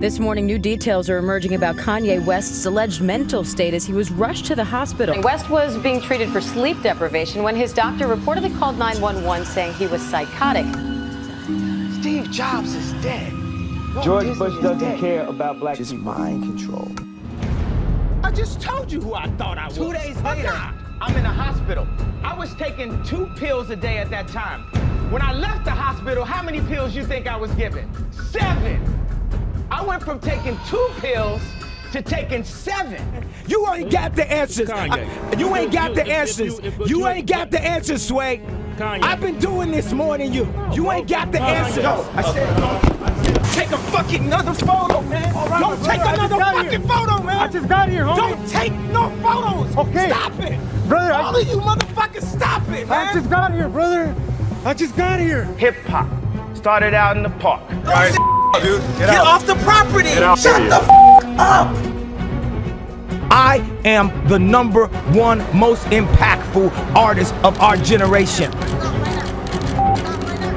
This morning, new details are emerging about Kanye West's alleged mental state as he was rushed to the hospital. West was being treated for sleep deprivation when his doctor reportedly called 911 saying he was psychotic. Steve Jobs is dead. George Bush doesn't care about black people. Just mind control. I just told you who I thought I was. 2 days later, I'm in the hospital. I was taking 2 pills a day at that time. When I left the hospital, how many pills you think I was given? 7. I went from taking 2 pills to taking 7. You ain't got the answers. You ain't got the answers. You ain't got the answers, Sway. I've been doing this more than you. You ain't got the answers. I said, take a fucking another photo, man. Right, don't take another fucking photo, man. I just got here, homie. Don't take no photos. Okay. Stop it. Brother, all of you motherfuckers, stop it, man. I just got here, brother. I just got here. Hip hop started out in the park. Right. Dude. Get off the property. Shut the up. I am the #1 most impactful artist of our generation.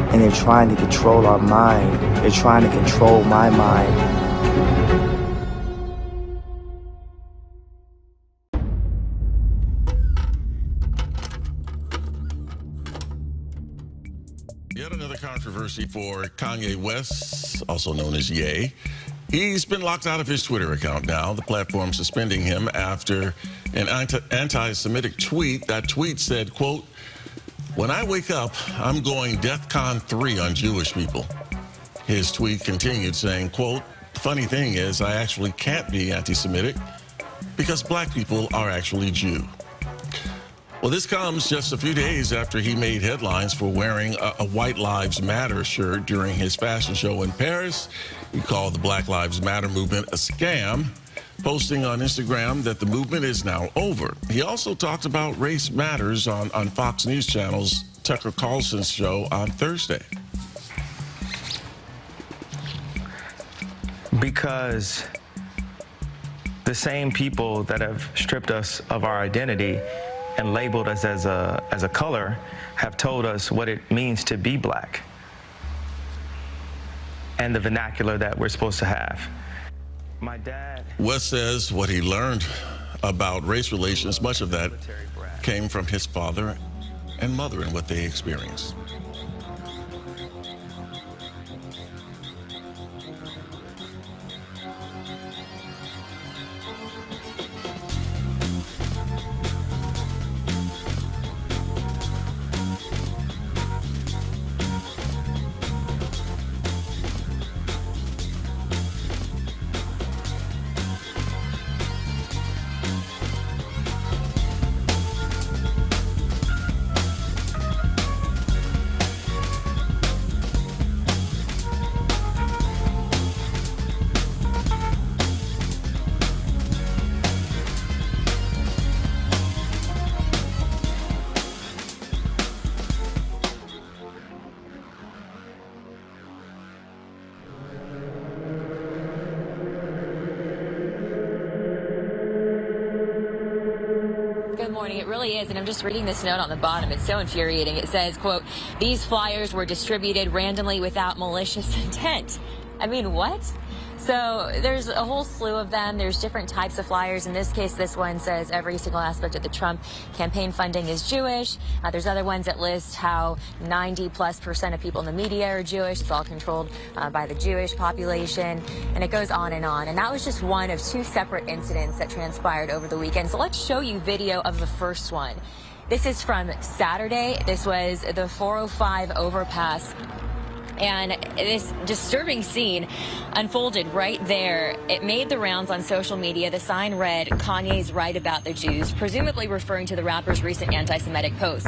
And they're trying to control our mind. They're trying to control my mind. Yet another controversy for Kanye West, also known as Ye. He's been locked out of his Twitter account now, the platform suspending him after an anti-Semitic tweet. That tweet said, quote, "When I wake up, I'm going DEFCON 3 on Jewish people." His tweet continued saying, quote, "The funny thing is I actually can't be anti-Semitic because black people are actually Jew." Well, this comes just a few days after he made headlines for wearing a White Lives Matter shirt during his fashion show in Paris. He called the Black Lives Matter movement a scam, posting on Instagram that the movement is now over. He also talked about race matters on Fox News Channel's Tucker Carlson's show on Thursday. Because the same people that have stripped us of our identity and labeled us as a color have told us what it means to be black and the vernacular that we're supposed to have. My dad... West says what he learned about race relations, much of that came from his father and mother and what they experienced. Good morning. It really is. And I'm just reading this note on the bottom. It's so infuriating. It says, quote, "These flyers were distributed randomly without malicious intent." I mean, what? So there's a whole slew of them. There's different types of flyers. In this case, this one says every single aspect of the Trump campaign funding is Jewish. There's other ones that list how 90+% of people in the media are Jewish. It's all controlled by the Jewish population. And it goes on. And that was just one of 2 separate incidents that transpired over the weekend. So let's show you video of the first one. This is from Saturday. This was the 405 overpass. And this disturbing scene unfolded right there. It made the rounds on social media. The sign read, "Kanye's right about the Jews," presumably referring to the rapper's recent anti-Semitic post.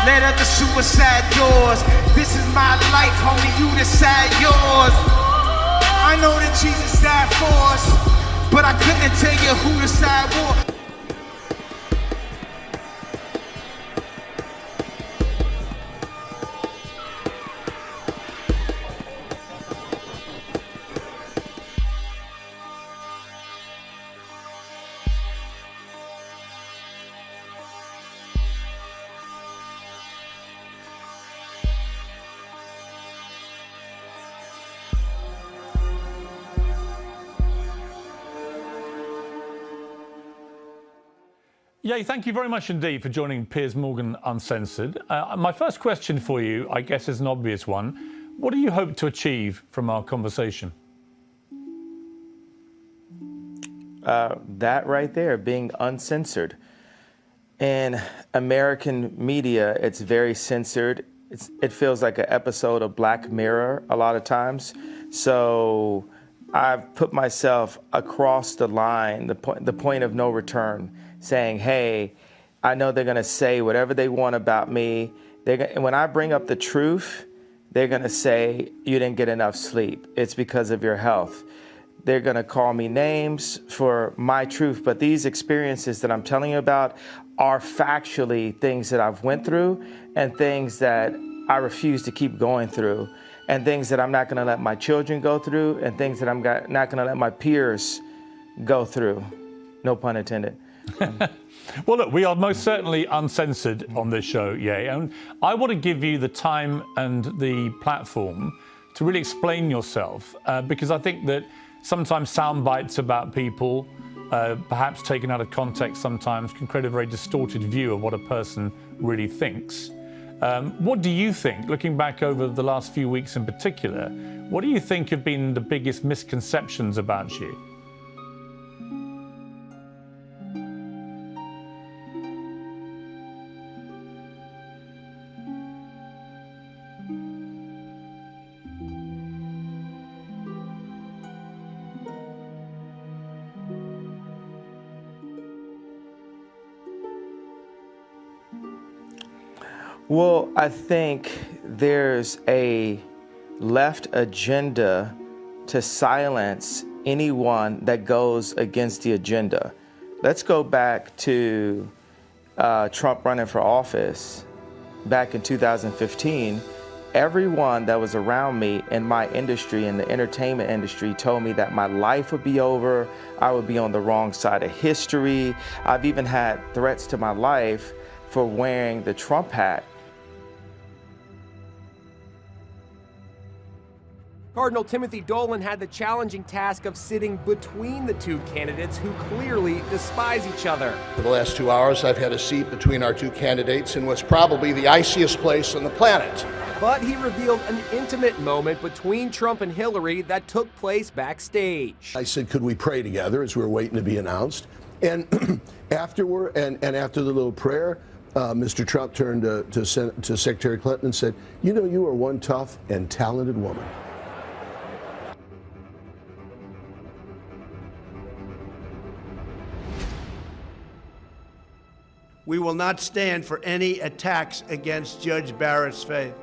Let at the suicide doors. This is my life, homie, you decide yours. I know that Jesus died for us, but I couldn't tell you who the side war. Yeah, thank you very much indeed for joining Piers Morgan Uncensored. My first question for you, I guess, is an obvious one. What do you hope to achieve from our conversation? That right there, being uncensored. In American media, it's very censored. It feels like an episode of Black Mirror a lot of times. So I've put myself across the line, the point of no return, saying, hey, I know they're going to say whatever they want about me. When I bring up the truth, they're going to say, you didn't get enough sleep. It's because of your health. They're going to call me names for my truth. But these experiences that I'm telling you about are factually things that I've went through and things that I refuse to keep going through and things that I'm not going to let my children go through and things that I'm not going to let my peers go through. No pun intended. Well, look, we are most certainly uncensored on this show, and I want to give you the time and the platform to really explain yourself, because I think that sometimes sound bites about people, perhaps taken out of context sometimes, can create a very distorted view of what a person really thinks. What do you think, looking back over the last few weeks in particular, what do you think have been the biggest misconceptions about you? Well, I think there's a left agenda to silence anyone that goes against the agenda. Let's go back to Trump running for office back in 2015. Everyone that was around me in my industry, in the entertainment industry, told me that my life would be over. I would be on the wrong side of history. I've even had threats to my life for wearing the Trump hat. Cardinal Timothy Dolan had the challenging task of sitting between the two candidates who clearly despise each other. For the last 2 hours, I've had a seat between our two candidates in what's probably the iciest place on the planet. But he revealed an intimate moment between Trump and Hillary that took place backstage. I said, could we pray together as we were waiting to be announced? And afterward, and after the little prayer, Mr. Trump turned to Secretary Clinton and said, you know, you are one tough and talented woman. We will not stand for any attacks against Judge Barrett's faith.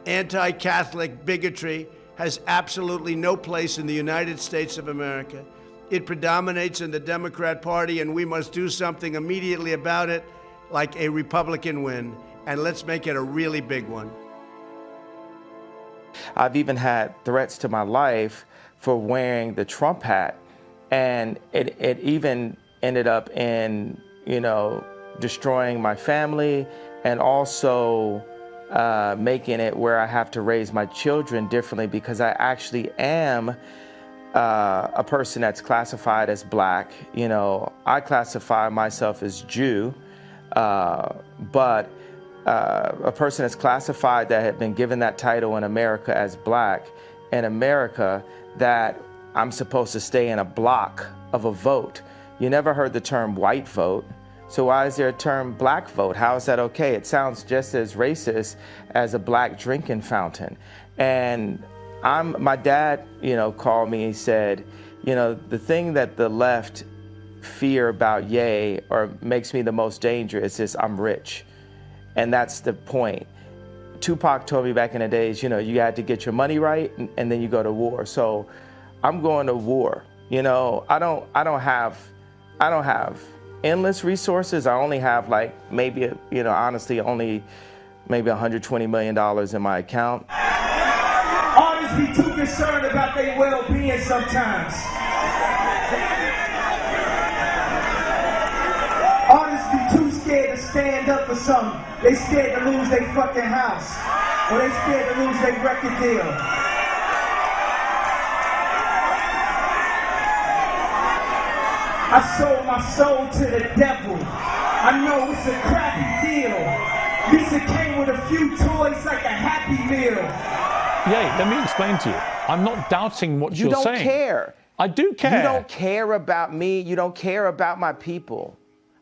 Anti-Catholic bigotry has absolutely no place in the United States of America. It predominates in the Democrat Party, and we must do something immediately about it, like a Republican win, and let's make it a really big one. I've even had threats to my life for wearing the Trump hat, and it even ended up in, destroying my family and also making it where I have to raise my children differently because I actually am a person that's classified as Black. I classify myself as Jew, but a person that's classified that had been given that title in America as Black, in America that I'm supposed to stay in a block of a vote. You never heard the term white vote. So why is there a term Black vote? How is that okay? It sounds just as racist as a Black drinking fountain. And my dad, called me, he said, the thing that the left fear about Ye or makes me the most dangerous is I'm rich. And that's the point. Tupac told me back in the days, you had to get your money right and then you go to war. So I'm going to war. I don't have endless resources. I only have maybe, honestly, only maybe $120 million in my account. Artists be too concerned about their well-being sometimes. Artists be too scared to stand up for something. They scared to lose their fucking house. Or they scared to lose their record deal. I sold my soul to the devil. I know it's a crappy deal. Lisa came with a few toys like a Happy Meal. Yeah, let me explain to you. I'm not doubting what you're saying. You don't care. I do care. You don't care about me. You don't care about my people.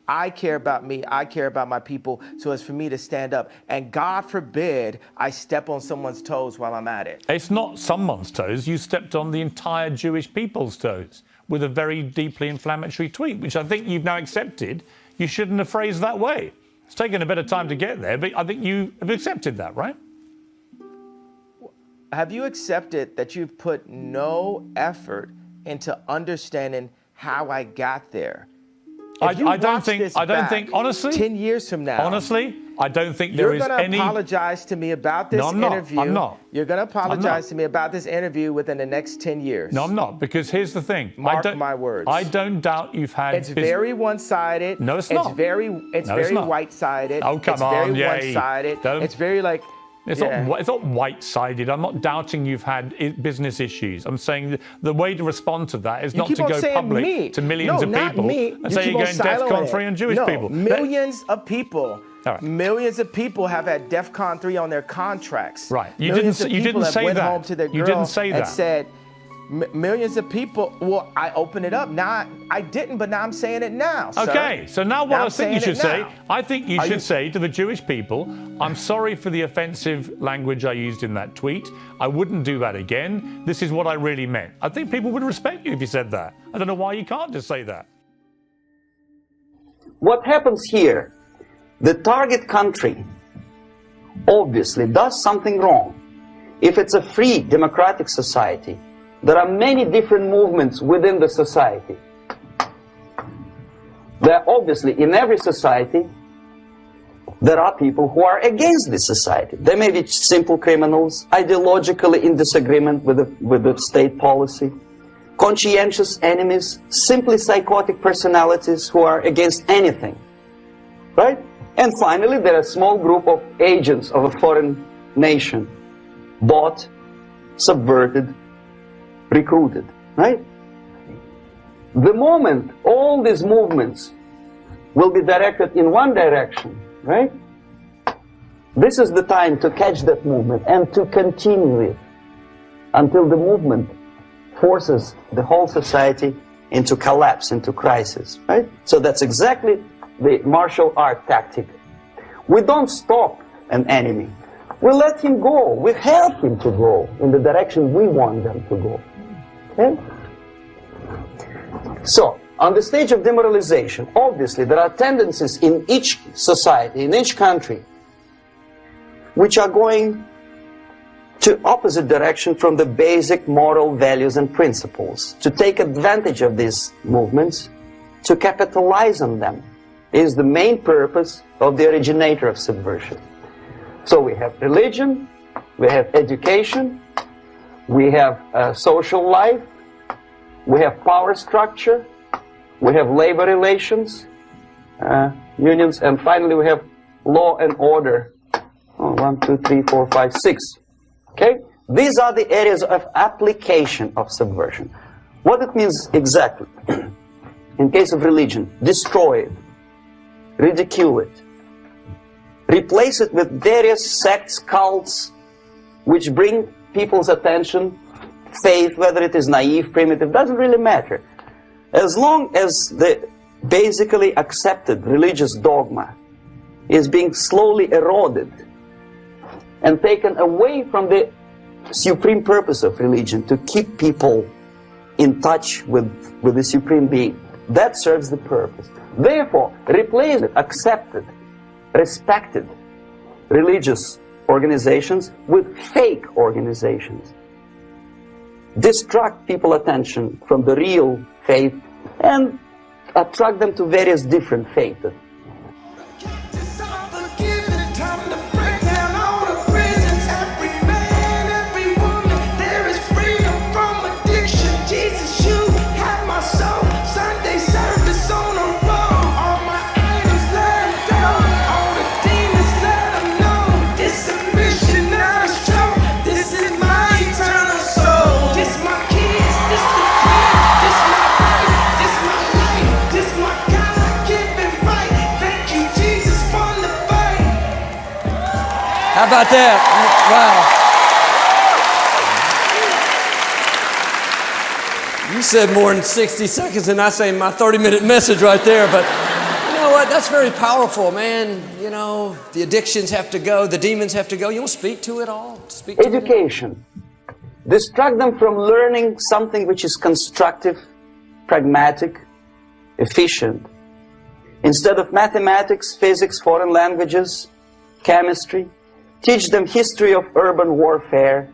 I care about me. I care about my people. So it's for me to stand up. And God forbid I step on someone's toes while I'm at it. It's not someone's toes. You stepped on the entire Jewish people's toes with a very deeply inflammatory tweet, which I think you've now accepted. You shouldn't have phrased that way. It's taken a bit of time to get there, but I think you have accepted that, right? Have you accepted that you've put no effort into understanding how I got there? I don't think, honestly, 10 years from now, honestly, I don't think there is any. You're going to apologize to me about this interview. I'm not. You're going to apologize to me about this interview within the next 10 years. No, I'm not, because here's the thing. Mark my words. I don't doubt you've had. It's very one-sided. No, it's not. It's very white-sided. Oh, come on, It's very one-sided. It's very like. It's not white-sided. I'm not doubting you've had business issues. I'm saying the way to respond to that is not to go public to millions of people and say you're going DEFCON 3 on Jewish people. Millions of people. Right. Millions of people have had DEFCON 3 on their contracts. Right. You didn't say that. You didn't say that. And said, millions of people. Well, I opened it up. Now I didn't, but now I'm saying it now. Okay. Sir. So now what I think you should say, I think you should you... say to the Jewish people, I'm sorry for the offensive language I used in that tweet. I wouldn't do that again. This is what I really meant. I think people would respect you if you said that. I don't know why you can't just say that. What happens here? The target country obviously does something wrong. If it's a free democratic society, there are many different movements within the society. There are obviously, in every society, there are people who are against this society. They may be simple criminals, ideologically in disagreement with the state policy, conscientious enemies, simply psychotic personalities who are against anything, right? And finally, there are a small group of agents of a foreign nation, bought, subverted, recruited, right? The moment all these movements will be directed in one direction, right? This is the time to catch that movement and to continue it until the movement forces the whole society into collapse, into crisis, right? So that's exactly the martial art tactic. We don't stop an enemy. We let him go. We help him to go in the direction we want them to go. Okay? So, on the stage of demoralization, obviously there are tendencies in each society, in each country, which are going to opposite direction from the basic moral values and principles. To take advantage of these movements, to capitalize on them, is the main purpose of the originator of subversion. So we have religion, we have education, we have social life, we have power structure, we have labor relations, unions, and finally we have law and order. 1, 2, 3, 4, 5, 6. Okay? These are the areas of application of subversion. What it means exactly? In case of religion, destroy it, ridicule it, replace it with various sects, cults, which bring people's attention, faith, whether it is naive, primitive, doesn't really matter. As long as the basically accepted religious dogma is being slowly eroded and taken away from the supreme purpose of religion, to keep people in touch with the supreme being, that serves the purpose. Therefore, replace it, accepted, respected religious organizations with fake organizations. Distract people's attention from the real faith and attract them to various different faiths. This my God given right. How about that? Wow. You said more in 60 seconds than I say in my 30-minute message right there, but you know what? That's very powerful, man. You know, the addictions have to go, the demons have to go. You want to speak to it all? Speak to Education. Distract them from learning something which is constructive, pragmatic, efficient. Instead of mathematics, physics, foreign languages, chemistry, teach them history of urban warfare,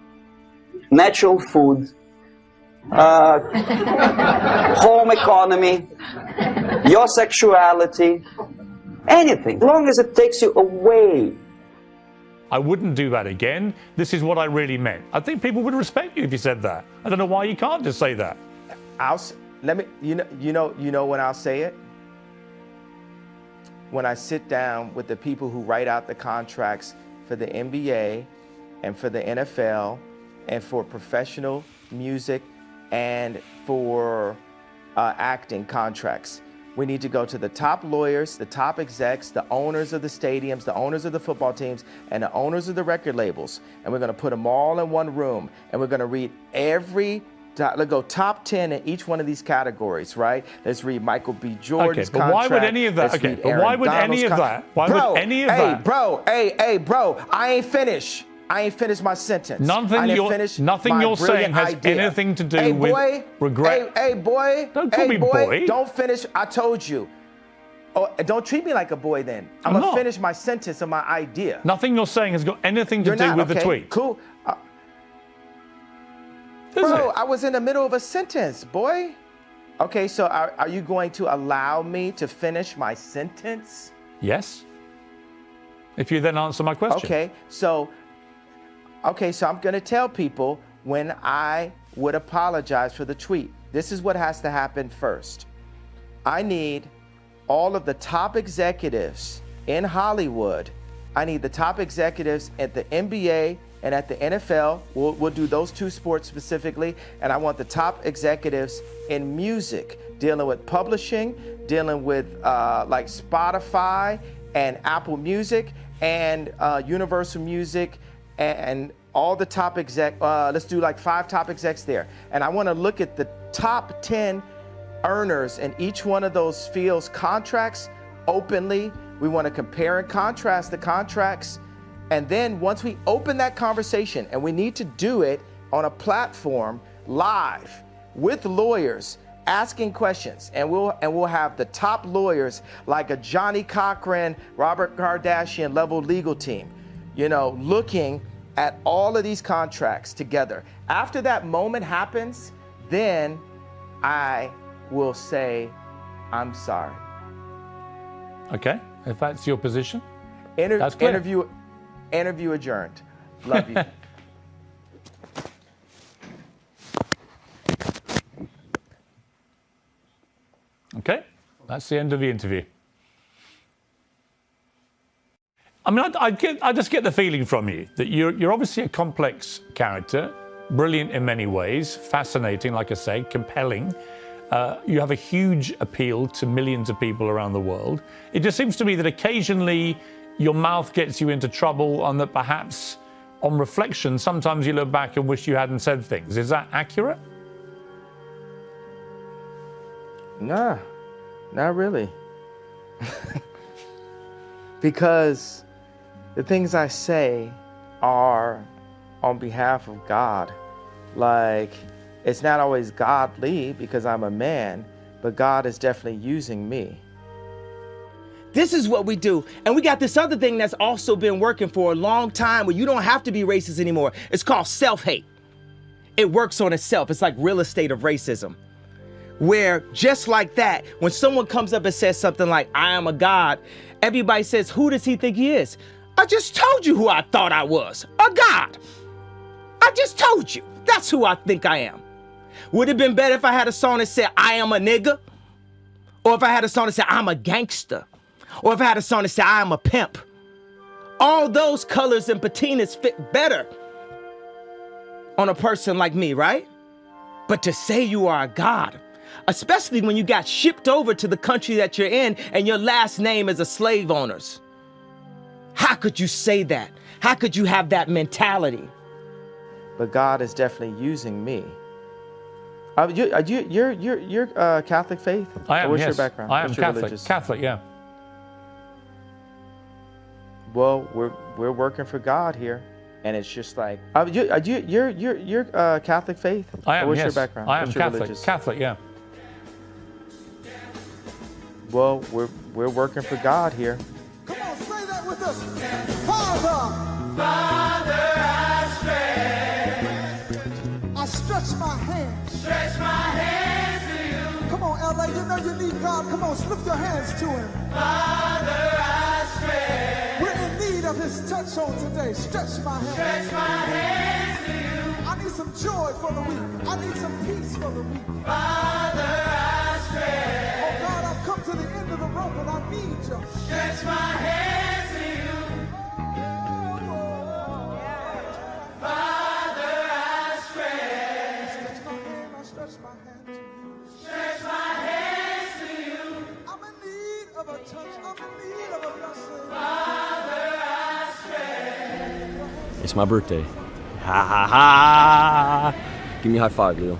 natural food, home economy, your sexuality, anything, as long as it takes you away. I wouldn't do that again. This is what I really meant. I think people would respect you if you said that. I don't know why you can't just say that. You know when I'll say it? When I sit down with the people who write out the contracts for the NBA and for the NFL and for professional music and for acting contracts. We need to go to the top lawyers, the top execs, the owners of the stadiums, the owners of the football teams, and the owners of the record labels. And we're going to put them all in one room. And we're going to read let's go top 10 in each one of these categories, right? Let's read Michael B. Jordan's contract. Why would any of that? Hey, bro, I ain't finished. I ain't finished my sentence. Nothing you're saying has anything to do with regret. Hey, boy. Don't call me boy. Don't finish. I told you. Oh, don't treat me like a boy then. I'm going to finish my sentence of my idea. Nothing you're saying has got anything to do with the tweet. Cool. Bro, I was in the middle of a sentence, boy. Okay, so are you going to allow me to finish my sentence? Yes. If you then answer my question. Okay, so I'm going to tell people when I would apologize for the tweet. This is what has to happen first. I need all of the top executives in Hollywood. I need the top executives at the NBA and at the NFL. We'll do those two sports specifically. And I want the top executives in music, dealing with publishing, dealing with like Spotify and Apple Music and Universal Music and all the top let's do like 5 top execs there. And I want to look at the top 10 earners in each one of those fields' contracts openly. We want to compare and contrast the contracts. And then once we open that conversation, and we need to do it on a platform live with lawyers asking questions, and we'll have the top lawyers like a Johnny Cochran, Robert Kardashian level legal team, looking at all of these contracts together. After that moment happens, then I will say, I'm sorry. Okay, if that's your position. That's clear. Interview adjourned. Love you. Okay, that's the end of the interview. I mean, I just get the feeling from you that you're obviously a complex character, brilliant in many ways, fascinating, like I say, compelling. You have a huge appeal to millions of people around the world. It just seems to me that occasionally your mouth gets you into trouble, and that perhaps on reflection, sometimes you look back and wish you hadn't said things. Is that accurate? Nah, not really. Because the things I say are on behalf of God. Like, it's not always godly because I'm a man, but God is definitely using me. This is what we do. And we got this other thing that's also been working for a long time where you don't have to be racist anymore. It's called self-hate. It works on itself. It's like real estate of racism. Where just like that, when someone comes up and says something like, I am a god, everybody says, who does he think he is? I just told you who I thought I was, a god. I just told you. That's who I think I am. Would it have been better if I had a song that said, I am a nigga? Or if I had a song that said, I'm a gangster? Or if I had a song that said, I am a pimp? All those colors and patinas fit better on a person like me, right? But to say you are a god, especially when you got shipped over to the country that you're in and your last name is a slave owner's. How could you say that? How could you have that mentality? But God is definitely using me. You're Catholic faith? I am, What's yes. your background? I am What's your Catholic. religious? Catholic, yeah. Well, we're working for God here, and it's just like you're Catholic faith. I am. What's Yes. your background? I am What's your Catholic. religious? Catholic, yeah. Well, we're working for God here. Come on, say that with us. Father. Father, I stretch my hands. stretch my hands to you. Come on, LA, you know you need God. Come on, lift your hands to him. Father, I stretch. We're in need of his touch on today. Stretch my hands. Stretch my hands to you. I need some joy for the week. I need some peace for the week. Father, I stretch. Oh God, I've come to the end of the rope and I need you. Stretch my hands to you. Father, I stretch. Stretch my hand, I stretch my hand to you. Stretch my hands to you. I'm in need of a touch. I'm in need of a blessing. Father, I stretch. It's my birthday. Ha ha ha! Give me a high five, Leo.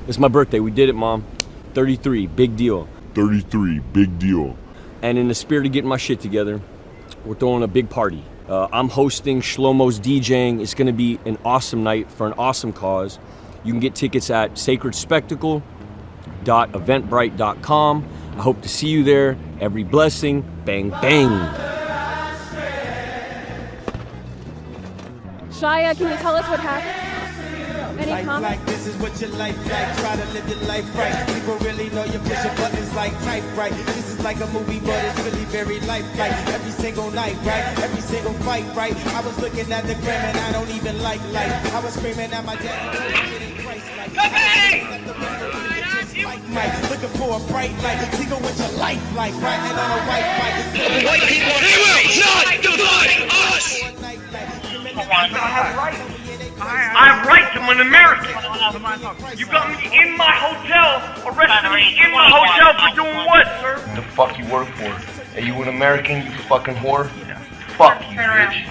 It's my birthday. We did it, Mom. 33, big deal. 33, big deal. And in the spirit of getting my shit together, we're throwing a big party. I'm hosting, Shlomo's DJing. It's gonna be an awesome night for an awesome cause. You can get tickets at sacredspectacle.eventbrite.com. I hope to see you there. Every blessing, bang, bang. Shia, can you tell us what happened? Any Life comments? like this is what your life like. Try to live your life right. People really know you're pushing buttons like type right. This is like a movie, but it's really very lifelike. Every single night, right? Every single fight, right? I was looking at the gram and I don't even like life. I was screaming at my dad. Mike, looking for a bright light. See go with your life like riding on a white bike. White people, they will not divide us! I have rights. I'm an American. You got me in my hotel, arrested me in my hotel for doing what, sir? The fuck you work for? Are you an American, you fucking whore? Fuck you, bitch.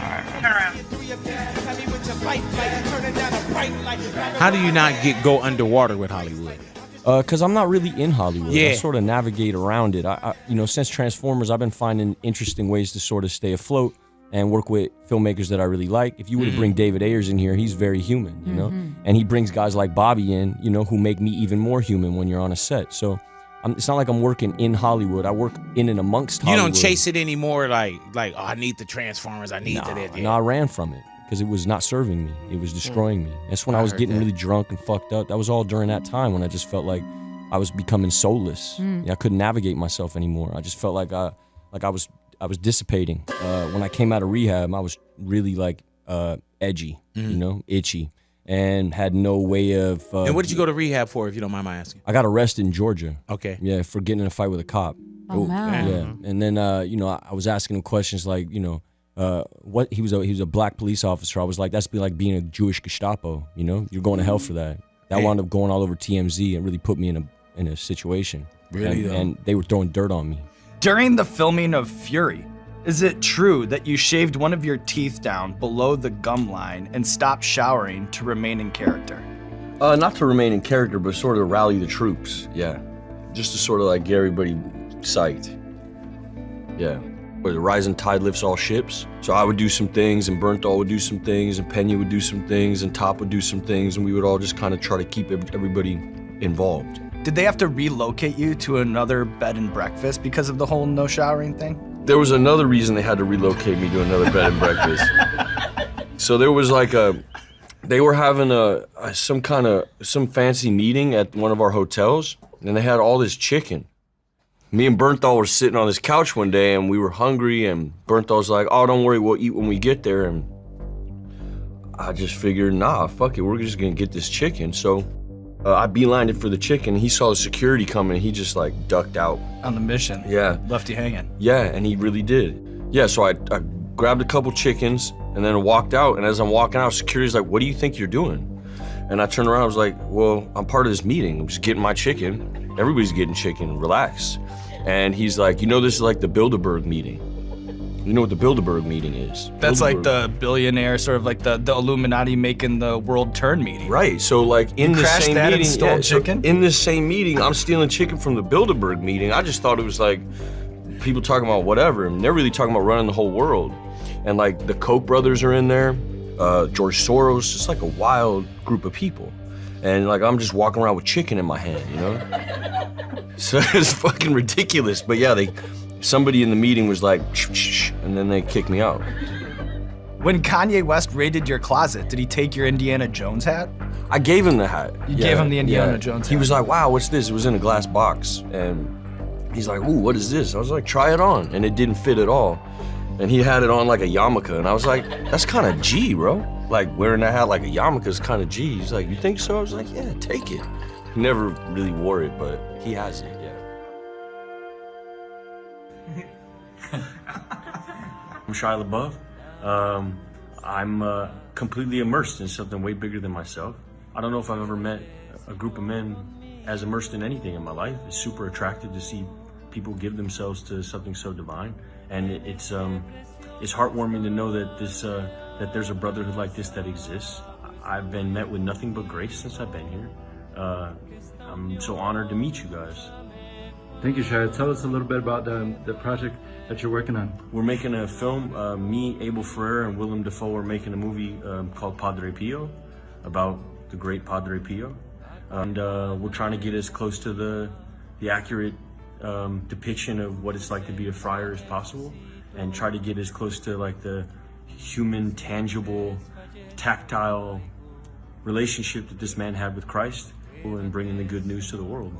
How do you not go underwater with Hollywood? Because I'm not really in Hollywood. Yeah. I sort of navigate around it. I since Transformers, I've been finding interesting ways to sort of stay afloat and work with filmmakers that I really like. If you were to bring David Ayers in here, he's very human, you know? And he brings guys like Bobby in, who make me even more human when you're on a set. So it's not like I'm working in Hollywood. I work in and amongst You Hollywood. don't chase it anymore like oh, I need the Transformers, I need that. No, I ran from it because it was not serving me. It was destroying me. That's when I was getting really drunk and fucked up. That was all during that time when I just felt like I was becoming soulless. I couldn't navigate myself anymore. I just felt like I was dissipating. When I came out of rehab, I was really edgy, itchy, and had no way of. And what did you go to rehab for, if you don't mind my asking? I got arrested in Georgia. Okay. Yeah, for getting in a fight with a cop. Oh, wow. Yeah, and then I was asking him questions like, what he was a black police officer. I was like, that's like being a Jewish Gestapo. You're going to hell for that. That wound up going all over TMZ and really put me in a situation. Really, though? And they were throwing dirt on me. During the filming of Fury, is it true that you shaved one of your teeth down below the gum line and stopped showering to remain in character? Not to remain in character, but sort of rally the troops. Yeah, just to sort of get everybody psyched. Yeah, where the rising tide lifts all ships. So I would do some things, and Bernthal would do some things, and Pena would do some things, and Top would do some things, and we would all just kind of try to keep everybody involved. Did they have to relocate you to another bed and breakfast because of the whole no showering thing? There was another reason they had to relocate me to another bed and breakfast. So there was they were having some fancy meeting at one of our hotels, and they had all this chicken. Me and Bernthal were sitting on this couch one day, and we were hungry, and Bernthal's like, oh, don't worry, we'll eat when we get there. And I just figured, nah, fuck it, we're just gonna get this chicken. So I beelined it for the chicken. He saw the security coming, and he just ducked out. On the mission. Yeah. Left you hanging. Yeah, and he really did. Yeah, so I grabbed a couple chickens and then walked out. And as I'm walking out, security's like, what do you think you're doing? And I turned around, I was like, well, I'm part of this meeting. I'm just getting my chicken. Everybody's getting chicken, relax. And he's like, this is like the Bilderberg meeting. You know what the Bilderberg meeting is? That's like Bilderberg. the billionaire, sort of like the Illuminati making the world turn meeting. Right, so like in the same that meeting, and stole chicken? So in this same meeting, I'm stealing chicken from the Bilderberg meeting. I just thought it was like people talking about whatever, and they're really talking about running the whole world. And like the Koch brothers are in there, George Soros, just like a wild group of people. And like I'm just walking around with chicken in my hand, you know? So it's fucking ridiculous. But yeah, somebody in the meeting was like, shh, and then they kicked me out. When Kanye West raided your closet, did he take your Indiana Jones hat? I gave him the hat. You gave him the Indiana Jones hat? He was like, wow, what's this? It was in a glass box. And he's like, ooh, what is this? I was like, try it on. And it didn't fit at all. And he had it on like a yarmulke. And I was like, that's kind of G, bro. Like wearing that hat like a yarmulke is kind of G. He's like, you think so? I was like, yeah, take it. He never really wore it, but he has it, yeah. I'm Shia LaBeouf. I'm completely immersed in something way bigger than myself. I don't know if I've ever met a group of men as immersed in anything in my life. It's super attractive to see people give themselves to something so divine, and it's heartwarming to know that that there's a brotherhood like this that exists. I've been met with nothing but grace since I've been here. I'm so honored to meet you guys. Thank you, Shia. Tell us a little bit about the project that you're working on. We're making a film, me, Abel Ferrara, and Willem Dafoe are making a movie called Padre Pio, about the great Padre Pio. And we're trying to get as close to the accurate depiction of what it's like to be a friar as possible, and try to get as close to like the human, tangible, tactile relationship that this man had with Christ, and bringing the good news to the world.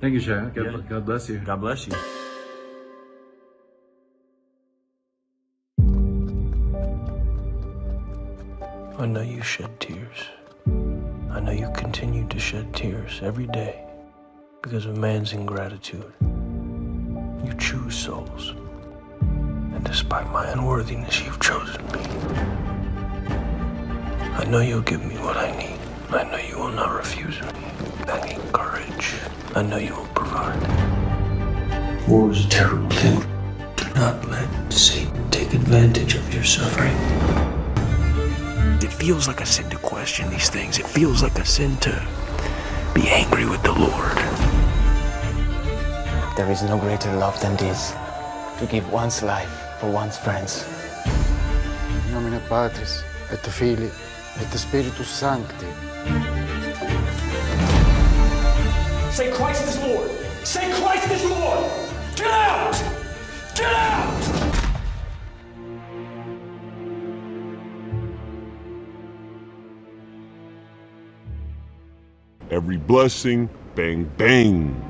Thank you, Shia. God bless you. God bless you. I know you shed tears. I know you continue to shed tears every day because of man's ingratitude. You choose souls. And despite my unworthiness, you've chosen me. I know you'll give me what I need. I know you will not refuse me. I need courage. I know you will provide. War is a terrible thing. Do not let Satan take advantage of your suffering. It feels like a sin to question these things. It feels like a sin to be angry with the Lord. There is no greater love than this, to give one's life for one's friends. In nomine Patris, et Filii, et Spiritus Sancti. Say Christ is Lord! Say Christ is Lord! Get out! Get out! Every blessing, bang, bang.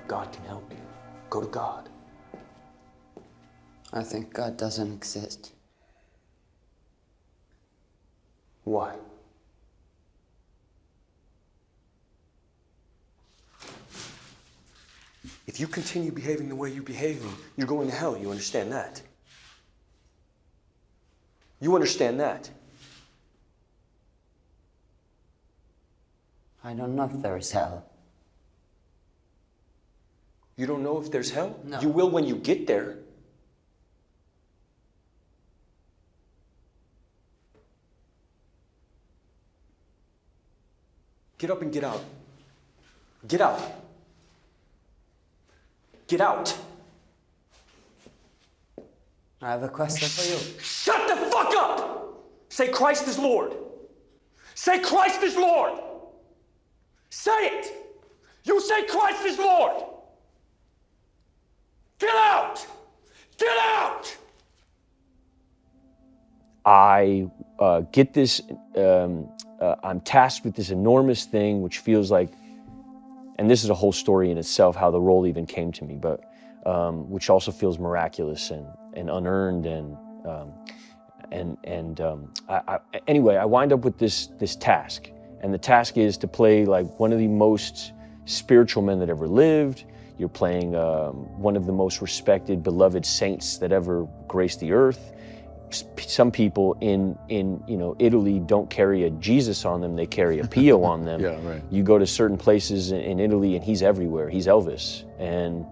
God can help you. Go to God. I think God doesn't exist. Why? If you continue behaving the way you're behaving, you're going to hell. You understand that? You understand that? I don't know if there is hell. You don't know if there's hell? No. You will when you get there. Get up and get out. Get out. Get out. I have a question for you. Shut the fuck up! Say Christ is Lord. Say Christ is Lord. Say it. You say Christ is Lord. Get out! Get out! I get this, I'm tasked with this enormous thing which feels like, and this is a whole story in itself, how the role even came to me, but which also feels miraculous and unearned anyway, I wind up with this task, And the task is to play like one of the most spiritual men that ever lived. You're playing one of the most respected, beloved saints that ever graced the earth. Some people in Italy don't carry a Jesus on them, they carry a Pio on them. Yeah, right. You go to certain places in Italy and he's everywhere. He's Elvis. And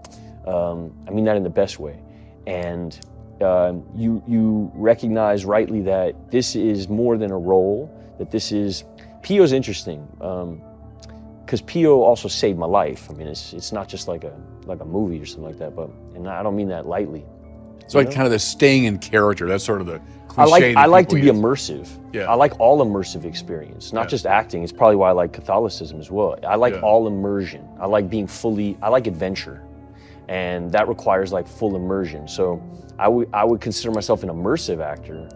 I mean that in the best way. And you recognize rightly that this is more than a role, that this is, Pio's interesting, because Pio also saved my life. I mean, it's not just like a movie or something like that, and I don't mean that lightly. So like kind of the staying in character, that's sort of the cliche. I like to be immersive. Yeah. I like all immersive experience, not just acting. It's probably why I like Catholicism as well. I like all immersion. I like being I like adventure. And that requires like full immersion. So I would consider myself an immersive actor.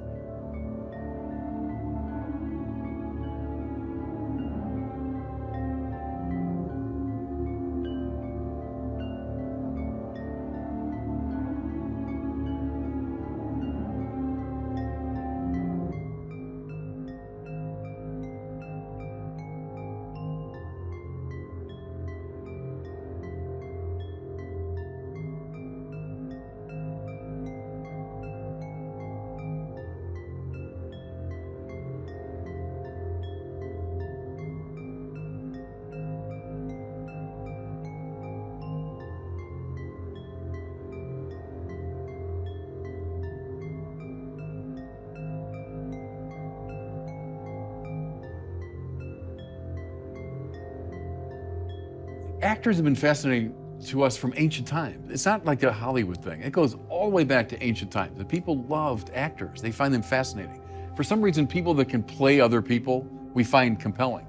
Actors have been fascinating to us from ancient times. It's not like a Hollywood thing. It goes all the way back to ancient times. The people loved actors. They find them fascinating. For some reason, people that can play other people, we find compelling.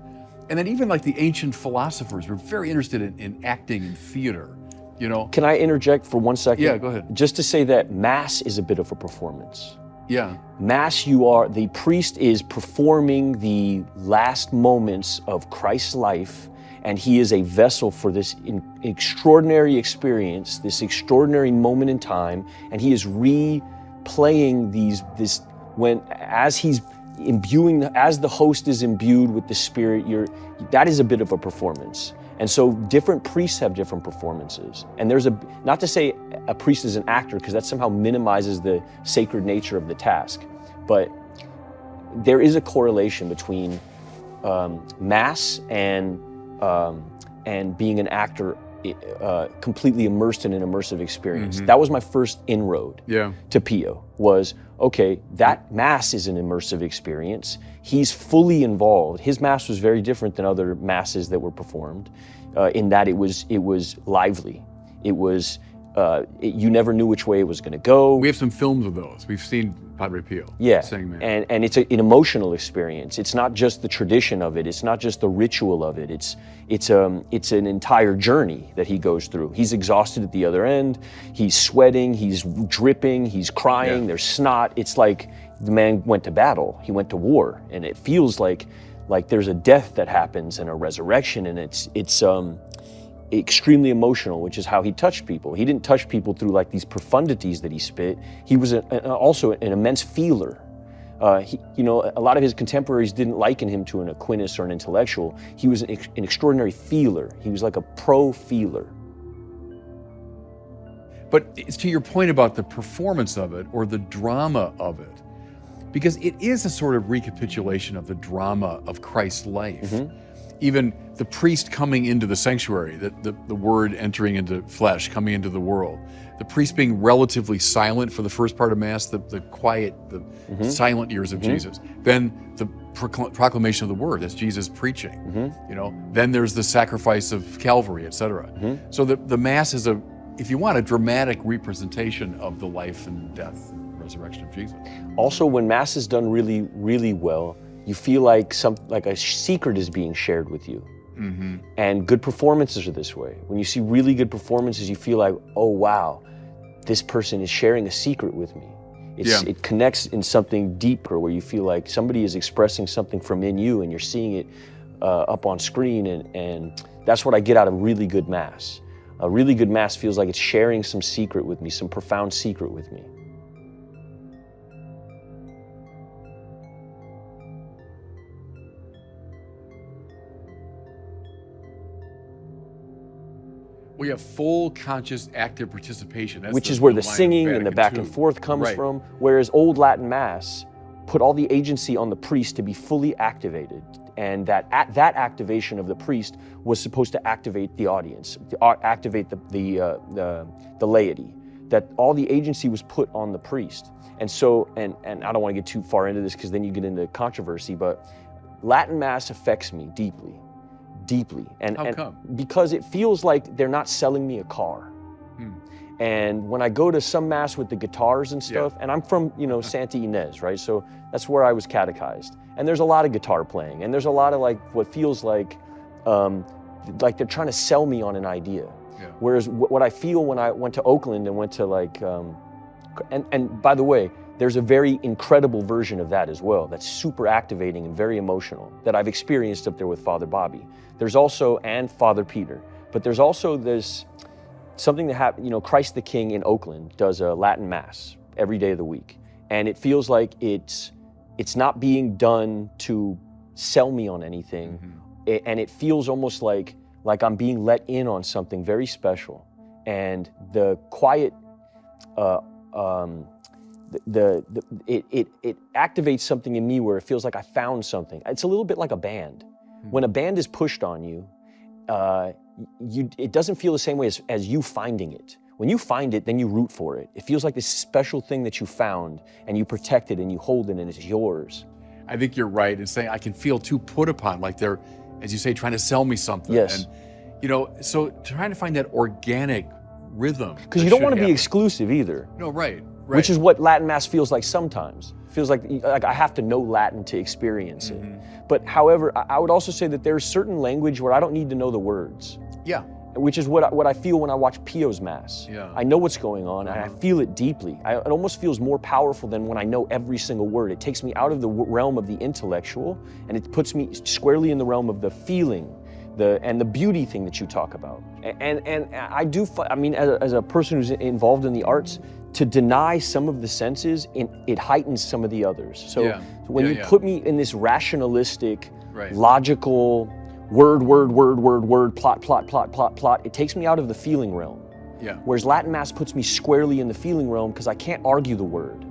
And then even like the ancient philosophers were very interested in acting and theater, you know? Can I interject for 1 second? Yeah, go ahead. Just to say that Mass is a bit of a performance. Yeah. Mass, the priest is performing the last moments of Christ's life, and he is a vessel for this extraordinary experience, this extraordinary moment in time, and he is replaying as he's imbuing, as the host is imbued with the Spirit, that is a bit of a performance. And so different priests have different performances. And not to say a priest is an actor, because that somehow minimizes the sacred nature of the task, but there is a correlation between Mass and being an actor completely immersed in an immersive experience. Mm-hmm. That was my first inroad to Pio, was, okay, that Mass is an immersive experience. He's fully involved. His Mass was very different than other Masses that were performed, in that it was lively. It was, you never knew which way it was gonna go. We have some films of those. We've seen Padre Pio sing there. And it's an emotional experience. It's not just the tradition of it. It's not just the ritual of it. It's an entire journey that he goes through. He's exhausted at the other end. He's sweating. He's dripping. He's crying. There's snot. It's like the man went to battle. He went to war, and it feels like there's a death that happens and a resurrection, and it's extremely emotional, which is how he touched people. He didn't touch people through like these profundities that he spit. He was also an immense feeler. A lot of his contemporaries didn't liken him to an Aquinas or an intellectual. He was an extraordinary feeler. He was like a pro-feeler. But it's to your point about the performance of it or the drama of it, because it is a sort of recapitulation of the drama of Christ's life. Mm-hmm. Even the priest coming into the sanctuary, the word entering into flesh, coming into the world, the priest being relatively silent for the first part of Mass, the quiet, the silent years of Jesus. Then the proclamation of the word, that's Jesus preaching. Then there's the sacrifice of Calvary, etc. So the Mass is if you want, a dramatic representation of the life and death and resurrection of Jesus. Also, when Mass is done really, really well, you feel like a secret is being shared with you. Mm-hmm. And good performances are this way. When you see really good performances, you feel like, oh wow, this person is sharing a secret with me. It connects in something deeper, where you feel like somebody is expressing something from in you, and you're seeing it up on screen, and that's what I get out of really good Mass. A really good Mass feels like it's sharing some secret with me, some profound secret with me. We have full conscious active participation. That's which is where the line of singing and the Vatican back II. and forth comes Right. from, whereas old Latin Mass put all the agency on the priest to be fully activated, and that activation of the priest was supposed to activate the audience, activate the laity, that all the agency was put on the priest. And so, and I don't want to get too far into this because then you get into controversy, but Latin Mass affects me deeply. And, How and come? because it feels like they're not selling me a car. And when I go to some Mass with the guitars and stuff, and I'm from, Santa Ynez, right? So that's where I was catechized. And there's a lot of guitar playing, and there's a lot of what feels like they're trying to sell me on an idea. Whereas what I feel when I went to Oakland and went to and by the way, there's a very incredible version of that as well that's super activating and very emotional that I've experienced up there with Father Bobby. There's also, and Father Peter, but there's also this something that happened, Christ the King in Oakland does a Latin Mass every day of the week. And it feels like it's not being done to sell me on anything. And it feels almost like I'm being let in on something very special. And the quiet, it activates something in me where it feels like I found something. It's a little bit like a band. When a band is pushed on you, it doesn't feel the same way as you finding it. When you find it, then you root for it. It feels like this special thing that you found, and you protect it and you hold it and it's yours. I think you're right in saying I can feel too put upon, like they're, as you say, trying to sell me something. Yes. And so trying to find that organic rhythm. Because you don't want to be exclusive either. No, right. Which is what Latin Mass feels like sometimes. Feels like I have to know Latin to experience it. But however, I would also say that there's certain language where I don't need to know the words. Yeah. Which is what I feel when I watch Pio's Mass. Yeah. I know what's going on, and I feel it deeply. It almost feels more powerful than when I know every single word. It takes me out of the realm of the intellectual, and it puts me squarely in the realm of the feeling, and the beauty thing that you talk about. And I do, as a person who's involved in the arts, to deny some of the senses, it heightens some of the others. So when you put me in this rationalistic, logical, word, plot, it takes me out of the feeling realm. Yeah. Whereas Latin Mass puts me squarely in the feeling realm because I can't argue the word,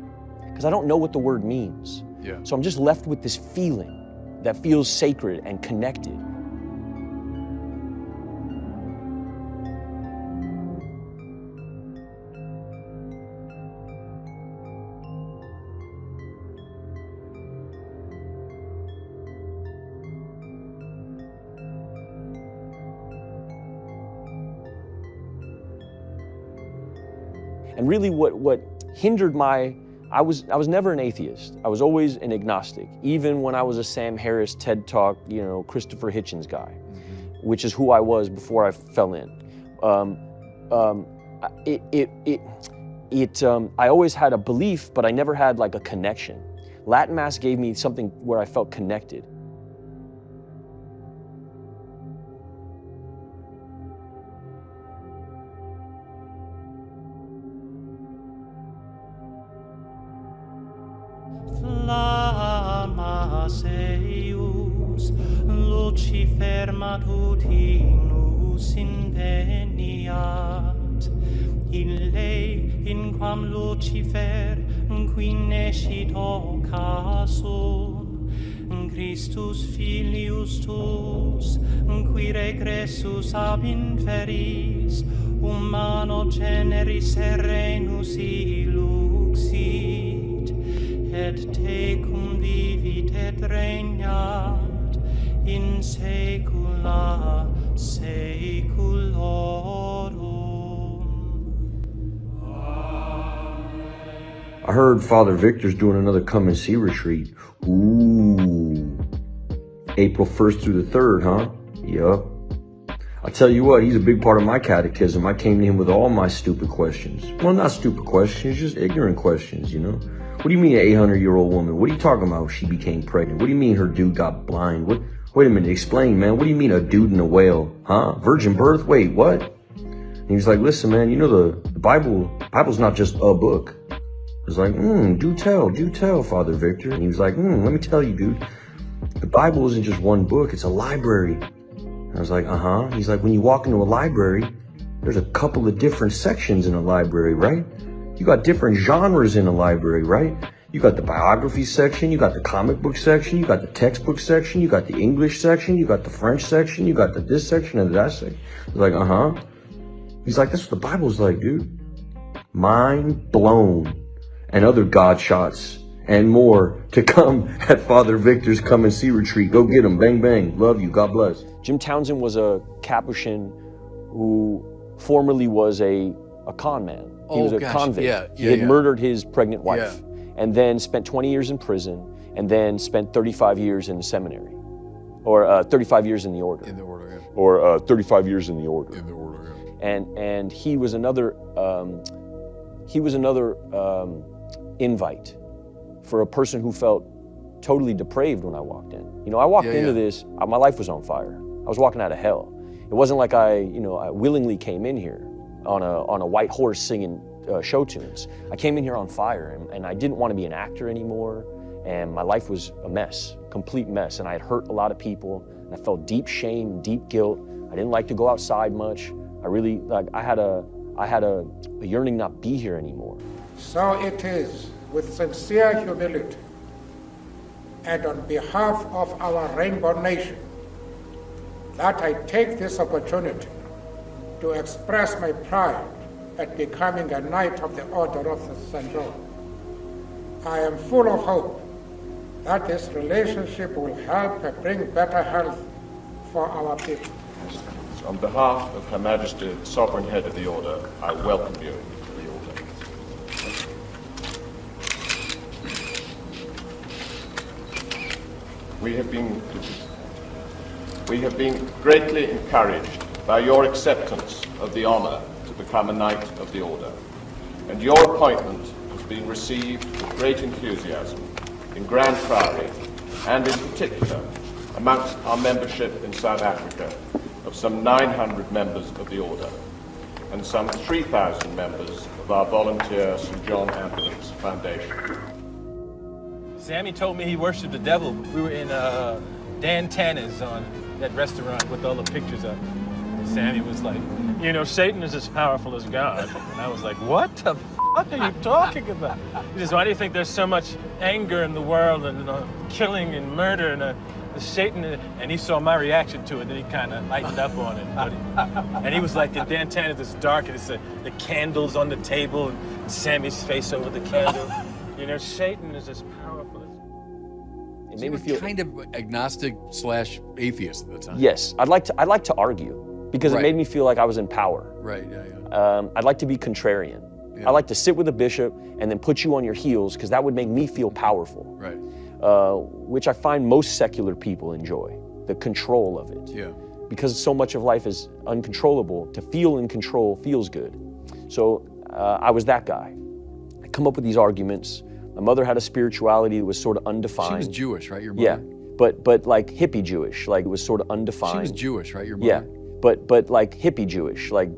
because I don't know what the word means. Yeah. So I'm just left with this feeling that feels sacred and connected. And really what hindered I was never an atheist. I was always an agnostic, even when I was a Sam Harris, TED Talk, Christopher Hitchens guy, which is who I was before I fell in. I always had a belief, but I never had a connection. Latin Mass gave me something where I felt connected. Flammas eius, Lucifer matutinus inveniat, ille in quam Lucifer qui nescit occasum, Christus filius tuus, qui regressus ab inferis, humano generis terrenus iluxit, et tecum vivit et regnat in saecula saeculorum. I heard Father Victor's doing another come and see retreat. Ooh. April 1st through the 3rd, huh? Yup. I tell you what, he's a big part of my catechism. I came to him with all my stupid questions. Well, not stupid questions, just ignorant questions, What do you mean an 800-year-old woman? What are you talking about? She became pregnant. What do you mean her dude got blind? Wait a minute, explain, man. What do you mean a dude and a whale? Huh? Virgin birth? Wait, what? And he's like, listen, man, the Bible's not just a book. I was like, do tell, Father Victor. And he was like, let me tell you, dude. The Bible isn't just one book, it's a library. And I was like, He's like, when you walk into a library, there's a couple of different sections in a library, right? You got different genres in a library, right? You got the biography section, you got the comic book section, you got the textbook section, you got the English section, you got the French section, you got the this section and that section. He's like, uh-huh. He's like, that's what the Bible's like, dude. Mind blown. And other God shots and more to come at Father Victor's Come and See retreat. Go get him. Bang, bang. Love you. God bless. Jim Townsend was a Capuchin who formerly was a con man. He was a convict. He had murdered his pregnant wife and then spent 20 years in prison and then spent 35 years in the seminary. Or 35 years in the order. In the order, yeah. Or 35 years in the order. In the order, yeah. And he was another invite for a person who felt totally depraved when I walked in. You know, I walked into this, my life was on fire. I was walking out of hell. It wasn't like I willingly came in here on a white horse singing show tunes. I came in here on fire, and I didn't want to be an actor anymore, and my life was a mess, complete mess, and I had hurt a lot of people, and I felt deep shame, deep guilt. I didn't like to go outside much. I had a yearning not be here anymore. So it is with sincere humility and on behalf of our Rainbow Nation that I take this opportunity to express my pride at becoming a Knight of the Order of the St. John. I am full of hope that this relationship will help bring better health for our people. On behalf of Her Majesty, the Sovereign Head of the Order, I welcome you to the Order. We have been greatly encouraged by your acceptance of the honor to become a Knight of the Order, and your appointment has been received with great enthusiasm in Grand Prairie, and in particular amongst our membership in South Africa of some 900 members of the Order, and some 3,000 members of our volunteer St. John Ambulance Foundation. Sammy told me he worshipped the devil. We were in Dan Tana's on that restaurant with all the pictures up. Sammy was like, you know, Satan is as powerful as God. And I was like, what the fuck are you talking about? He says, why do you think there's so much anger in the world and killing and murder and Satan? And he saw my reaction to it, then he kind of lightened up on it. And he was like, the Dan Tana's is dark, and it's the candles on the table and Sammy's face over the candle. You know, Satan is as powerful as... It made me feel kind of agnostic / atheist at the time. Yes, I'd like to argue because it made me feel like I was in power. Right, yeah. I'd like to be contrarian. Yeah. I'd like to sit with a bishop and then put you on your heels because that would make me feel powerful. Right. Which I find most secular people enjoy, the control of it. Yeah. Because so much of life is uncontrollable, to feel in control feels good. So I was that guy. I come up with these arguments. My mother had a spirituality that was sort of undefined. She was Jewish, right, your mother? Yeah, but like hippie Jewish, like it was sort of undefined. She was Jewish, right, your mother? Yeah, but like hippie Jewish, like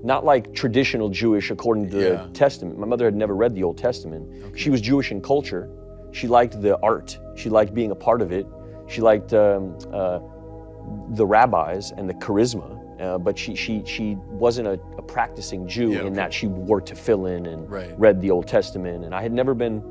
not like traditional Jewish according to the Testament. My mother had never read the Old Testament. Okay. She was Jewish in culture. She liked the art. She liked being a part of it. She liked the rabbis and the charisma. But she wasn't a practicing Jew in that she wore tefillin and read the Old Testament. And I had never been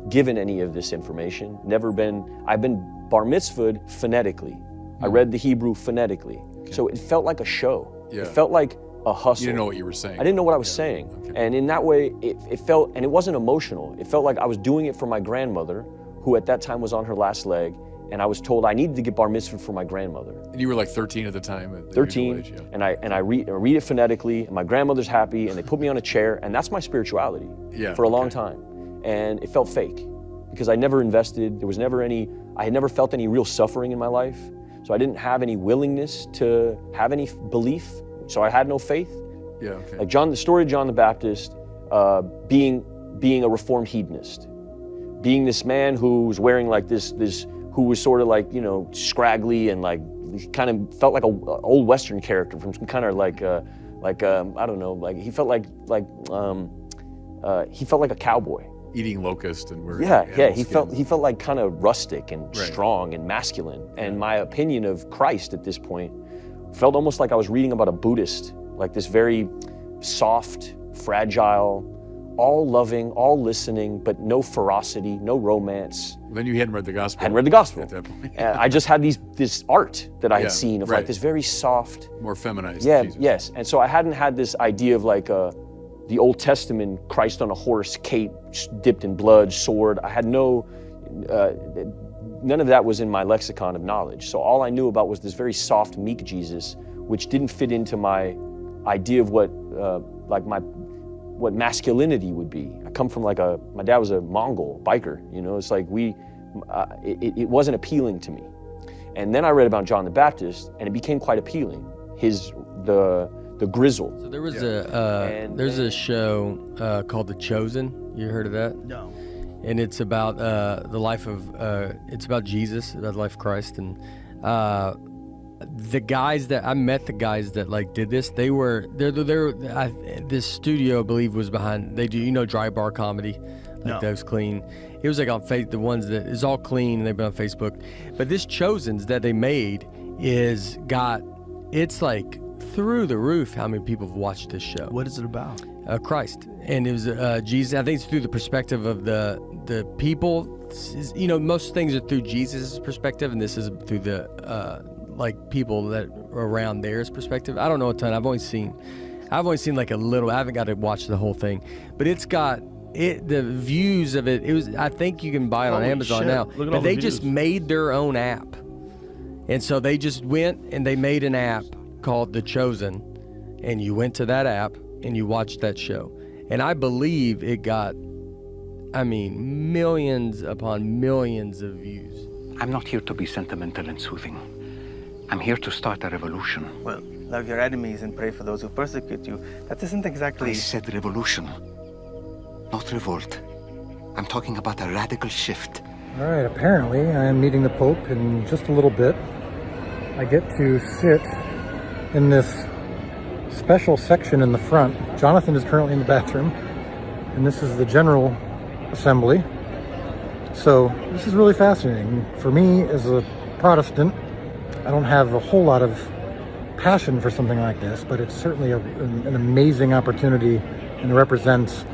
given any of this information. I've been bar mitzvahed phonetically. I read the Hebrew phonetically. Okay. So it felt like a show. Yeah. It felt like a hustle. You didn't know what you were saying. I didn't know what I was saying. Okay. And in that way, it felt, and it wasn't emotional. It felt like I was doing it for my grandmother, who at that time was on her last leg. And I was told I needed to get bar mitzvah for my grandmother. And you were like 13 at the time? At 13, age, yeah. and I read it phonetically, and my grandmother's happy, and they put me on a chair, and that's my spirituality for a long time. And it felt fake, because I never invested, I had never felt any real suffering in my life, so I didn't have any willingness to have any belief, so I had no faith. Yeah, okay. Like the story of John the Baptist, being a reformed hedonist, being this man who was wearing like this who was sort of like, you know, scraggly and like, kind of felt like an old Western character from some kind of like I don't know, like he felt like a cowboy. Eating locust and wearing he felt like kind of rustic and strong and masculine. And my opinion of Christ at this point felt almost like I was reading about a Buddhist, like this very soft, fragile, all loving, all listening, but no ferocity, no romance. Then you hadn't read the gospel. Hadn't read the gospel. At that point. And I just had this art that I had seen of right. like this very soft, more feminized. Yeah, Jesus. yes. And so I hadn't had this idea of like the Old Testament Christ on a horse, cape dipped in blood, sword. I had none of that was in my lexicon of knowledge. So all I knew about was this very soft, meek Jesus, which didn't fit into my idea of what masculinity would be. I come from my dad was a Mongol biker, you know, it's like it wasn't appealing to me. And then I read about John the Baptist and it became quite appealing. The grizzle. So there was there's a show called The Chosen. You heard of that? No. And it's about the life of, it's about Jesus, about the life of Christ. And the guys that I met, the guys that like did this, this studio I believe was behind. They do, you know, dry bar comedy, like those clean. It was like on the ones that is all clean, and they've been on Facebook. But this Chosen's that they made it's like through the roof how many people have watched this show. What is it about? Christ, and it was Jesus. I think it's through the perspective of the people. You know, most things are through Jesus' perspective, and this is through the like people that are around theirs perspective. I don't know a ton. I've only seen like a little. I haven't got to watch the whole thing, but it's got the views of it. It was. I think you can buy it on Amazon now. But they just made their own app, and so they just went and they made an app called The Chosen, and you went to that app and you watched that show, and I believe it got, millions upon millions of views. I'm not here to be sentimental and soothing. I'm here to start a revolution. Well, love your enemies and pray for those who persecute you. That isn't exactly... I said revolution, not revolt. I'm talking about a radical shift. All right, apparently I am meeting the Pope in just a little bit. I get to sit in this special section in the front. Jonathan is currently in the bathroom, and this is the General Assembly. So this is really fascinating. For me, as a Protestant, I don't have a whole lot of passion for something like this, but it's certainly an amazing opportunity, and it represents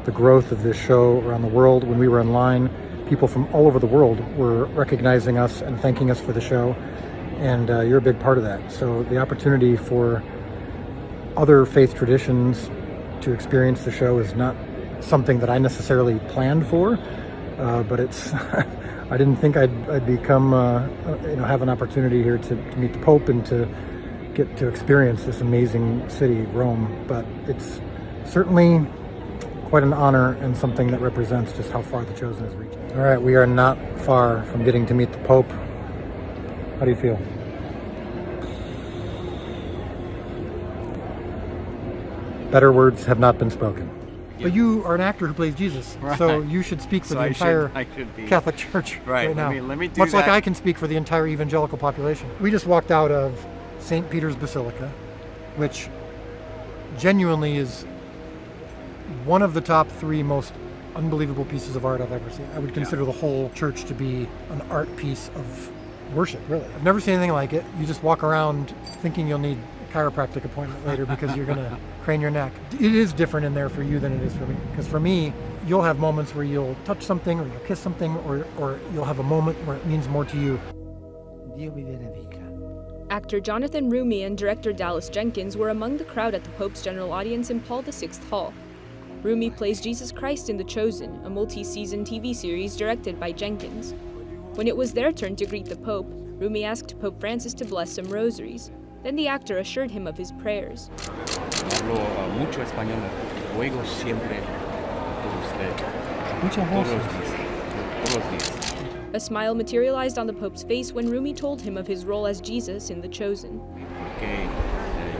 the growth of this show around the world. When we were in line, people from all over the world were recognizing us and thanking us for the show, and you're a big part of that. So the opportunity for other faith traditions to experience the show is not something that I necessarily planned for, but it's I didn't think I'd become have an opportunity here to meet the Pope and to get to experience this amazing city, Rome. But it's certainly quite an honor and something that represents just how far The Chosen has reached. All right, we are not far from getting to meet the Pope. How do you feel? Better words have not been spoken. But you are an actor who plays Jesus, right. so you should speak for the entire Catholic Church right now. Let me do Much that. like I can speak for the entire evangelical population. We just walked out of St. Peter's Basilica, which genuinely is one of the top 3 most unbelievable pieces of art I've ever seen. I would consider the whole church to be an art piece of worship, really. I've never seen anything like it. You just walk around thinking you'll need a chiropractic appointment later because you're gonna crane your neck. It is different in there for you than it is for me. Because for me, you'll have moments where you'll touch something or you'll kiss something or you'll have a moment where it means more to you. Dio vi benedica. Actor Jonathan Roumie and director Dallas Jenkins were among the crowd at the Pope's general audience in Paul VI Hall. Roumie plays Jesus Christ in The Chosen, a multi-season TV series directed by Jenkins. When it was their turn to greet the Pope, Roumie asked Pope Francis to bless some rosaries. Then the actor assured him of his prayers. Hablo mucho español, ruego siempre por usted. Muchas Todos los días. A smile materialized on the Pope's face when Roumie told him of his role as Jesus in The Chosen. Porque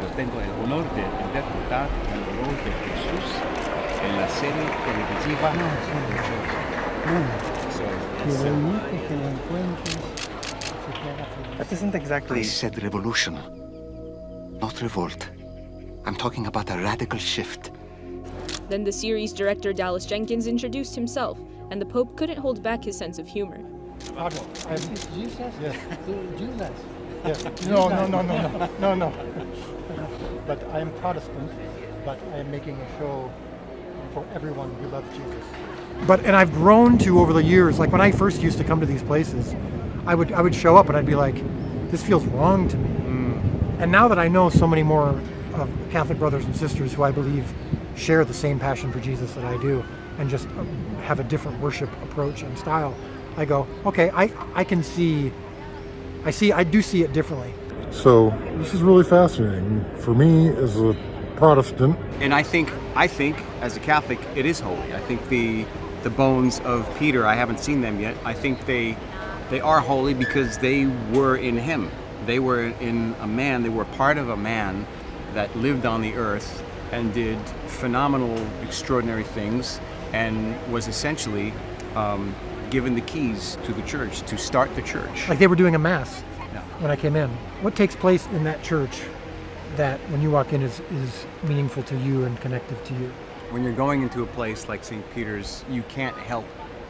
yo tengo el honor de interpretar el rol de Jesús en la serie televisiva That isn't exactly... I said revolution, not revolt. I'm talking about a radical shift. Then the series director Dallas Jenkins introduced himself, and the Pope couldn't hold back his sense of humor. Pardon. Jesus? Yes. Jesus? Yes. No. But I am Protestant, but I am making a show for everyone who loves Jesus. And I've grown to over the years, like when I first used to come to these places, I would show up and I'd be like, this feels wrong to me. And now that I know so many more of Catholic brothers and sisters who I believe share the same passion for Jesus that I do, and just have a different worship approach and style, I go, okay, I do see it differently. So this is really fascinating for me as a Protestant. And I think as a Catholic, it is holy. I think the bones of Peter, I haven't seen them yet. I think they are holy because they were in him. They were in a man, they were part of a man that lived on the earth and did phenomenal, extraordinary things, and was essentially given the keys to the church, to start the church. Like they were doing a mass when I came in. What takes place in that church that when you walk in is meaningful to you and connective to you? When you're going into a place like St. Peter's, you can't help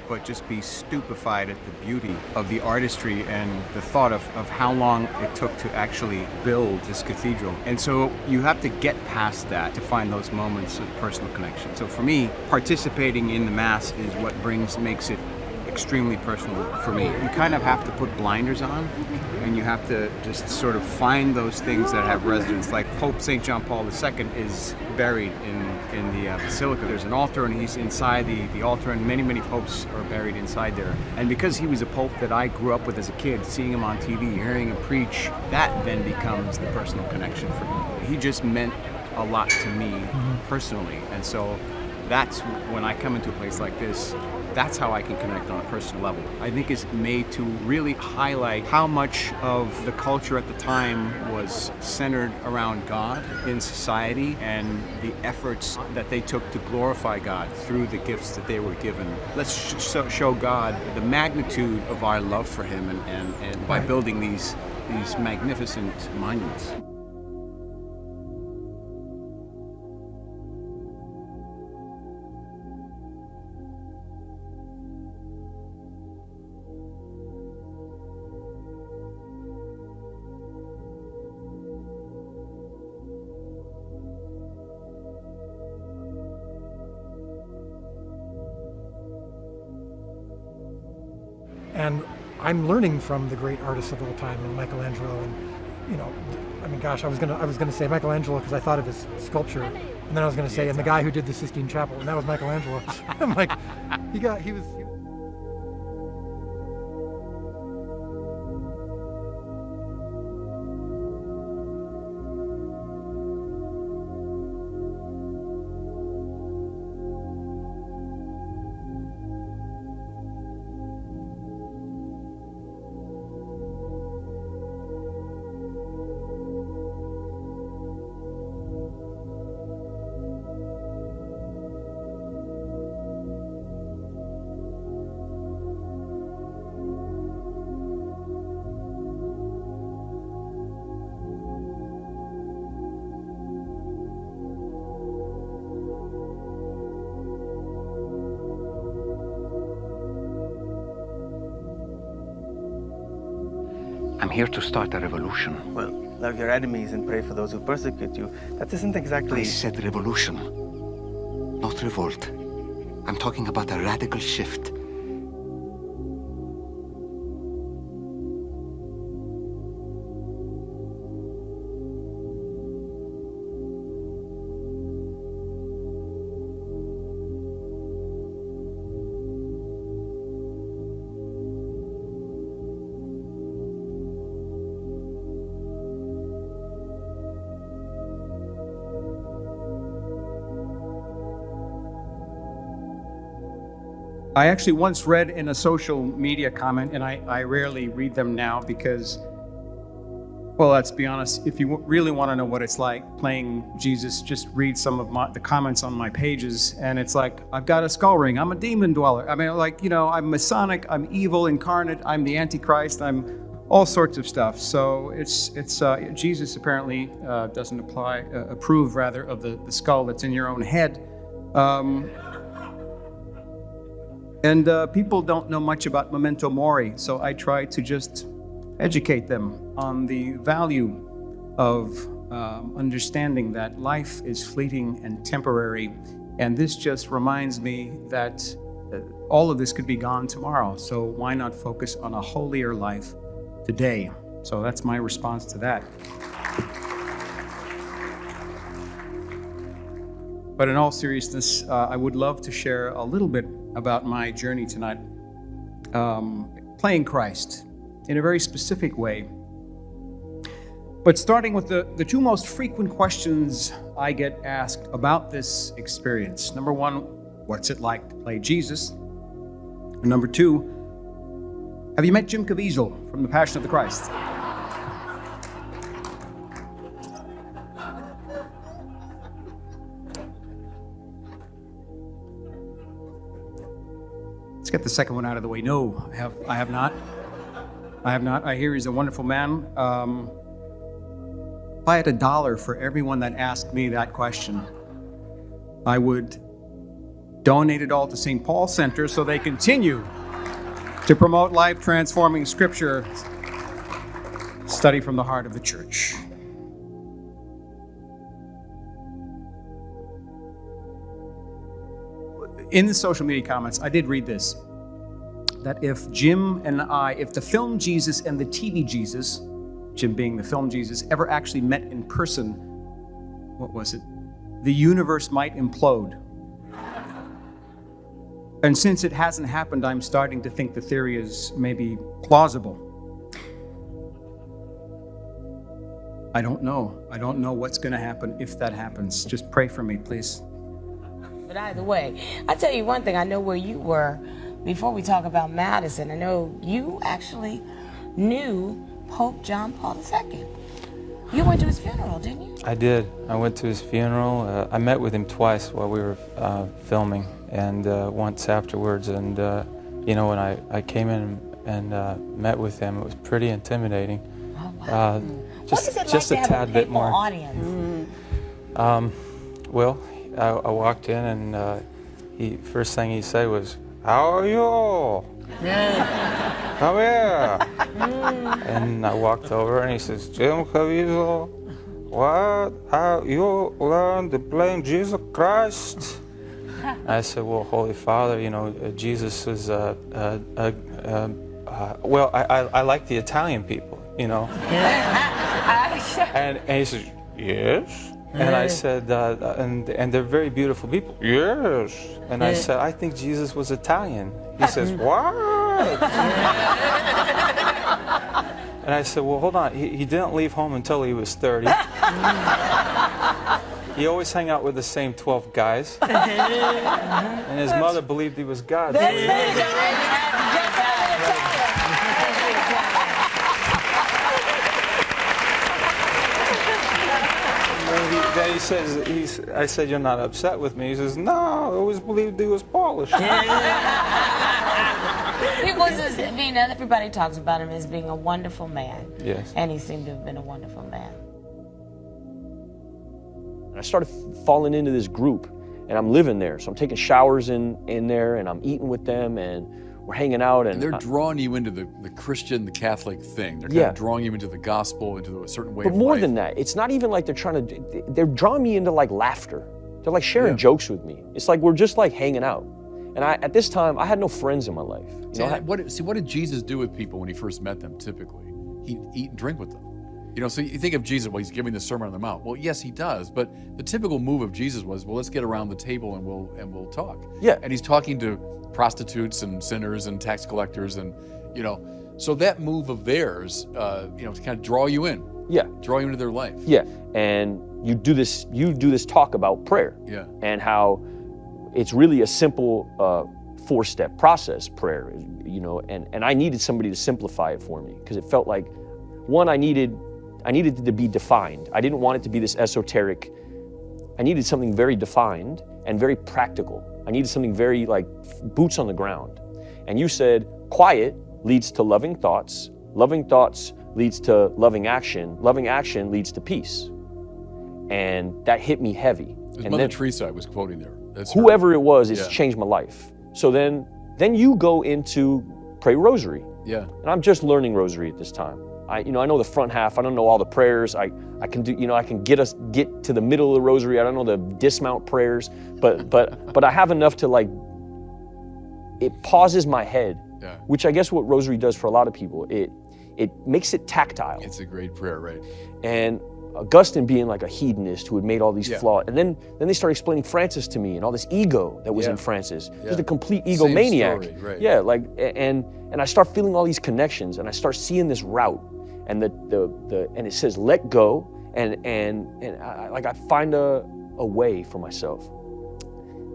but just be stupefied at the beauty of the artistry and the thought of how long it took to actually build this cathedral. And so you have to get past that to find those moments of personal connection. So for me, participating in the Mass is what makes it extremely personal for me. You kind of have to put blinders on, and you have to just sort of find those things that have resonance. Like Pope St. John Paul II is buried in the basilica. There's an altar, and he's inside the altar, and many popes are buried inside there. And because he was a pope that I grew up with as a kid, seeing him on TV, hearing him preach, that then becomes the personal connection for me. He just meant a lot to me personally, and so that's when I come into a place like this, that's how I can connect on a personal level. I think it's made to really highlight how much of the culture at the time was centered around God in society and the efforts that they took to glorify God through the gifts that they were given. Let's show God the magnitude of our love for him and by building these magnificent monuments. And I'm learning from the great artists of all time, and Michelangelo, and I was gonna say Michelangelo because I thought of his sculpture, and then I was gonna say, and the guy who did the Sistine Chapel, and that was Michelangelo. I'm like, he was. I'm here to start a revolution. Well, love your enemies and pray for those who persecute you. That isn't exactly... I said revolution, not revolt. I'm talking about a radical shift. I actually once read in a social media comment, and I rarely read them now because, well, let's be honest, if you really want to know what it's like playing Jesus, just read some of the comments on my pages, and it's like, I've got a skull ring, I'm a demon dweller. I mean, I'm Masonic, I'm evil incarnate, I'm the Antichrist, I'm all sorts of stuff. So it's Jesus apparently doesn't approve of the skull that's in your own head. And people don't know much about memento mori, so I try to just educate them on the value of understanding that life is fleeting and temporary. And this just reminds me that all of this could be gone tomorrow. So why not focus on a holier life today? So that's my response to that. But in all seriousness, I would love to share a little bit about my journey tonight, playing Christ in a very specific way. But starting with the two most frequent questions I get asked about this experience. Number one, what's it like to play Jesus? And number two, have you met Jim Caviezel from The Passion of the Christ? Let's get the second one out of the way. No, I have not. I hear he's a wonderful man. If I had $1 for everyone that asked me that question, I would donate it all to St. Paul Center so they continue to promote life-transforming scripture study from the heart of the church. In the social media comments, I did read this, that if the film Jesus and the TV Jesus, Jim being the film Jesus, ever actually met in person, what was it? The universe might implode. And since it hasn't happened, I'm starting to think the theory is maybe plausible. I don't know. I don't know what's going to happen if that happens. Just pray for me, please. But either way, I'll tell you one thing. I know where you were before we talk about Madison. I know you actually knew Pope John Paul II. You went to his funeral, didn't you? I did. I went to his funeral. I met with him twice while we were filming, and once afterwards. And you know, when I came in and met with him, it was pretty intimidating. Oh, wow. Just a tad bit more. Audience? Well, I walked in, and first thing he said was, "How are you? Come here." And I walked over, and he says, "Jim Caviezel, what have you learned to blame Jesus Christ?" I said, "Well, Holy Father, you know, Jesus was well, I like the Italian people, you know." And he says, "Yes." And I said, and they're very beautiful people. "Yes." And I said, "I think Jesus was Italian." He says, "What?" And I said, "Well, hold on. He didn't leave home until he was 30. He always hung out with the same 12 guys. And his mother believed he was God." Then he says, I said, "You're not upset with me?" He says, "No, I always believed he was Polish." Everybody talks about him as being a wonderful man. Yes. And he seemed to have been a wonderful man. I started falling into this group, and I'm living there. So I'm taking showers in there, and I'm eating with them, and we're hanging out. And they're drawing you into the Christian, the Catholic thing. They're kind of drawing you into the gospel, into a certain way of life. But more than that, it's not even like they're drawing me into like laughter. They're like sharing jokes with me. It's like we're just like hanging out. And at this time, I had no friends in my life. What did Jesus do with people when he first met them, typically? He'd eat and drink with them. You know, so you think of Jesus, well, he's giving the Sermon on the Mount. Well, yes, he does, but the typical move of Jesus was, well, let's get around the table and we'll talk. Yeah. And he's talking to prostitutes and sinners and tax collectors, and you know, so that move of theirs, you know, to kind of draw you in. Yeah. Draw you into their life. Yeah. And you do this talk about prayer. Yeah. And how it's really a simple 4-step process, prayer, you know, and I needed somebody to simplify it for me, because it felt like, one, I needed it to be defined. I didn't want it to be this esoteric. I needed something very defined and very practical. I needed something very like boots on the ground. And you said, quiet leads to loving thoughts leads to loving action leads to peace. And that hit me heavy. It was Mother Teresa I was quoting there. Whoever it was, it's changed my life. So then Then you go into pray rosary. Yeah. And I'm just learning rosary at this time. I know the front half. I don't know all the prayers. I can do, I can get to the middle of the rosary. I don't know the dismount prayers, but I have enough to like, it pauses my head, which I guess what rosary does for a lot of people. It makes it tactile. It's a great prayer, right? And Augustine being like a hedonist who had made all these Yeah. flaws. And then they started explaining Francis to me and all this ego that was Yeah. in Francis. Yeah. Just a complete Same egomaniac. story, right. Yeah, like, and I start feeling all these connections and I start seeing this route and and it says let go and I find a way for myself.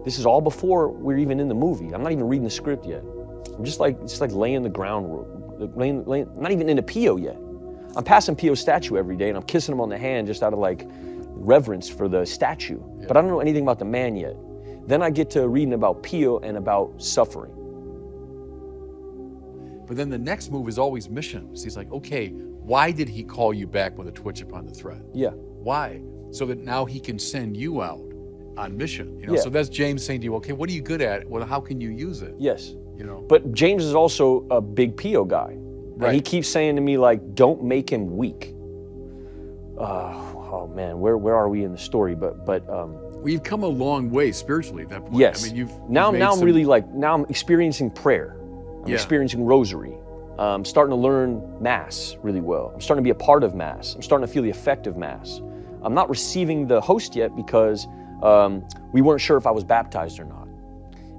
This is all before we're even in the movie. I'm not even reading the script yet. I'm just like laying the ground, not even into Pio yet. I'm passing Pio's statue every day and I'm kissing him on the hand just out of like reverence for the statue. Yeah. But I don't know anything about the man yet. Then I get to reading about Pio and about suffering. But then the next move is always mission. So he's like, okay, why did he call you back with a twitch upon the thread? Yeah. Why? So that now he can send you out on mission. Yeah. So that's James saying to you, okay, what are you good at? Well, how can you use it? Yes. But James is also a big Pio guy. Right. And he keeps saying to me, like, don't make him weak. Oh man, where are we in the story? But well, you've come a long way spiritually at that point. Yes. I mean, now I'm really like, now I'm experiencing prayer. I'm experiencing rosary. I'm starting to learn Mass really well. I'm starting to be a part of Mass. I'm starting to feel the effect of Mass. I'm not receiving the host yet because we weren't sure if I was baptized or not.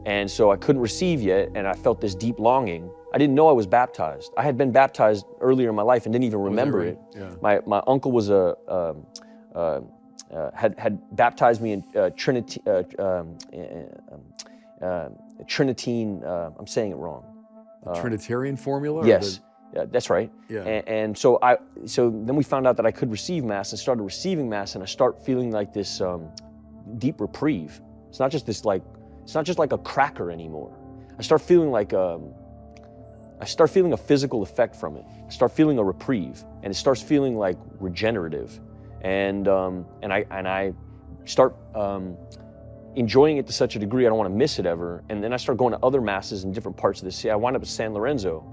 And so I couldn't receive yet, and I felt this deep longing. I didn't know I was baptized. I had been baptized earlier in my life and didn't even remember it. Yeah. My uncle was had baptized me in Trinitine. I'm saying it wrong. Trinitarian formula? Yes, yeah, that's right. Yeah. And so then we found out that I could receive Mass and started receiving Mass, and I start feeling like this deep reprieve. It's not just this like, it's not just like a cracker anymore. I start feeling like a physical effect from it. I start feeling a reprieve, and it starts feeling like regenerative, and I start enjoying it to such a degree I don't want to miss it ever. And then I start going to other masses in different parts of the city. I wind up at San Lorenzo,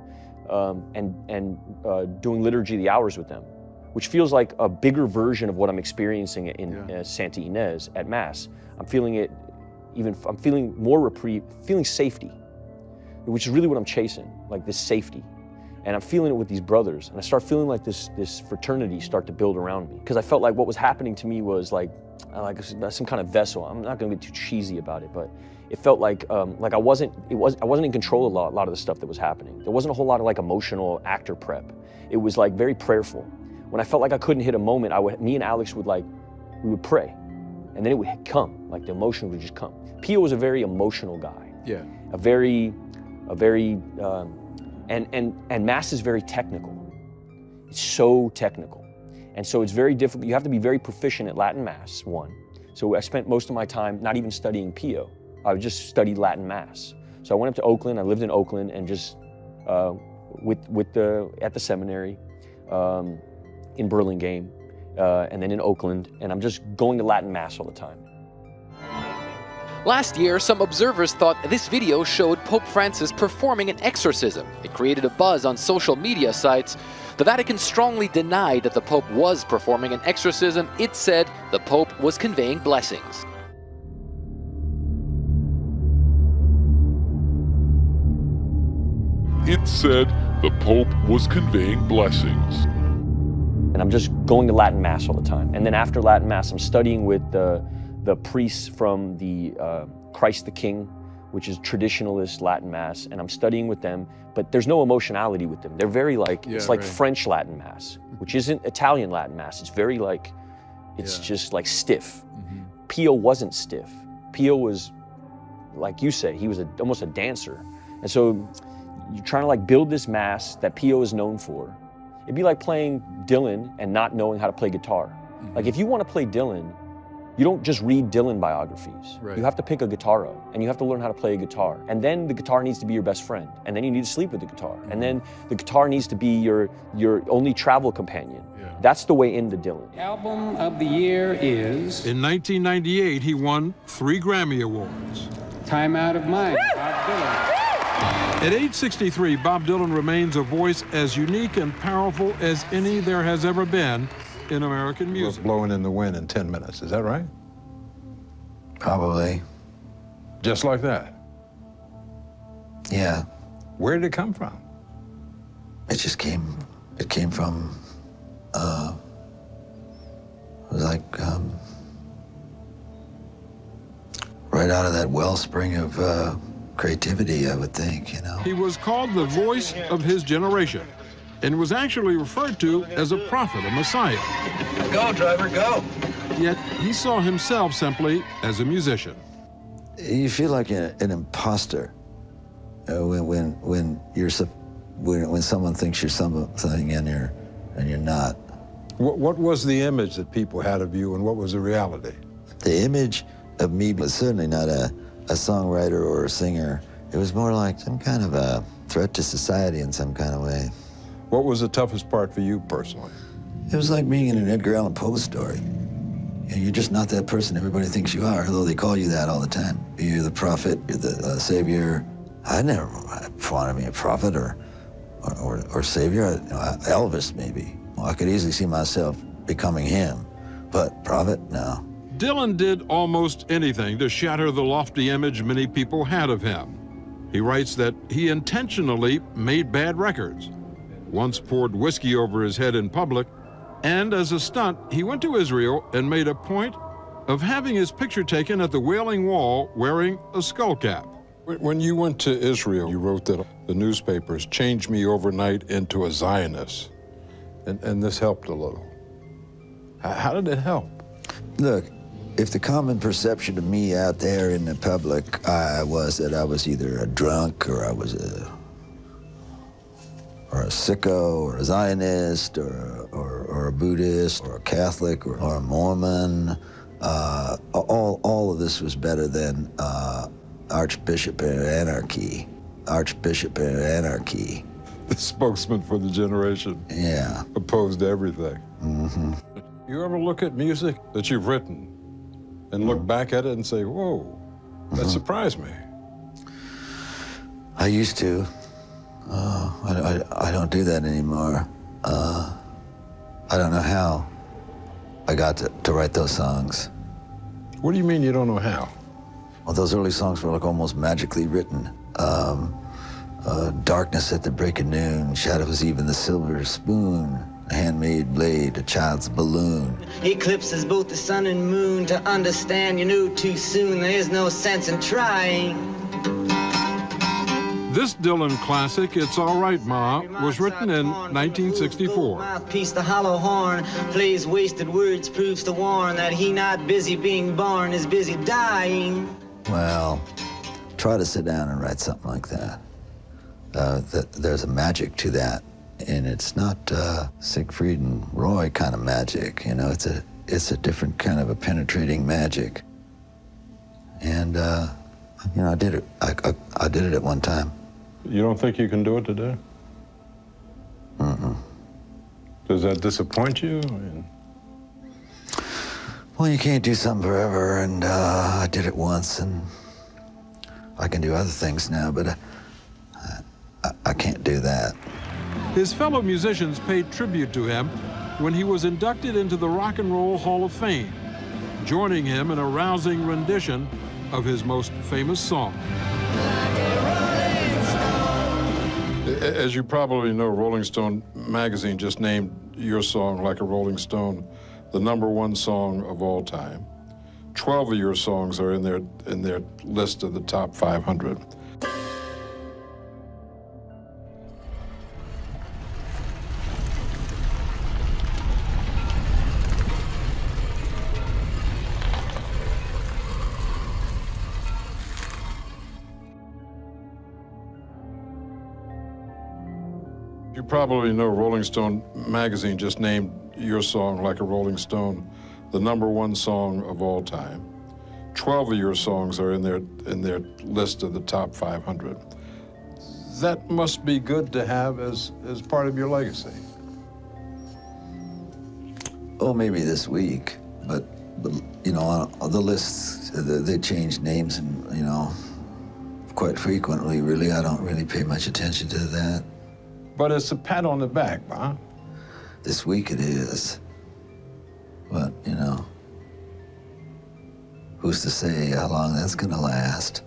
and doing Liturgy of the Hours with them, which feels like a bigger version of what I'm experiencing in Santa Ynez at Mass. I'm feeling it. I'm feeling more reprieve, feeling safety, which is really what I'm chasing, like this safety. And I'm feeling it with these brothers, and I start feeling like this fraternity start to build around me, because I felt like what was happening to me was like some kind of vessel. I'm not going to be too cheesy about it, but it felt like I wasn't in control of a lot of the stuff that was happening. There wasn't a whole lot of like emotional actor prep. It was like very prayerful. When I felt like I couldn't hit a moment, me and Alex would pray, and then it would come, like the emotion would just come. Pio was a very emotional guy. Yeah. And Mass is very technical. It's so technical. And so it's very difficult. You have to be very proficient at Latin Mass, one. So I spent most of my time not even studying Pio. I would just study Latin Mass. So I went up to Oakland. I lived in Oakland and just at the seminary in Burlingame and then in Oakland. And I'm just going to Latin Mass all the time. Last year, some observers thought this video showed Pope Francis performing an exorcism. It created a buzz on social media sites. The Vatican strongly denied that the Pope was performing an exorcism. It said the Pope was conveying blessings. It said the Pope was conveying blessings. And I'm just going to Latin Mass all the time. And then after Latin Mass, I'm studying with the priests from the Christ the King, which is traditionalist Latin Mass, and I'm studying with them, but there's no emotionality with them. They're very it's like French Latin Mass, which isn't Italian Latin Mass. It's very just like stiff. Mm-hmm. Pio wasn't stiff. Pio was, like you said, he was almost a dancer. And so you're trying to build this Mass that Pio is known for. It'd be like playing Dylan and not knowing how to play guitar. Mm-hmm. Like if you want to play Dylan, you don't just read Dylan biographies. Right. You have to pick a guitar up, and you have to learn how to play a guitar. And then the guitar needs to be your best friend. And then you need to sleep with the guitar. And then the guitar needs to be your only travel companion. Yeah. That's the way into Dylan. Album of the year is... In 1998, he won 3 Grammy Awards. Time Out of Mind, Bob Dylan. At age 63, Bob Dylan remains a voice as unique and powerful as any there has ever been in American music. Blowing in the wind in 10 minutes, is that right? Probably. Just like that? Yeah. Where did it come from? It came from, it was like, right out of that wellspring of creativity, I would think, you know. He was called the voice of his generation and was actually referred to as a prophet, a messiah. Go, driver, go. Yet he saw himself simply as a musician. You feel like an imposter when someone thinks you're something and you're not. What was the image that people had of you, and what was the reality? The image of me was certainly not a songwriter or a singer. It was more like some kind of a threat to society in some kind of way. What was the toughest part for you personally? It was like being in an Edgar Allan Poe story. And you're just not that person everybody thinks you are, although they call you that all the time. You're the prophet, you're the savior. I never wanted to be a prophet or savior. Elvis, maybe. Well, I could easily see myself becoming him, but prophet, no. Dylan did almost anything to shatter the lofty image many people had of him. He writes that he intentionally made bad records, once poured whiskey over his head in public, and as a stunt, he went to Israel and made a point of having his picture taken at the Wailing Wall wearing a skull cap. When you went to Israel, you wrote that the newspapers changed me overnight into a Zionist, and this helped a little. How did it help? Look, if the common perception of me out there in the public was that I was either a drunk or I was a sicko or a Zionist or a Buddhist or a Catholic or a Mormon, all of this was better than Archbishop of Anarchy. Archbishop of Anarchy. The spokesman for the generation. Yeah. Opposed to everything. Mm-hmm. You ever look at music that you've written and look back at it and say, whoa, that surprised me? I used to. I don't do that anymore. I don't know how I got to write those songs. What do you mean you don't know how? Well, those early songs were like almost magically written. Darkness at the break of noon, shadows even the silver spoon, a handmade blade, a child's balloon. Eclipses both the sun and moon. To understand, you knew too soon. There is no sense in trying. This Dylan classic, It's All Right, Ma, was written in 1964. Mouthpiece, the hollow horn, plays wasted words, proves to warn that he not busy being born, is busy dying. Well, try to sit down and write something like that. There's a magic to that, and it's not Siegfried and Roy kind of magic. You know, it's a different kind of a penetrating magic. And you know, I did it. I did it at one time. You don't think you can do it today? Mm-mm. Does that disappoint you? I mean... Well, you can't do something forever, and I did it once, and I can do other things now, but I can't do that. His fellow musicians paid tribute to him when he was inducted into the Rock and Roll Hall of Fame, joining him in a rousing rendition of his most famous song. As you probably know, Rolling Stone magazine just named your song, Like a Rolling Stone, the #1 song of all time. 12 of your songs are in their list of the top 500. You probably know Rolling Stone magazine just named your song, Like a Rolling Stone, the #1 song of all time. 12 of your songs are in their list of the top 500. That must be good to have as part of your legacy. Oh, maybe this week, but you know, on the lists, they changed names, and you know, quite frequently, really. I don't really pay much attention to that. But it's a pat on the back, huh? This week it is. But, you know, who's to say how long that's gonna last?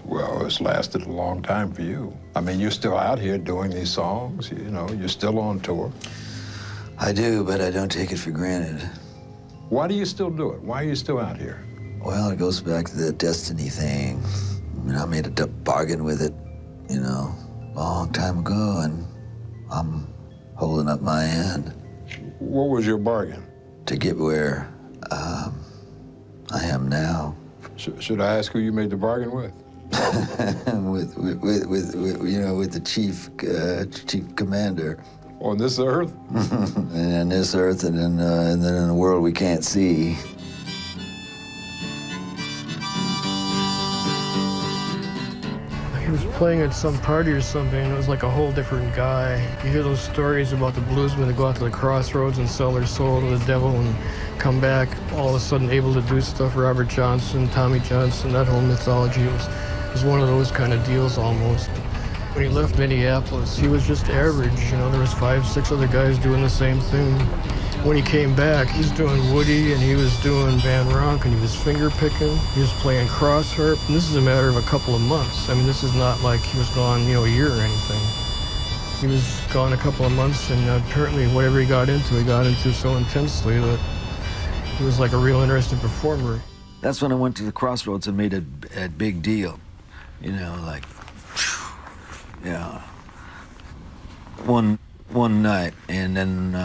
Well, it's lasted a long time for you. I mean, you're still out here doing these songs, you know, you're still on tour. I do, but I don't take it for granted. Why do you still do it? Why are you still out here? Well, it goes back to the destiny thing. I mean, I made a bargain with it, you know, a long time ago, and I'm holding up my end. What was your bargain? To get where I am now. Should I ask who you made the bargain with? with the chief commander. On this earth? And on this earth, and then in a world we can't see. He was playing at some party or something, and it was like a whole different guy. You hear those stories about the bluesmen that go out to the crossroads and sell their soul to the devil and come back all of a sudden able to do stuff. Robert Johnson, Tommy Johnson, that whole mythology was one of those kind of deals almost. When he left Minneapolis, he was just average. You know, there was 5, 6 other guys doing the same thing. When he came back, he's doing Woody, and he was doing Van Ronk, and he was finger picking. He was playing cross harp, and this is a matter of a couple of months. I mean, this is not like he was gone, you know, a year or anything. He was gone a couple of months, and apparently whatever he got into so intensely that he was like a real interesting performer. That's when I went to the crossroads and made a big deal. You know, like, yeah. One night, and then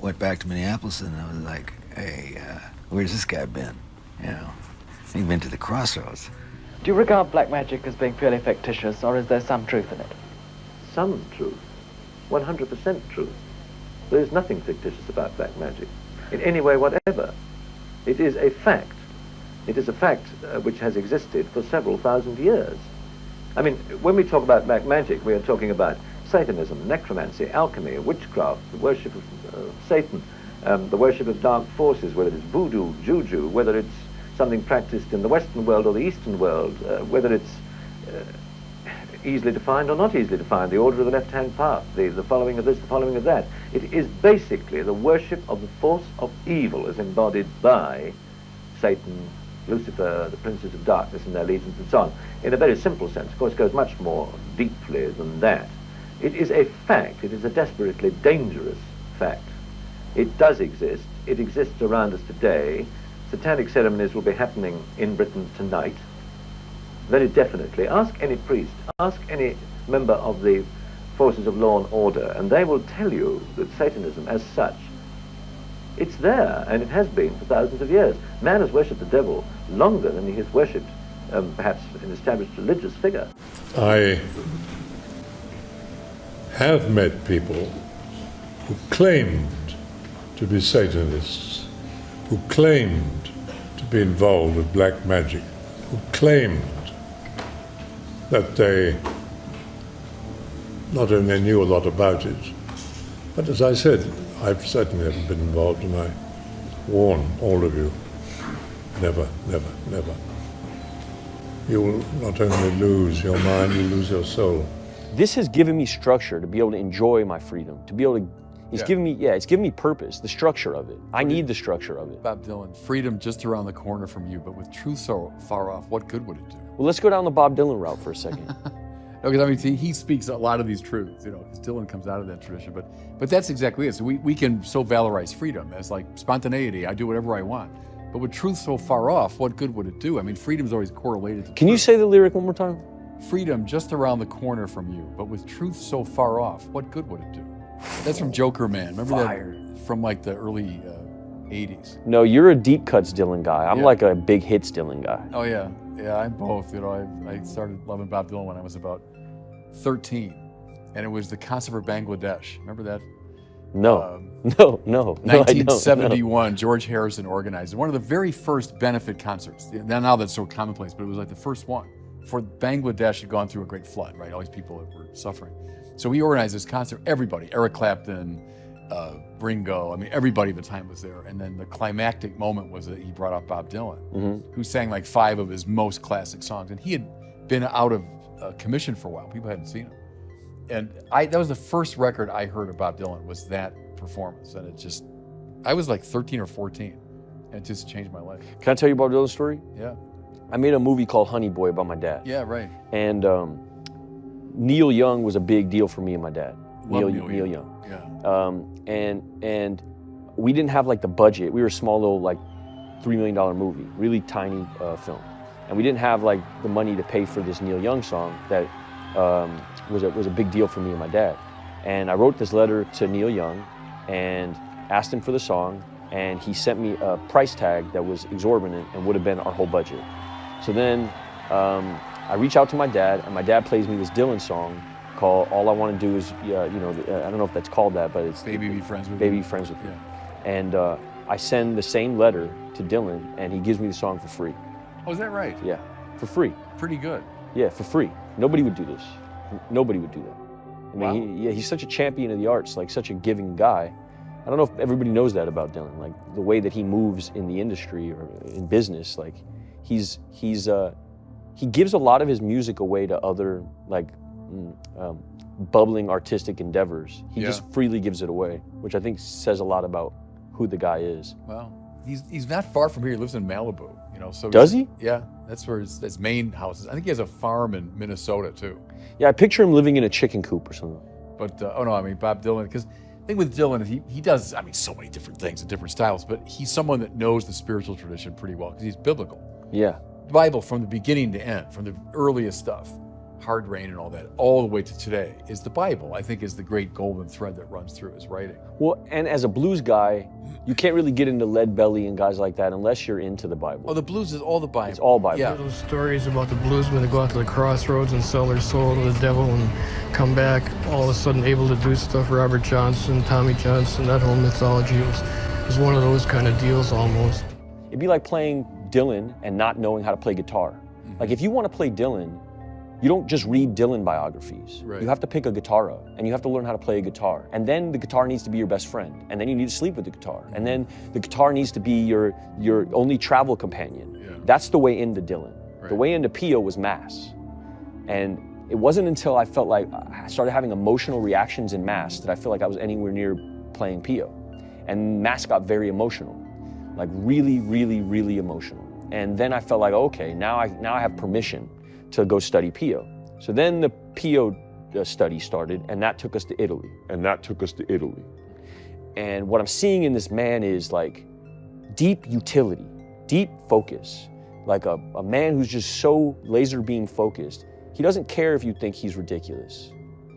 went back to Minneapolis, and I was like, hey, where's this guy been? You know, he'd been to the crossroads. Do you regard black magic as being purely fictitious, or is there some truth in it? Some truth. 100% truth. There is nothing fictitious about black magic, in any way whatever. It is a fact. It is a fact which has existed for several thousand years. I mean, when we talk about black magic, we are talking about Satanism, necromancy, alchemy, witchcraft, the worship of Satan, the worship of dark forces, whether it's voodoo, juju, whether it's something practiced in the Western world or the Eastern world, whether it's easily defined or not easily defined, the order of the left-hand path, the following of this, the following of that. It is basically the worship of the force of evil as embodied by Satan, Lucifer, the princes of darkness and their legions and so on. In a very simple sense, of course, it goes much more deeply than that. It is a fact. It is a desperately dangerous fact. It does exist. It exists around us today. Satanic ceremonies will be happening in Britain tonight, very definitely. Ask any priest, ask any member of the forces of law and order, and they will tell you that Satanism as such, it's there, and it has been for thousands of years. Man has worshipped the devil longer than he has worshipped perhaps an established religious figure. I have met people who claimed to be Satanists, who claimed to be involved with black magic, who claimed that they not only knew a lot about it, but as I said, I've certainly never been involved, and I warn all of you, never, never, never. You will not only lose your mind, you'll lose your soul. This has given me structure to be able to enjoy my freedom, to be able to, it's given me purpose, the structure of it. I need the structure of it. Bob Dylan, freedom just around the corner from you, but with truth so far off, what good would it do? Well, let's go down the Bob Dylan route for a second. Because I mean, he speaks a lot of these truths, you know, because Dylan comes out of that tradition. But that's exactly it. So we can so valorize freedom as like spontaneity. I do whatever I want. But with truth so far off, what good would it do? I mean, freedom's always correlated to Can you say the lyric one more time? Freedom just around the corner from you, but with truth so far off, what good would it do? That's from Joker Man. Remember that from like the early 80s? No, you're a deep cuts Dylan guy. I'm like a big hits Dylan guy. Oh yeah, yeah, I'm both. You know, I started loving Bob Dylan when I was about 13, and it was the concert for Bangladesh. Remember that? No, no. 1971, George Harrison organized it. One of the very first benefit concerts. Now that's so commonplace, but it was like the first one. For Bangladesh had gone through a great flood, right? All these people that were suffering. So he organized this concert, everybody, Eric Clapton, Ringo, I mean, everybody at the time was there. And then the climactic moment was that he brought up Bob Dylan, who sang like 5 of his most classic songs. And he had been out of commission for a while. People hadn't seen him. And that was the first record I heard of Bob Dylan, was that performance. And it just, I was like 13 or 14, and it just changed my life. Can I tell you Bob Dylan's story? Yeah. I made a movie called Honey Boy about my dad. Yeah, right. And Neil Young was a big deal for me and my dad. Love Neil Young. Yeah. And we didn't have like the budget. We were a small little like $3 million movie, really tiny film. And we didn't have like the money to pay for this Neil Young song that was a big deal for me and my dad. And I wrote this letter to Neil Young and asked him for the song, and he sent me a price tag that was exorbitant and would have been our whole budget. So then I reach out to my dad, and my dad plays me this Dylan song called All I Want to Do Is, I don't know if that's called that, but it's Baby Be Friends With Baby You. Be Friends With You. Yeah. And I send the same letter to Dylan, and he gives me the song for free. Oh, is that right? Yeah, for free. Pretty good. Yeah, for free. Nobody would do this. Nobody would do that. I mean, Wow. he's such a champion of the arts, like such a giving guy. I don't know if everybody knows that about Dylan, like the way that he moves in the industry or in business. Like he gives a lot of his music away to other like bubbling artistic endeavors. He just freely gives it away, which I think says a lot about who the guy is. Well, he's not far from here. He lives in Malibu, you know. So does he? Yeah, that's where his main house is. I think he has a farm in Minnesota too. Yeah, I picture him living in a chicken coop or something. But oh no, I mean Bob Dylan, because the thing with Dylan, he does, I mean, so many different things and different styles, but he's someone that knows the spiritual tradition pretty well because he's biblical. Yeah. The Bible from the beginning to end, from the earliest stuff, Hard Rain and all that, all the way to today, is the Bible, I think, is the great golden thread that runs through his writing. Well, and as a blues guy, you can't really get into Lead Belly and guys like that unless you're into the Bible. Oh, the blues is all the Bible. It's all Bible. Yeah. Those stories about the bluesmen that go out to the crossroads and sell their soul to the devil and come back all of a sudden able to do stuff. Robert Johnson, Tommy Johnson, that whole mythology was one of those kind of deals almost. It'd be like playing Dylan and not knowing how to play guitar. Mm-hmm. Like if you want to play Dylan, you don't just read Dylan biographies. Right. You have to pick a guitar up, and you have to learn how to play a guitar. And then the guitar needs to be your best friend. And then you need to sleep with the guitar. And then the guitar needs to be your only travel companion. Yeah. That's the way into Dylan. Right. The way into Pio was Mass. And it wasn't until I felt like I started having emotional reactions in Mass that I felt like I was anywhere near playing Pio. And Mass got very emotional, like really, really, really emotional. And then I felt like, okay, now I have permission to go study Pio. So then the Pio study started, and that took us to Italy. And what I'm seeing in this man is like deep utility, deep focus, like a man who's just so laser beam focused. He doesn't care if you think he's ridiculous.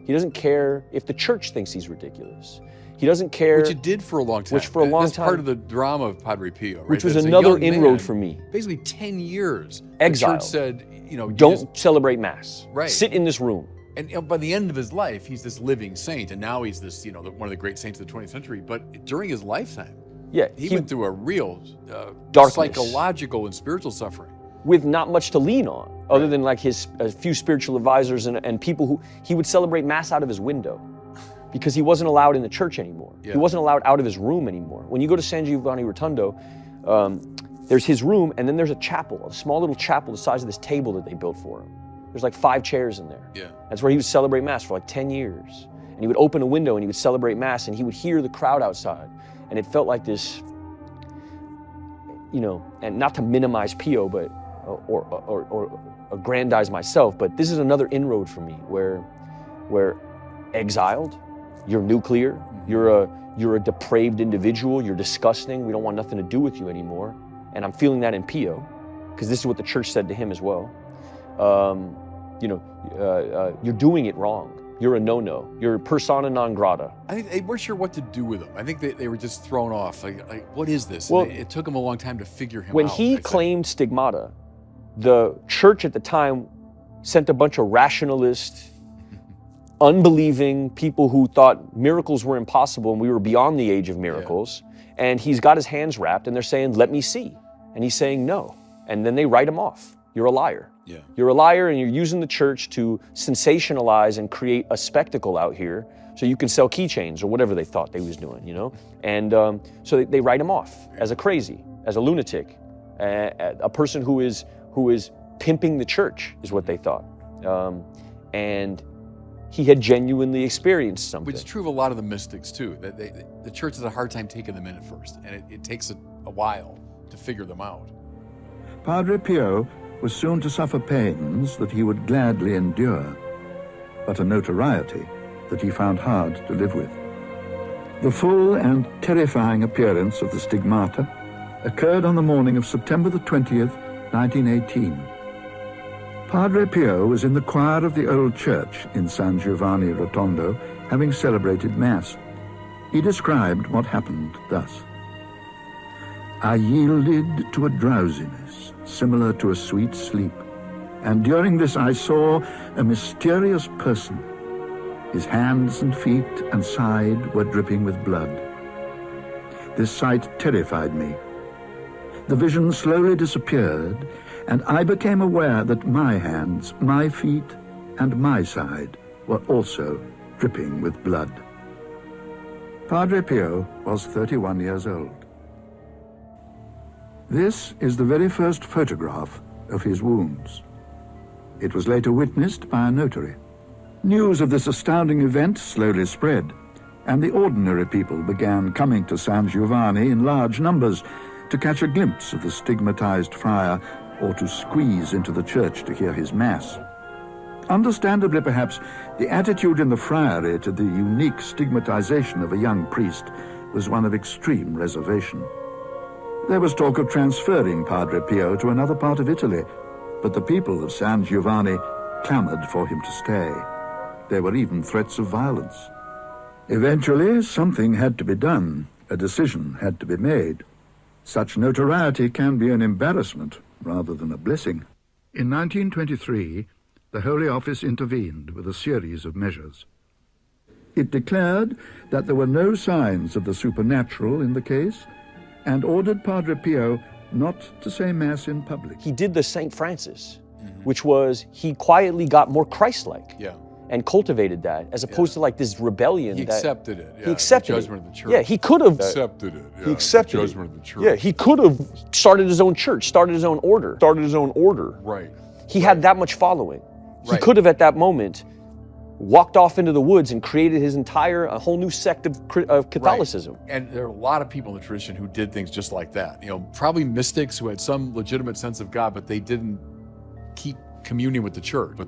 He doesn't care if the church thinks he's ridiculous. He doesn't care. Which it did for a long time. Which for a long That's time. part of the drama of Padre Pio, right? Which was As a another young inroad man, for me. Basically 10 years. Exile. The church said, you know, Don't celebrate Mass. Right. Sit in this room. And by the end of his life, he's this living saint, and now he's this, one of the great saints of the 20th century. But during his lifetime, he went through a real Darkness. psychological and spiritual suffering. With not much to lean on, other than like a few spiritual advisors and people who he would celebrate Mass out of his window because he wasn't allowed in the church anymore. Yeah. He wasn't allowed out of his room anymore. When you go to San Giovanni Rotondo, there's his room, and then there's a chapel, a small little chapel the size of this table that they built for him. There's like 5 chairs in there. Yeah. That's where he would celebrate Mass for like 10 years. And he would open a window and he would celebrate Mass, and he would hear the crowd outside. And it felt like this, and not to minimize Pio, but or aggrandize myself, but this is another inroad for me where exiled, you're nuclear, you're a depraved individual, you're disgusting, we don't want nothing to do with you anymore. And I'm feeling that in Pio, because this is what the church said to him as well. You're doing it wrong. You're a no-no. You're persona non grata. I think they weren't sure what to do with him. I think they were just thrown off. Like what is this? Well, it took him a long time to figure him out. When he claimed stigmata, the church at the time sent a bunch of rationalist, unbelieving people who thought miracles were impossible and we were beyond the age of miracles. Yeah. And he's got his hands wrapped and they're saying, let me see. And he's saying no. And then they write him off. You're a liar. Yeah. You're a liar and you're using the church to sensationalize and create a spectacle out here so you can sell keychains or whatever they thought they was doing, And so they write him off as a crazy, as a lunatic, a person who is pimping the church, is what they thought. And he had genuinely experienced something. Which is true of a lot of the mystics too. That the church has a hard time taking them in at first, and it takes a while to figure them out. Padre Pio was soon to suffer pains that he would gladly endure, but a notoriety that he found hard to live with. The full and terrifying appearance of the stigmata occurred on the morning of September the 20th, 1918. Padre Pio was in the choir of the old church in San Giovanni Rotondo, having celebrated Mass. He described what happened thus. I yielded to a drowsiness similar to a sweet sleep, and during this I saw a mysterious person. His hands and feet and side were dripping with blood. This sight terrified me. The vision slowly disappeared, and I became aware that my hands, my feet, and my side were also dripping with blood. Padre Pio was 31 years old. This is the very first photograph of his wounds. It was later witnessed by a notary. News of this astounding event slowly spread, and the ordinary people began coming to San Giovanni in large numbers to catch a glimpse of the stigmatized friar or to squeeze into the church to hear his Mass. Understandably, perhaps, the attitude in the friary to the unique stigmatization of a young priest was one of extreme reservation. There was talk of transferring Padre Pio to another part of Italy, but the people of San Giovanni clamored for him to stay. There were even threats of violence. Eventually, something had to be done. A decision had to be made. Such notoriety can be an embarrassment rather than a blessing. In 1923, the Holy Office intervened with a series of measures. It declared that there were no signs of the supernatural in the case and ordered Padre Pio not to say Mass in public. He did the St. Francis, which was he quietly got more Christ-like. Yeah. And cultivated that, as opposed to like this rebellion. He accepted it. Yeah, he accepted the judgment of the church. Yeah, he could have accepted it. Yeah, he accepted the judgment of the church. Yeah, he could have started his own church, started his own order. Right. He had that much following. He Right. could have, at that moment, walked off into the woods and created his entire, a whole new sect of Catholicism. Right. And there are a lot of people in the tradition who did things just like that. You know, probably mystics who had some legitimate sense of God, but they didn't keep communion with the church.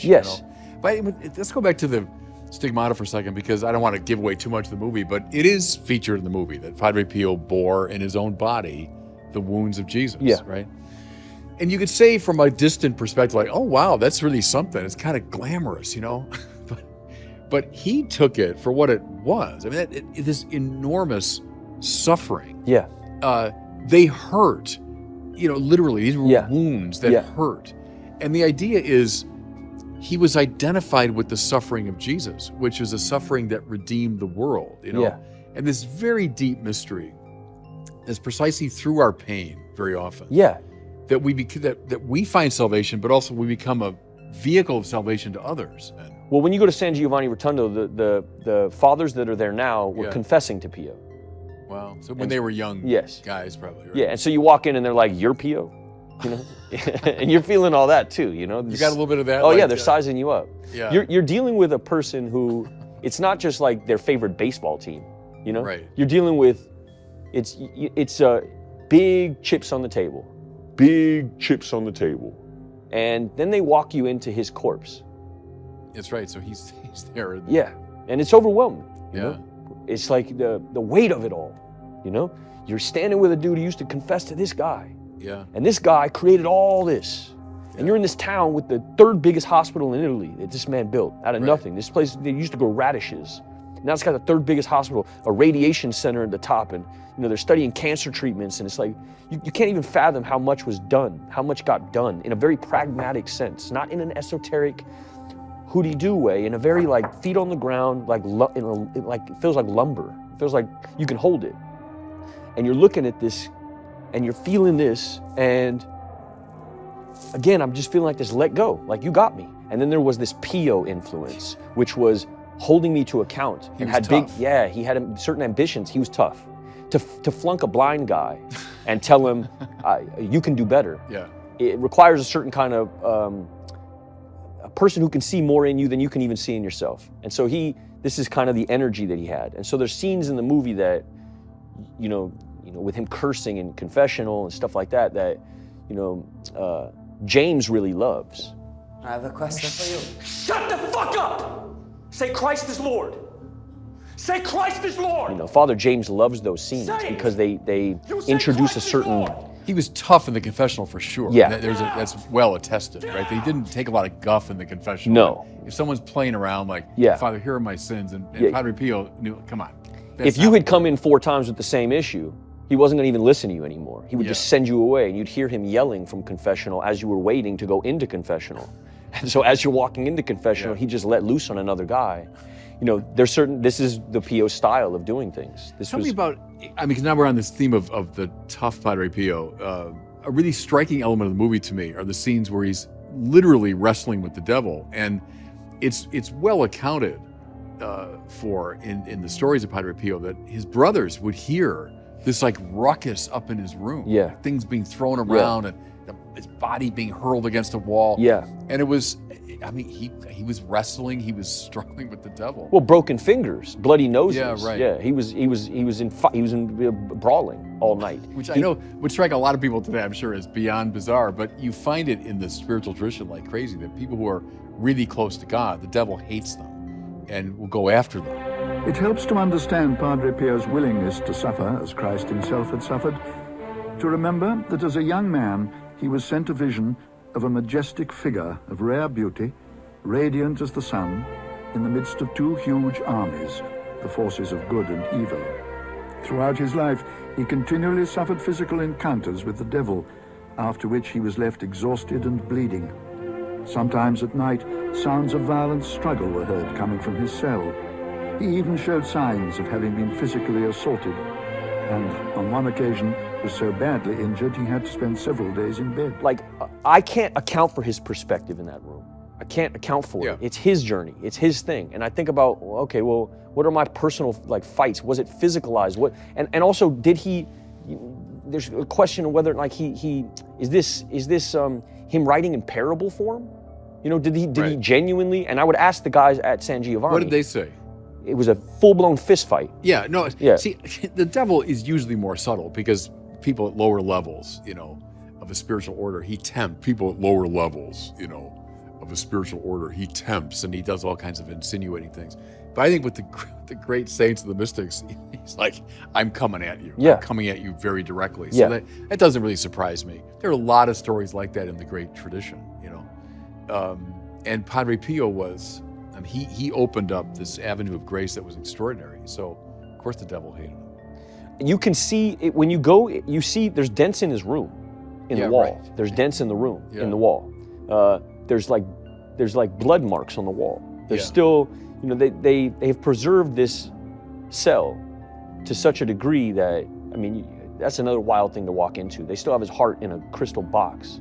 Yes. You know? But let's go back to the stigmata for a second, because I don't want to give away too much of the movie, but it is featured in the movie that Padre Pio bore in his own body the wounds of Jesus, right? And you could say from a distant perspective, like, oh, wow, that's really something. It's kind of glamorous, you know? but he took it for what it was. I mean, this enormous suffering. Yeah. They hurt, you know, literally. These were wounds that hurt. And the idea is he was identified with the suffering of Jesus, which is a suffering that redeemed the world, you know? Yeah. And this very deep mystery is precisely through our pain very often. Yeah. That we find salvation, but also we become a vehicle of salvation to others. Well, when you go to San Giovanni Rotondo, the fathers that are there now were confessing to Pio. Wow. So when they were young guys, probably. Right? Yeah, and so you walk in and they're like, "You're Pio," you know, and you're feeling all that too, you know. You got a little bit of that. Oh yeah, they're sizing you up. Yeah. You're dealing with a person who, it's not just like their favorite baseball team, you know. Right. You're dealing with, it's big chips on the table. Big chips on the table. And then they walk you into his corpse. That's right. So he's there. Yeah. And it's overwhelming. You Yeah. know? It's like the weight of it all. You know? You're standing with a dude who used to confess to this guy. Yeah. And this guy created all this. And you're in this town with the third biggest hospital in Italy that this man built out of nothing. This place, they used to grow radishes. Now it's got the third biggest hospital, a radiation center at the top, and you know they're studying cancer treatments, and it's like you can't even fathom how much was done, how much got done in a very pragmatic sense, not in an esoteric hooty-doo way, in a very like feet on the ground, like it feels like lumber. It feels like you can hold it, and you're looking at this, and you're feeling this, and again, I'm just feeling like this. Let go, like you got me. And then there was this Pio influence, which was holding me to account. He and was had tough. he had certain ambitions. He was tough. to flunk a blind guy and tell him you can do better. Yeah. It requires a certain kind of a person who can see more in you than you can even see in yourself. And so this is kind of the energy that he had. And so there's scenes in the movie that, with him cursing in confessional and stuff like that, James really loves. I have a question for you. Shut the fuck up! Say Christ is Lord. Say Christ is Lord. Father James loves those scenes because they introduce a certain. He was tough in the confessional for sure. Yeah. That's well attested, right? He didn't take a lot of guff in the confessional. No. If someone's playing around like, Father, here are my sins, and Padre Pio knew, come on. If you had come in 4 times with the same issue, he wasn't going to even listen to you anymore. He would just send you away, and you'd hear him yelling from confessional as you were waiting to go into confessional. And so as you're walking into confessional, he just let loose on another guy. This is the Pio style of doing things. Tell me about, because now we're on this theme of the tough Padre Pio. A really striking element of the movie to me are the scenes where he's literally wrestling with the devil. And it's well accounted for in the stories of Padre Pio that his brothers would hear this like ruckus up in his room. Yeah. Things being thrown around and his body being hurled against a wall. Yeah. And it was, he was wrestling, he was struggling with the devil. Well, broken fingers, bloody noses. Yeah, right. Yeah, he was in brawling all night. Which I know would strike a lot of people today, I'm sure, as beyond bizarre, but you find it in the spiritual tradition like crazy, that people who are really close to God, the devil hates them and will go after them. It helps to understand Padre Pio's willingness to suffer as Christ himself had suffered, to remember that as a young man, he was sent a vision of a majestic figure of rare beauty, radiant as the sun, in the midst of 2 huge armies, the forces of good and evil. Throughout his life, he continually suffered physical encounters with the devil, after which he was left exhausted and bleeding. Sometimes at night, sounds of violent struggle were heard coming from his cell. He even showed signs of having been physically assaulted, and on one occasion was so badly injured he had to spend several days in bed. I can't account for his perspective in that room. I can't account for it. It's his journey. It's his thing. And I think about, okay, well, what are my personal fights? Was it physicalized? What? And also, did he? There's a question of whether he is this him writing in parable form? Did he genuinely? And I would ask the guys at San Giovanni. What did they say? It was a full-blown fist fight. Yeah, no. Yeah. See, the devil is usually more subtle because people at lower levels, of a spiritual order, he tempts. People at lower levels, of a spiritual order, he tempts and he does all kinds of insinuating things. But I think with the great saints and the mystics, he's like, I'm coming at you. Yeah. I'm coming at you very directly. So that doesn't really surprise me. There are a lot of stories like that in the great tradition, and Padre Pio was, he opened up this avenue of grace that was extraordinary. So, of course, the devil hated him. You can see it when you go. You see there's dents in his room, in the wall. Right. There's dents in the room, in the wall. There's blood marks on the wall. There's still, they have preserved this cell to such a degree that, that's another wild thing to walk into. They still have his heart in a crystal box.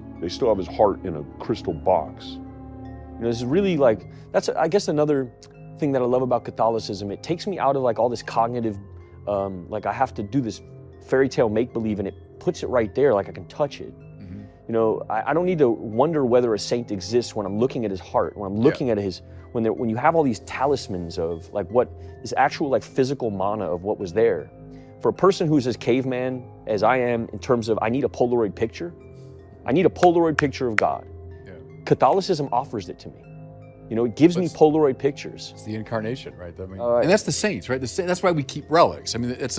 This is really that's, I guess, another thing that I love about Catholicism. It takes me out of all this cognitive, I have to do this fairy tale make-believe, and it puts it right there, I can touch it. Mm-hmm. I don't need to wonder whether a saint exists when I'm looking at his heart, when I'm looking at when you have all these talismans of what is actual physical mana of what was there. For a person who's as caveman as I am in terms of I need a Polaroid picture, I need a Polaroid picture of God. Yeah. Catholicism offers it to me. It gives me Polaroid pictures. It's the incarnation, right? And that's the saints, right? That's why we keep relics. It's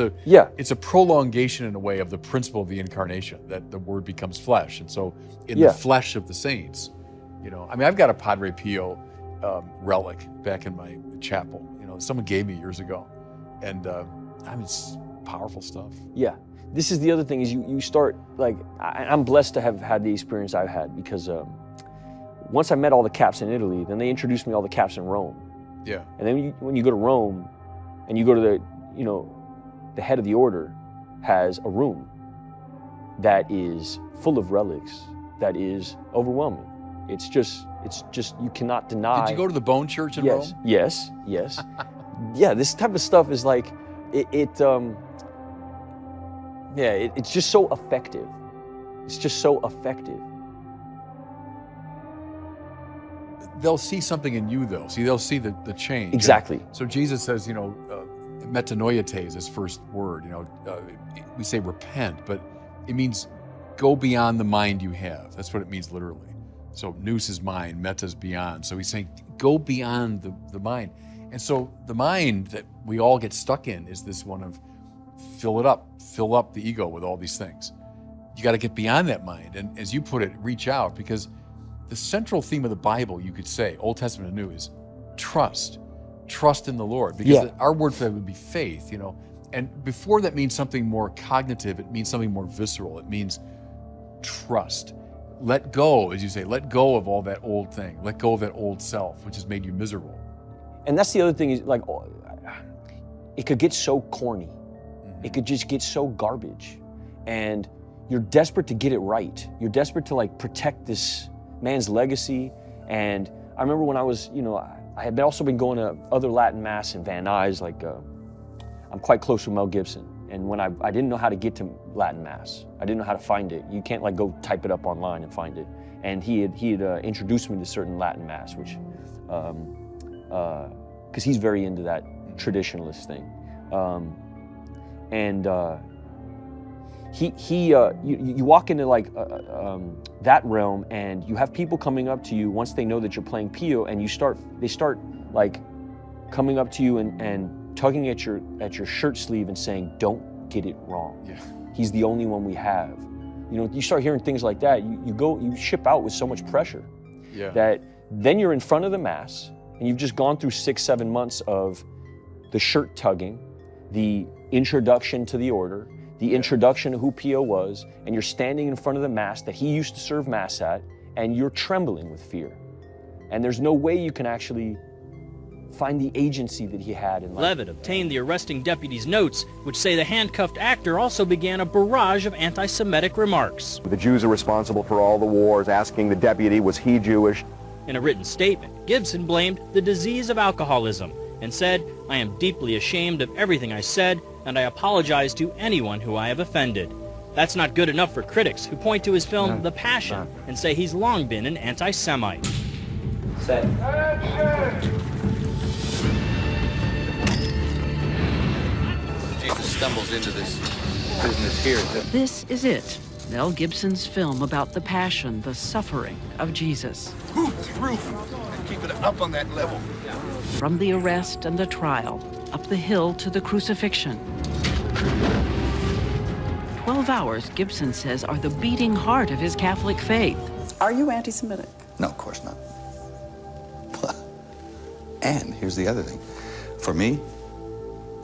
a prolongation in a way of the principle of the incarnation, that the Word becomes flesh. And so in the flesh of the saints, I've got a Padre Pio relic back in my chapel, someone gave me years ago. And it's powerful stuff. Yeah. This is the other thing is you start, I'm blessed to have had the experience I've had because once I met all the caps in Italy, then they introduced me all the caps in Rome. Yeah. And then when you go to Rome and you go to the head of the order has a room that is full of relics, that is overwhelming. It's just, you cannot deny. Did you go to the Bone Church in Rome? Yes. Yeah, this type of stuff is Yeah, it's just so effective. It's just so effective. They'll see something in you, though. See, they'll see the change. Exactly. And so Jesus says, metanoiate is his first word. We say repent, but it means go beyond the mind you have. That's what it means literally. So nous is mind, meta is beyond. So he's saying go beyond the mind. And so the mind that we all get stuck in is this one of fill up the ego with all these things. You got to get beyond that mind. And as you put it, reach out, because the central theme of the Bible, you could say, Old Testament and New, is trust. Trust in the Lord. Because our word for that would be faith, And before that means something more cognitive, it means something more visceral. It means trust. Let go, as you say, let go of all that old thing. Let go of that old self, which has made you miserable. And that's the other thing, is like, it could get so corny. It could just get so garbage. And you're desperate to get it right. You're desperate to protect this man's legacy. And I remember when I was, I had also been going to other Latin Mass in Van Nuys, I'm quite close with Mel Gibson. And when I didn't know how to get to Latin Mass, I didn't know how to find it. You can't go type it up online and find it. And he had introduced me to certain Latin Mass, which, because he's very into that traditionalist thing. You walk into that realm, and you have people coming up to you once they know that you're playing Pio, and they start coming up to you and tugging at your shirt sleeve and saying, "Don't get it wrong. Yeah. He's the only one we have." You start hearing things like that. You ship out with so much pressure that then you're in front of the Mass, and you've just gone through 6-7 months of the shirt tugging, the introduction to the order, the introduction to who Pio was, and you're standing in front of the Mass that he used to serve Mass at, and you're trembling with fear. And there's no way you can actually find the agency that he had in life. Levitt obtained the arresting deputy's notes, which say the handcuffed actor also began a barrage of anti-Semitic remarks. The Jews are responsible for all the wars, asking the deputy, was he Jewish? In a written statement, Gibson blamed the disease of alcoholism and said, "I am deeply ashamed of everything I said, and I apologize to anyone who I have offended." That's not good enough for critics who point to his film The Passion and say he's long been an anti-Semite. Set. Jesus stumbles into this business here. This is it. Mel Gibson's film about the passion, the suffering of Jesus. Through and keep it up on that level. From the arrest and the trial, up the hill to the crucifixion. 12 hours, Gibson says, are the beating heart of his Catholic faith. Are you anti-Semitic? No, of course not. And here's the other thing. For me,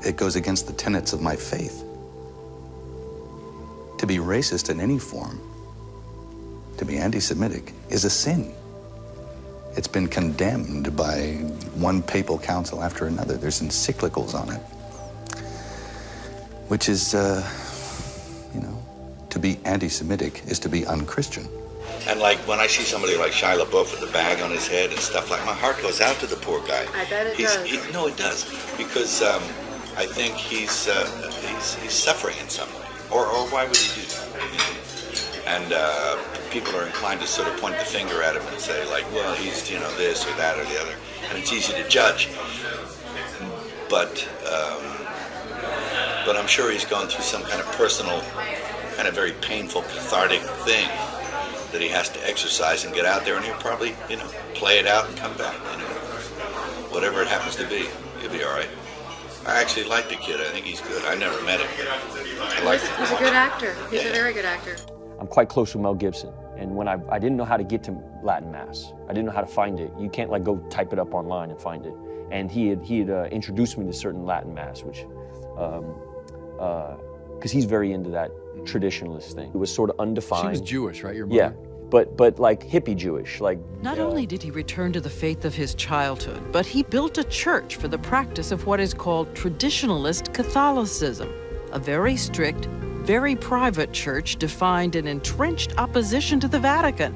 it goes against the tenets of my faith. To be racist in any form, to be anti-Semitic, is a sin. It's been condemned by one papal council after another. There's encyclicals on it, which is, to be anti-Semitic is to be unchristian. And when I see somebody like Shia LaBeouf with the bag on his head and stuff my heart goes out to the poor guy. I bet it does. No, it does, because I think he's suffering in some way. Or why would he do that? And people are inclined to sort of point the finger at him and say, well, he's, this or that or the other. And it's easy to judge. But I'm sure he's gone through some kind of personal, kind of very painful, cathartic thing that he has to exercise and get out there, and he'll probably, play it out and come back. Whatever it happens to be, he'll be all right. I actually like the kid. I think he's good. I never met him. I like him. He's a good actor. He's a very good actor. I'm quite close with Mel Gibson, and when I didn't know how to get to Latin Mass, I didn't know how to find it. You can't go type it up online and find it. And he had introduced me to certain Latin Mass, which, because he's very into that traditionalist thing. It was sort of undefined. She was Jewish, right? Your mother? Yeah. But hippie Jewish, Not only did he return to the faith of his childhood, but he built a church for the practice of what is called traditionalist Catholicism, a very strict, very private church defined in entrenched opposition to the Vatican,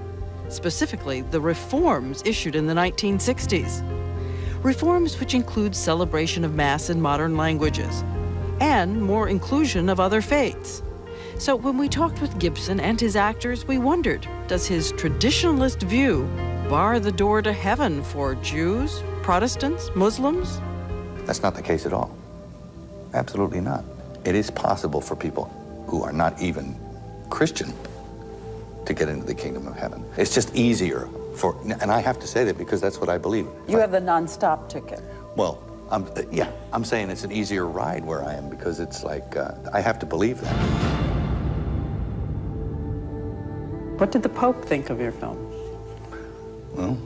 specifically the reforms issued in the 1960s. Reforms which include celebration of Mass in modern languages, and more inclusion of other faiths. So when we talked with Gibson and his actors, we wondered, does his traditionalist view bar the door to heaven for Jews, Protestants, Muslims? That's not the case at all. Absolutely not. It is possible for people who are not even Christian to get into the kingdom of heaven. It's just easier for, and I have to say that because that's what I believe. You have the non-stop ticket. Well, I'm saying it's an easier ride where I am because it's like, I have to believe that. What did the Pope think of your film? Well,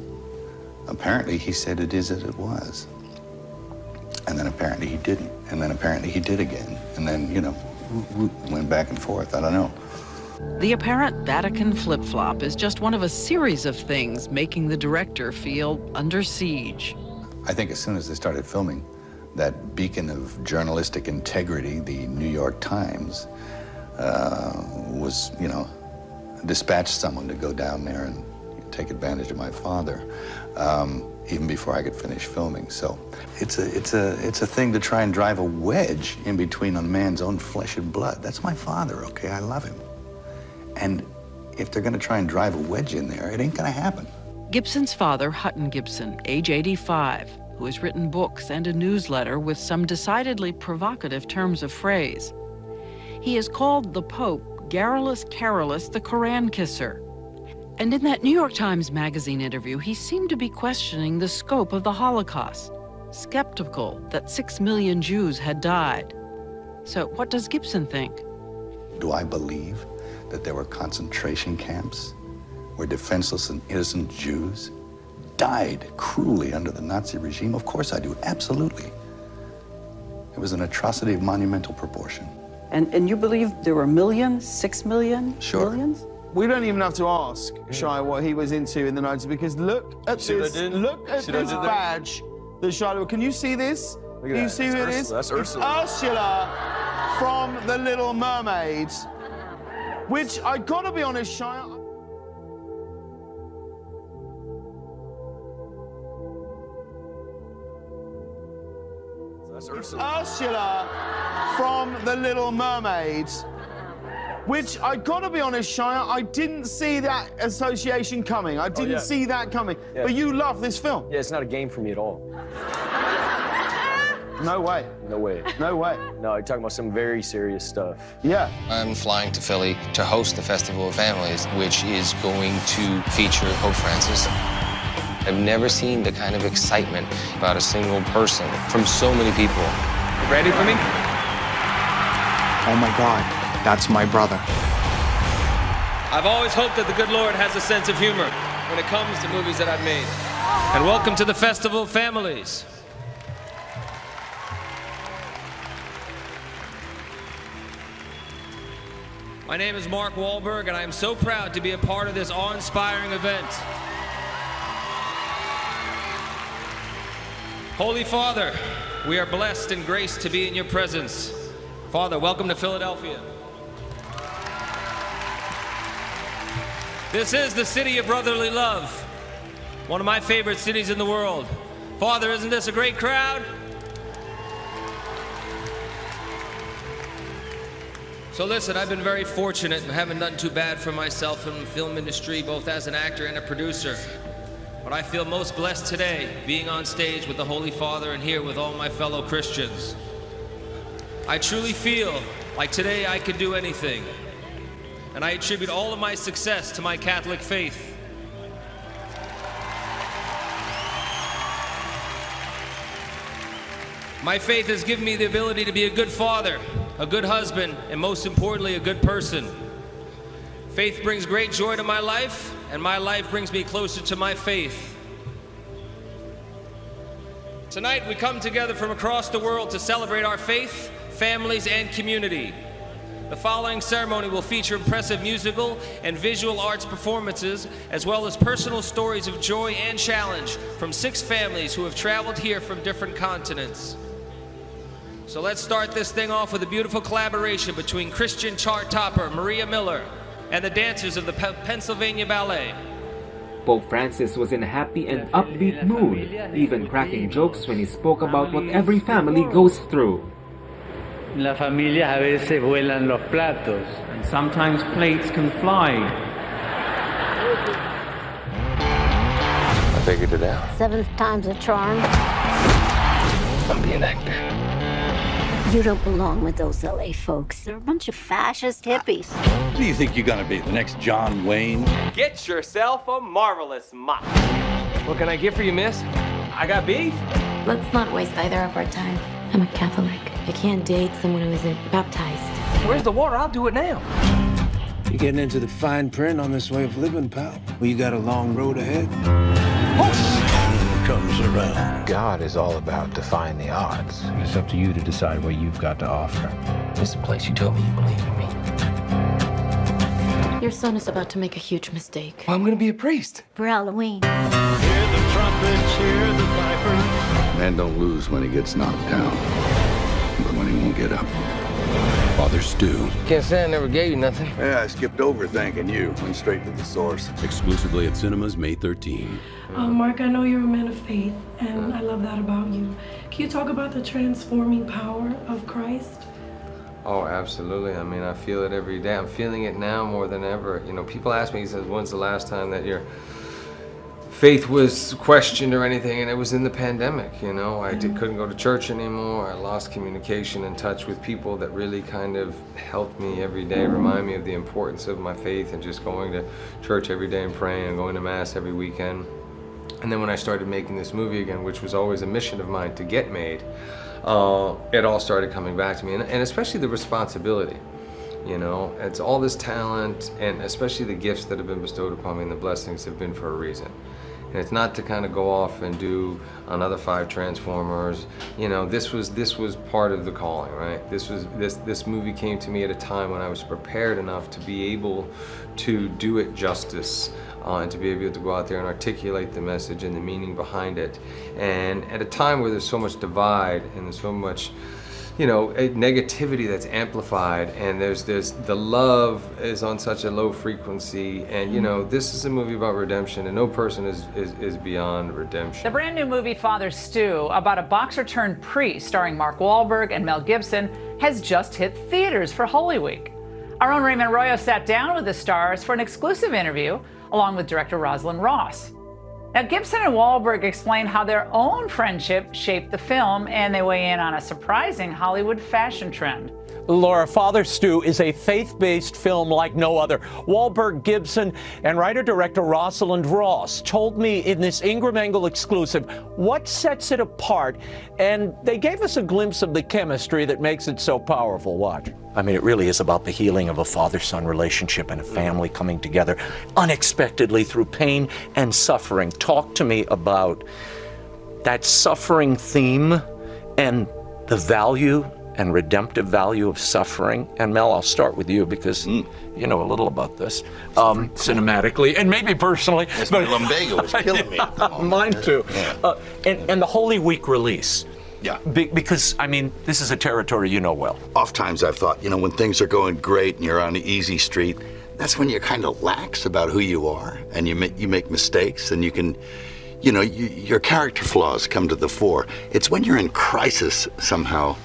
apparently he said it is as it was. And then apparently he didn't. And then apparently he did again. And then, you know, went back and forth. I don't know. The apparent Vatican flip-flop is just one of a series of things making the director feel under siege. I think as soon as they started filming, that beacon of journalistic integrity, the New York Times, was, you know, dispatched someone to go down there and take advantage of my father, even before I could finish filming. So it's a thing to try and drive a wedge in between a man's own flesh and blood. That's my father, okay? I love him. And if they're gonna try and drive a wedge in there, it ain't gonna happen. Gibson's father, Hutton Gibson, age 85, who has written books and a newsletter with some decidedly provocative terms of phrase. He is called the Pope, Garrulus Carolus, the Koran kisser. And in that New York Times Magazine interview, he seemed to be questioning the scope of the Holocaust, skeptical that 6 million Jews had died. So what does Gibson think? Do I believe that there were concentration camps where defenseless and innocent Jews died cruelly under the Nazi regime? Of course I do, absolutely. It was an atrocity of monumental proportion. And you believe there were millions, 6 million, Sure. millions? We don't even have to ask Shia what he was into in the 90s because look at this badge that Shia, can you see this? Can you see who it is? That's It's Ursula. Ursula from The Little Mermaid, which I gotta be honest, Shia. That's Ursula from The Little Mermaid, which I gotta be honest, Shia, I didn't see that association coming. I didn't see that coming. Yeah. But you love this film. Yeah, it's not a game for me at all. No way. No way. No way. No, you're talking about some very serious stuff. Yeah. I'm flying to Philly to host the Festival of Families, which is going to feature Pope Francis. I've never seen the kind of excitement about a single person from so many people. Ready for me? Oh my God, that's my brother. I've always hoped that the good Lord has a sense of humor when it comes to movies that I've made. And welcome to the Festival of Families. My name is Mark Wahlberg, and I am so proud to be a part of this awe-inspiring event. Holy Father, we are blessed and graced to be in your presence. Father, welcome to Philadelphia. This is the city of brotherly love, one of my favorite cities in the world. Father, isn't this a great crowd? So listen, I've been very fortunate and haven't done too bad for myself in the film industry, both as an actor and a producer. But I feel most blessed today being on stage with the Holy Father and here with all my fellow Christians. I truly feel like today I could do anything. And I attribute all of my success to my Catholic faith. My faith has given me the ability to be a good father, a good husband, and most importantly, a good person. Faith brings great joy to my life, and my life brings me closer to my faith. Tonight, we come together from across the world to celebrate our faith, families, and community. The following ceremony will feature impressive musical and visual arts performances, as well as personal stories of joy and challenge from 6 families who have traveled here from different continents. So let's start this thing off with a beautiful collaboration between Christian chart topper Maria Miller and the dancers of the Pennsylvania Ballet. Pope Francis was in a happy and upbeat mood, even cracking jokes when he spoke about what every family goes through. La familia a veces vuelan los platos. And sometimes plates can fly. I figured it out. 7th time's a charm. I'm being an actor. You don't belong with those LA folks. They're a bunch of fascist hippies. Who do you think you're gonna be, the next John Wayne? Get yourself a marvelous mop. What can I get for you, miss? I got beef. Let's not waste either of our time. I'm a Catholic. I can't date someone who isn't baptized. Where's the water? I'll do it now. You're getting into the fine print on this way of living, pal. Well, you got a long road ahead. Comes around. God is all about defying the odds. It's up to you to decide what you've got to offer. It's the place you told me you believe in me. Your son is about to make a huge mistake. Well, I'm gonna be a priest. For Halloween. Hear the trumpets, hear the pipers. Man don't lose when he gets knocked down, but when he won't get up. Father Stu. Can't say I never gave you nothing. Yeah, I skipped over thanking you. Went straight to the source. Exclusively at cinemas May 13. Mark, I know you're a man of faith, and I love that about you. Can you talk about the transforming power of Christ? Oh, absolutely. I mean, I feel it every day. I'm feeling it now more than ever. You know, people ask me, he says, when's the last time that your faith was questioned or anything? And it was in the pandemic, you know. I couldn't go to church anymore. I lost communication and touch with people that really kind of helped me every day, remind me of the importance of my faith and just going to church every day and praying and going to mass every weekend. And then when I started making this movie again, which was always a mission of mine to get made, it all started coming back to me, and especially the responsibility. You know, it's all this talent, and especially the gifts that have been bestowed upon me, and the blessings have been for a reason. And it's not to kind of go off and do another 5 Transformers. You know, this was part of the calling, right? This movie came to me at a time when I was prepared enough to be able to do it justice. And to be able to go out there and articulate the message and the meaning behind it. And at a time where there's so much divide and there's so much, you know, negativity that's amplified, and there's the love is on such a low frequency, and you know, this is a movie about redemption, and no person is beyond redemption. The brand new movie Father Stu, about a boxer turned priest starring Mark Wahlberg and Mel Gibson, has just hit theaters for Holy Week. Our own Raymond Arroyo sat down with the stars for an exclusive interview along with director Rosalind Ross. Now, Gibson and Wahlberg explain how their own friendship shaped the film, and they weigh in on a surprising Hollywood fashion trend. Laura, Father Stu is a faith-based film like no other. Wahlberg, Gibson, and writer-director Rosalind Ross told me in this Ingram Engel exclusive what sets it apart, and they gave us a glimpse of the chemistry that makes it so powerful. Watch. I mean, it really is about the healing of a father-son relationship and a family coming together unexpectedly through pain and suffering. Talk to me about that suffering theme and the value and redemptive value of suffering. And Mel, I'll start with you because you know a little about this, cinematically and maybe personally. Yes, my lumbago was killing me. Mine too. Yeah. And the Holy Week release. Yeah. Because, I mean, this is a territory you know well. Oftentimes I've thought, you know, when things are going great and you're on an easy street, that's when you're kind of lax about who you are, and you make mistakes, and you can, you know, your character flaws come to the fore. It's when you're in crisis somehow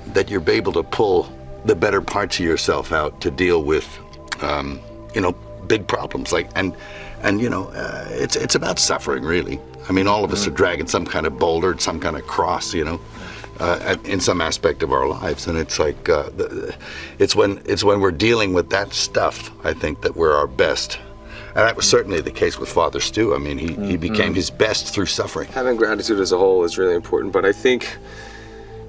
that you're able to pull the better parts of yourself out to deal with, you know, big problems. Like, and you know, it's about suffering, really. I mean, all of us are dragging some kind of boulder, some kind of cross, you know, in some aspect of our lives, and it's like it's when we're dealing with that stuff, I think, that we're our best. And that was certainly the case with Father Stu. I mean, he became his best through suffering. Having gratitude as a whole is really important, but I think,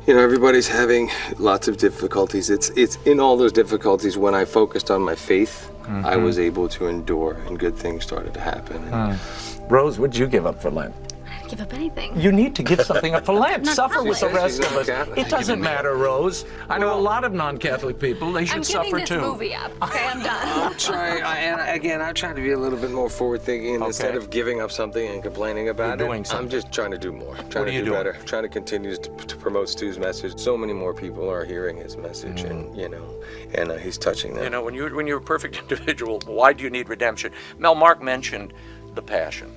you know, everybody's having lots of difficulties. It's in all those difficulties, when I focused on my faith, I was able to endure, and good things started to happen. Rose, what'd you give up for Lent? I'd give up anything. You need to give something up for Lent. Not Suffer really. with the rest of us. Catholic. It doesn't matter, Rose. I know a lot of non-Catholic people. They should suffer too. I'm giving this movie up. Okay, I'm done. I'm trying, and again, I'm trying to be a little bit more forward-thinking. Instead of giving up something and complaining about it, I'm just trying to do more. Trying to do better. Trying to continue to promote Stu's message. So many more people are hearing his message, and you know, and he's touching them. You know, when you're a perfect individual, why do you need redemption? Mel, Mark mentioned The Passion.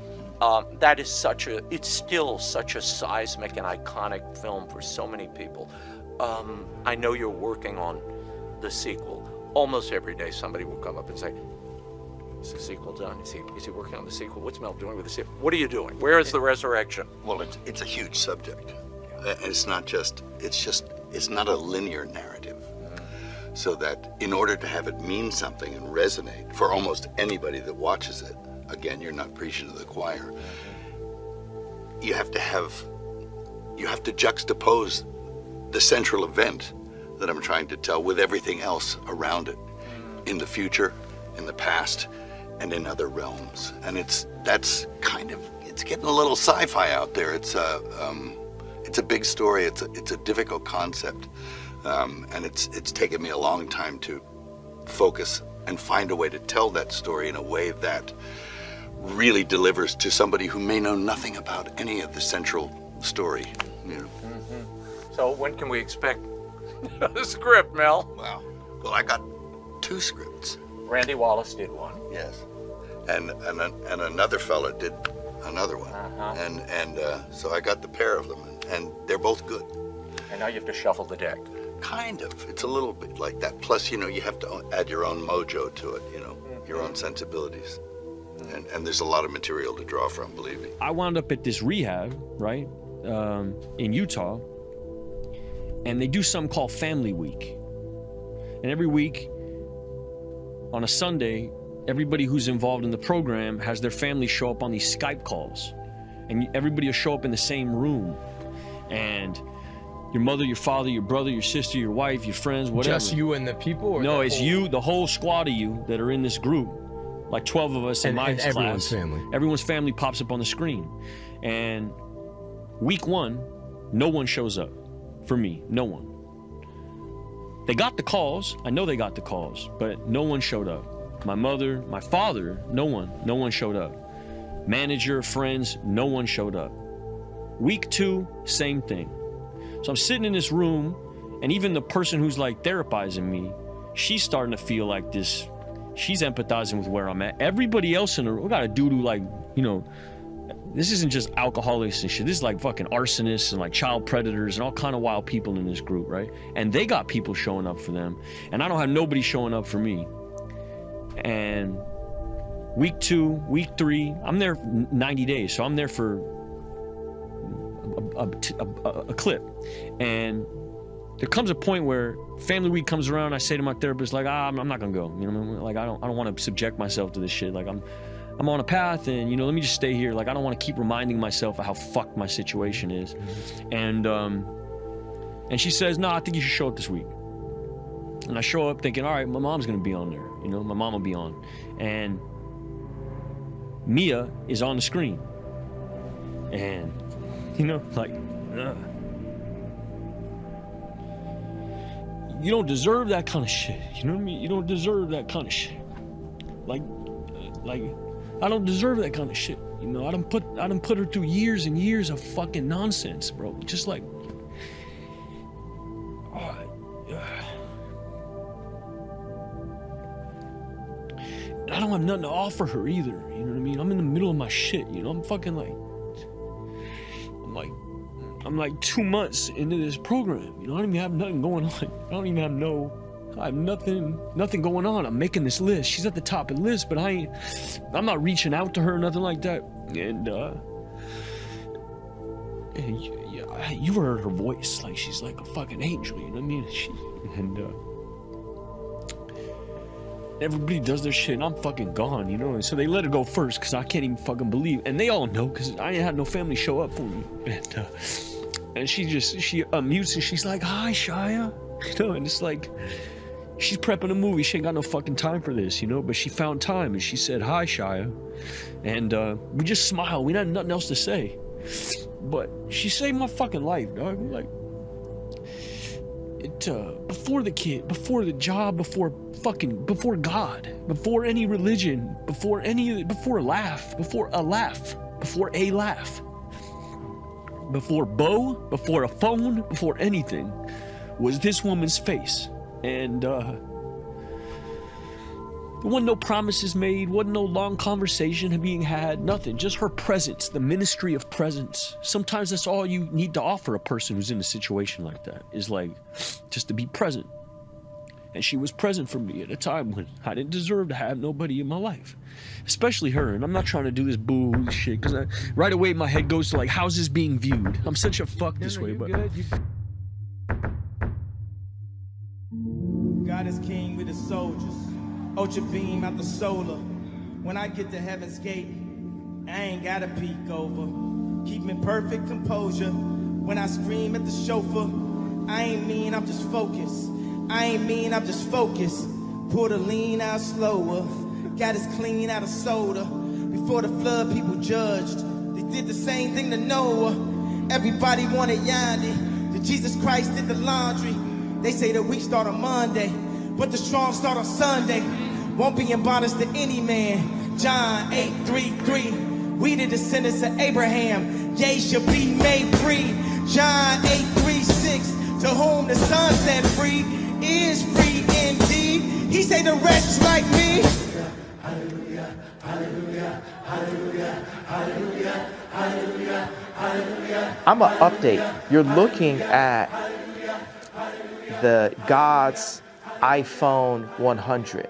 That is it's still such a seismic and iconic film for so many people. I know you're working on the sequel. Almost every day somebody will come up and say, is the sequel done? Is he working on the sequel? What's Mel doing with the sequel? What are you doing? Where is the resurrection? Well, it's a huge subject. And it's not a linear narrative. So that in order to have it mean something and resonate for almost anybody that watches it, again, you're not preaching to the choir, you have to juxtapose the central event that I'm trying to tell with everything else around it, in the future, in the past, and in other realms. And it's getting a little sci-fi out there. It's a big story. It's a difficult concept, and it's taken me a long time to focus and find a way to tell that story in a way that really delivers to somebody who may know nothing about any of the central story. You know. So when can we expect the script, Mel? Wow. Well, I got 2 scripts. Randy Wallace did one. Yes. And another fella did another one. And so I got the pair of them, and they're both good. And now you have to shuffle the deck. Kind of. It's a little bit like that. Plus, you have to add your own mojo to it, your own sensibilities. And there's a lot of material to draw from, believe me. I wound up at this rehab, right, in Utah, and they do something called Family Week. And every week, on a Sunday, everybody who's involved in the program has their family show up on these Skype calls. And everybody will show up in the same room. And your mother, your father, your brother, your sister, your wife, your friends, whatever. Just you and the people? Or no, the it's whole... you, the whole squad of you that are in this group. Like 12 of us in my class. Everyone's family. Everyone's family pops up on the screen. And week 1, no one shows up. For me, no one. They got the calls. I know they got the calls, but no one showed up. My mother, my father, no one showed up. Manager, friends, no one showed up. Week 2, same thing. So I'm sitting in this room, and even the person who's like therapizing me, she's starting to feel like this. She's empathizing with where I'm at. Everybody else in the room, we got a dude who this isn't just alcoholics and shit. This is like fucking arsonists and like child predators and all kind of wild people in this group, right? And they got people showing up for them. And I don't have nobody showing up for me. And week 2, week 3, I'm there 90 days. So I'm there for a clip. And there comes a point where Family Week comes around. I say to my therapist, like, I'm not gonna go. Like I don't want to subject myself to this shit. Like I'm on a path, and let me just stay here. Like I don't want to keep reminding myself of how fucked my situation is. And she says, no, I think you should show up this week. And I show up thinking, all right, my mom's gonna be on there. My mom will be on. And Mia is on the screen. And like. You don't deserve that kind of shit. You know what I mean? You don't deserve that kind of shit. Like, I don't deserve that kind of shit. I done put her through years and years of fucking nonsense, bro. Just like, and I don't have nothing to offer her either. You know what I mean? I'm in the middle of my shit. I'm fucking like, I'm like 2 months into this program. I don't even have nothing going on. I have nothing going on. I'm making this list. She's at the top of the list, but I'm not reaching out to her or nothing like that. And you heard her voice. Like she's like a fucking angel, you know what I mean? Everybody does their shit and I'm fucking gone, And so they let her go first because I can't even fucking believe. And they all know because I ain't had no family show up for me. And she unmutes and she's like, hi, Shia. And it's like, she's prepping a movie. She ain't got no fucking time for this, but she found time and she said, hi, Shia. And we just smiled. We had nothing else to say. But she saved my fucking life, dog. Like, before the kid, before the job, before God, before any religion, before a laugh, before a laugh, before Bo, before a phone, before anything, was this woman's face. And There wasn't no promises made, wasn't no long conversation being had, nothing. Just her presence, the ministry of presence. Sometimes that's all you need to offer a person who's in a situation like that, is like, just to be present. And she was present for me at a time when I didn't deserve to have nobody in my life. Especially her. And I'm not trying to do this boo shit, because right away my head goes to like, how's this being viewed? I'm such a fuck this way, but... God is king with his soldiers. Ultra beam out the solar. When I get to heaven's gate, I ain't gotta peek over. Keep me perfect composure. When I scream at the chauffeur, I ain't mean, I'm just focused. I ain't mean, I'm just focused. Pour the lean out slower. Got us clean out of soda. Before the flood, people judged. They did the same thing to Noah. Everybody wanted Yandy. The Jesus Christ did the laundry. They say the weak start on Monday, but the strong start on Sunday. Won't be in bondage to any man. John 8:33. We the descendants of Abraham. Yea, shall be made free. John 8:36. To whom the Son set free is free indeed. He say the rest like me. Hallelujah, hallelujah, hallelujah, hallelujah, hallelujah, hallelujah. I'm an update. You're looking at the God's iPhone 100.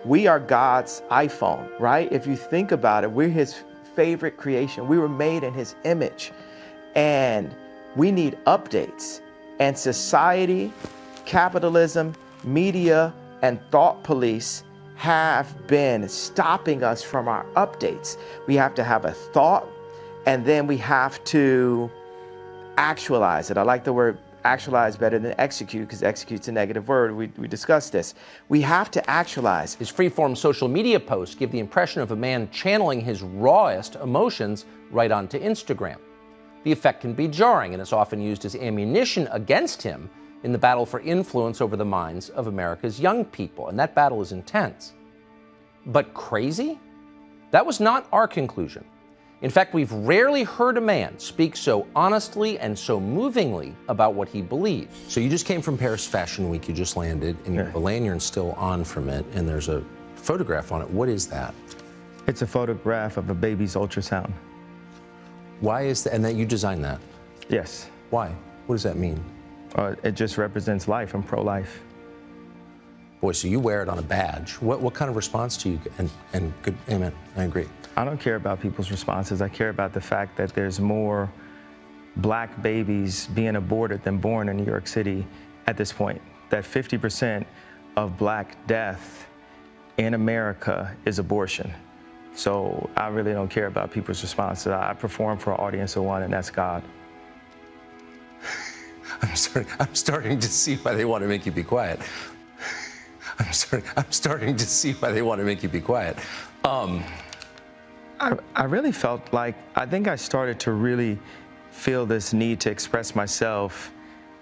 We are God's iPhone, right? If you think about it, we're his favorite creation. We were made in his image, and we need updates. And society, capitalism, media, and thought police have been stopping us from our updates. We have to have a thought, and then we have to actualize it. I like the word actualize better than execute, because execute's a negative word. We discussed this. We have to actualize. His freeform social media posts give the impression of a man channeling his rawest emotions right onto Instagram. The effect can be jarring, and is often used as ammunition against him in the battle for influence over the minds of America's young people, and that battle is intense. But crazy? That was not our conclusion. In fact, we've rarely heard a man speak so honestly and so movingly about what he believes. So you just came from Paris Fashion Week, you just landed, and you have a lanyard still on from it, and there's a photograph on it. What is that? It's a photograph of a baby's ultrasound. Why is that? And that you designed that? Yes. Why? What does that mean? It just represents life. I'm pro-life. Boy, so you wear it on a badge. What kind of response do you get? And good, amen, I agree. I don't care about people's responses. I care about the fact that there's more black babies being aborted than born in New York City at this point. That 50% of black death in America is abortion. So I really don't care about people's responses. I perform for an audience of one, and that's God. I'm starting to see why they want to make you be quiet. I'm starting to see why they want to make you be quiet. I really felt like, I think I started to really feel this need to express myself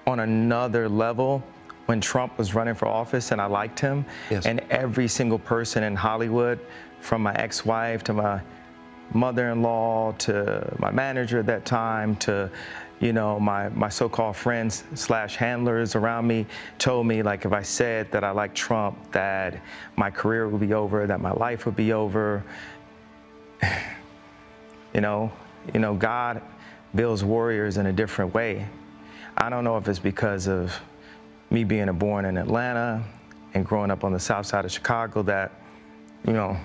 on another level when Trump was running for office, and I liked him. Yes. And every single person in Hollywood, from my ex-wife to my mother-in-law to my manager at that time to, you know, my so-called friends / handlers around me, told me, like, if I said that I like Trump, that my career would be over, that my life would be over. You know, God builds warriors in a different way. I don't know if it's because of me being born in Atlanta and growing up on the south side of Chicago that, you know,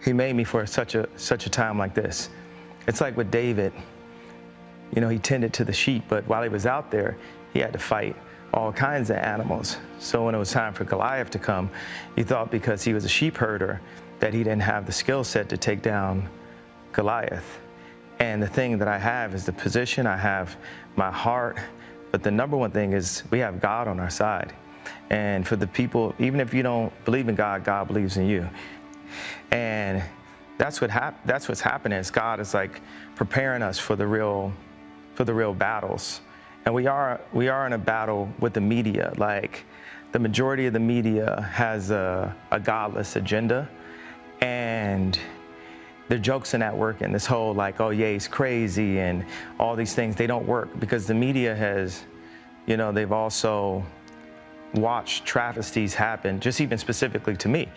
he made me for such a time like this. It's like with David, you know, he tended to the sheep, but while he was out there, he had to fight all kinds of animals. So when it was time for Goliath to come, he thought because he was a sheep herder that he didn't have the skill set to take down Goliath. And the thing that I have is the position, I have my heart, but the number one thing is we have God on our side. And for the people, even if you don't believe in God, God believes in you. And that's what's happening is God is like preparing us for the real battles. And we are in a battle with the media. Like, the majority of the media has a godless agenda, and the jokes in that work, and this whole like, oh yeah, he's crazy and all these things, they don't work because the media has, you know, they've also watched travesties happen, just even specifically to me.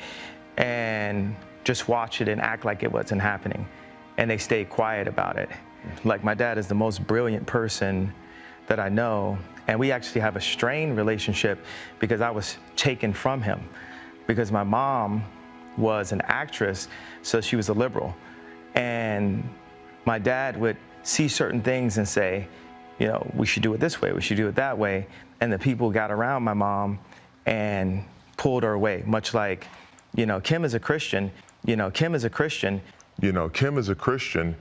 and just watch it and act like it wasn't happening. And they stayed quiet about it. Like, my dad is the most brilliant person that I know, and we actually have a strained relationship because I was taken from him. Because my mom was an actress, so she was a liberal. And my dad would see certain things and say, you know, we should do it this way, we should do it that way. And the people got around my mom and pulled her away, much like, you know, Kim is a Christian, you know, Kim is a Christian. You know, Kim is a Christian.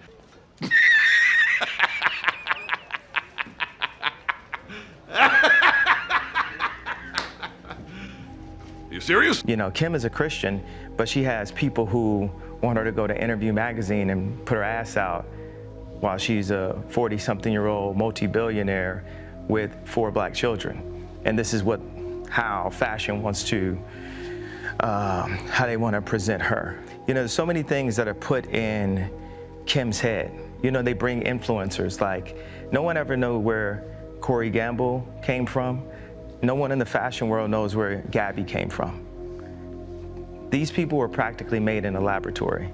You serious? You know, Kim is a Christian, but she has people who want her to go to Interview magazine and put her ass out while she's a 40-something-year-old multi-billionaire with 4 black children. And this is how fashion wants to, how they want to present her. You know, there's so many things that are put in Kim's head. You know, they bring influencers, like, no one ever knew where Corey Gamble came from. No one in the fashion world knows where Gabby came from. These people were practically made in a laboratory,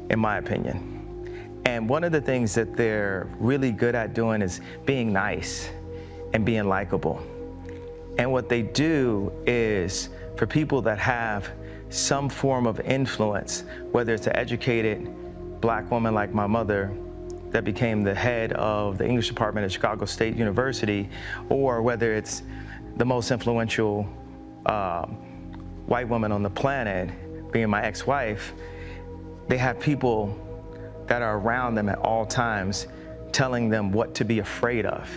in my opinion. And one of the things that they're really good at doing is being nice and being likable. And what they do is, for people that have some form of influence, whether it's an educated black woman like my mother that became the head of the English department at Chicago State University, or whether it's the most influential white woman on the planet, being my ex-wife, they have people that are around them at all times telling them what to be afraid of.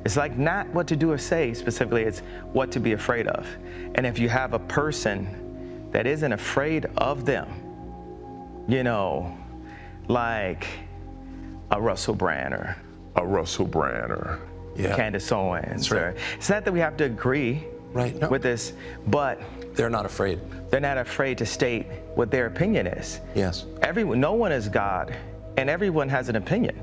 It's like not what to do or say specifically, it's what to be afraid of. And if you have a person that isn't afraid of them, you know, like a Russell Brand or Candace Owens. Right. It's not that we have to agree with this, but they're not afraid. They're not afraid to state what their opinion is. Yes. No one is God, and everyone has an opinion.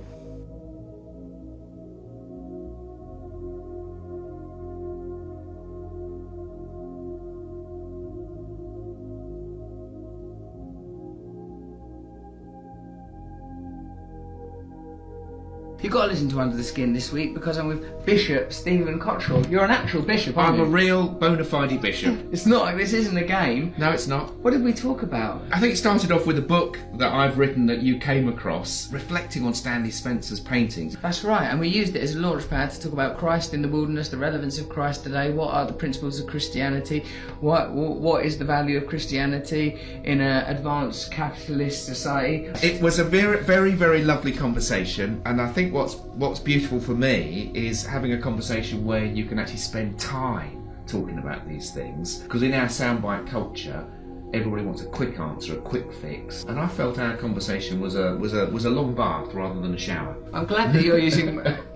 You've got to listen to Under the Skin this week because I'm with Bishop Stephen Cottrell. You're an actual bishop, aren't you? I'm a real bona fide bishop. It's not, this isn't a game. No, it's not. What did we talk about? I think it started off with a book that I've written that you came across, reflecting on Stanley Spencer's paintings. That's right, and we used it as a launch pad to talk about Christ in the wilderness, the relevance of Christ today, what are the principles of Christianity, what is the value of Christianity in an advanced capitalist society. It was a very, very, very lovely conversation, and I think what's beautiful for me is having a conversation where you can actually spend time talking about these things, because in our soundbite culture everybody wants a quick answer, a quick fix, and I felt our conversation was a long bath rather than a shower. I'm glad that you're using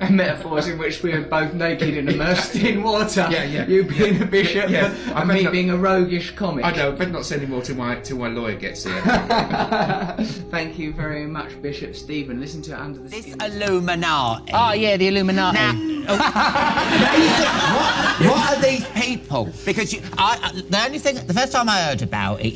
metaphors in which we are both naked and immersed in water. Yeah. You being a bishop and me being a roguish comic. I know, better not say any more till my lawyer gets here. Thank you very much, Bishop Stephen. Listen to it Under the Skin. Illuminati. Oh yeah, the Illuminati. What are these people? Because the first time I heard about it,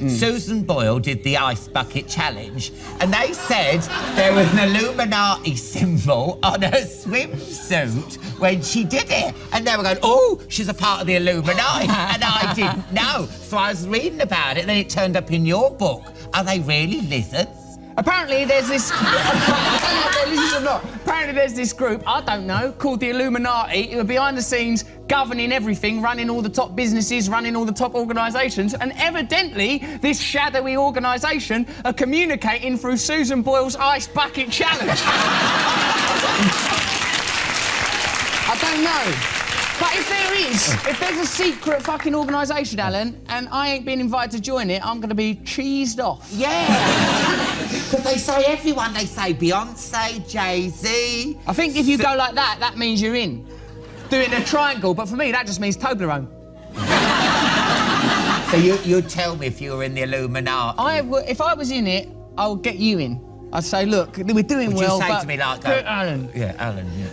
Susan Boyle did the ice bucket challenge, and they said there was an Illuminati symbol on her swimsuit when she did it, and they were going, "Oh, she's a part of the Illuminati," and I didn't know. So I was reading about it, and then it turned up in your book. Are they really lizards? Apparently there's this... Apparently there's this group, I don't know, called the Illuminati, who are behind the scenes governing everything, running all the top businesses, running all the top organisations, and evidently this shadowy organisation are communicating through Susan Boyle's ice bucket challenge. I don't know. But if there's a secret fucking organisation, Alan, and I ain't been invited to join it, I'm going to be cheesed off. Yeah. Because they say everyone, they say Beyonce, Jay-Z. I think if you go like that, that means you're in. Doing a triangle, but for me, that just means Toblerone. So you'd tell me if you were in the Illuminati? If I was in it, I would get you in. I'd say, look, we're doing Would well, you say but to me like Alan. Yeah, Alan, yeah.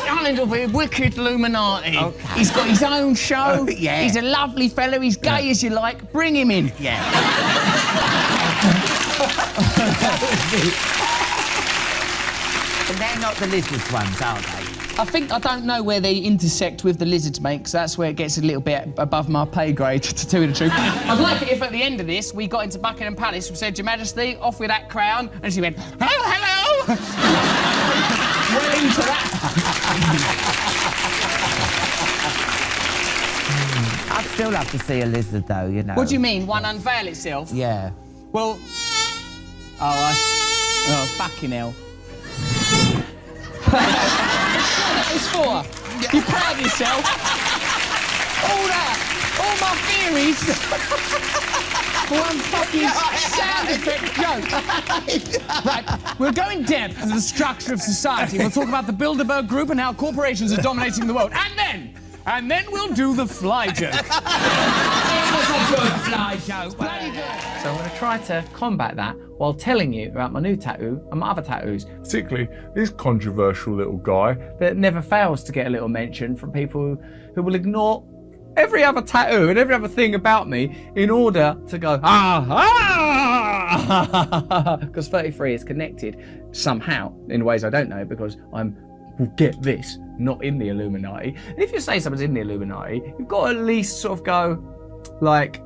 Alan's a bit wicked Illuminati. Okay. He's got his own show. Yeah. He's a lovely fellow. He's gay as you like. Bring him in. Yeah. And they're not the lizards ones, are they? I don't know where they intersect with the lizards, mate, because that's where it gets a little bit above my pay grade, to tell you the truth. I'd like it if at the end of this we got into Buckingham Palace, we said, Your Majesty, off with that crown, and she went, hello! Well into that. I'd still love to see a lizard, though, you know. What do you mean, one unveil itself? Yeah. Well, fucking hell. That was for? You proud of yourself? All that, all my theories for one fucking sound effect joke. Right, we'll go in depth into the structure of society. We'll talk about the Bilderberg Group and how corporations are dominating the world. And then we'll do the fly joke. It was a good fly joke. So I'm going to try to combat that while telling you about my new tattoo and my other tattoos. Particularly this controversial little guy that never fails to get a little mention from people who will ignore every other tattoo and every other thing about me in order to go, because 33 is connected somehow in ways I don't know, because I'm, get this, not in the Illuminati. And if you say someone's in the Illuminati, you've got to at least sort of go, like,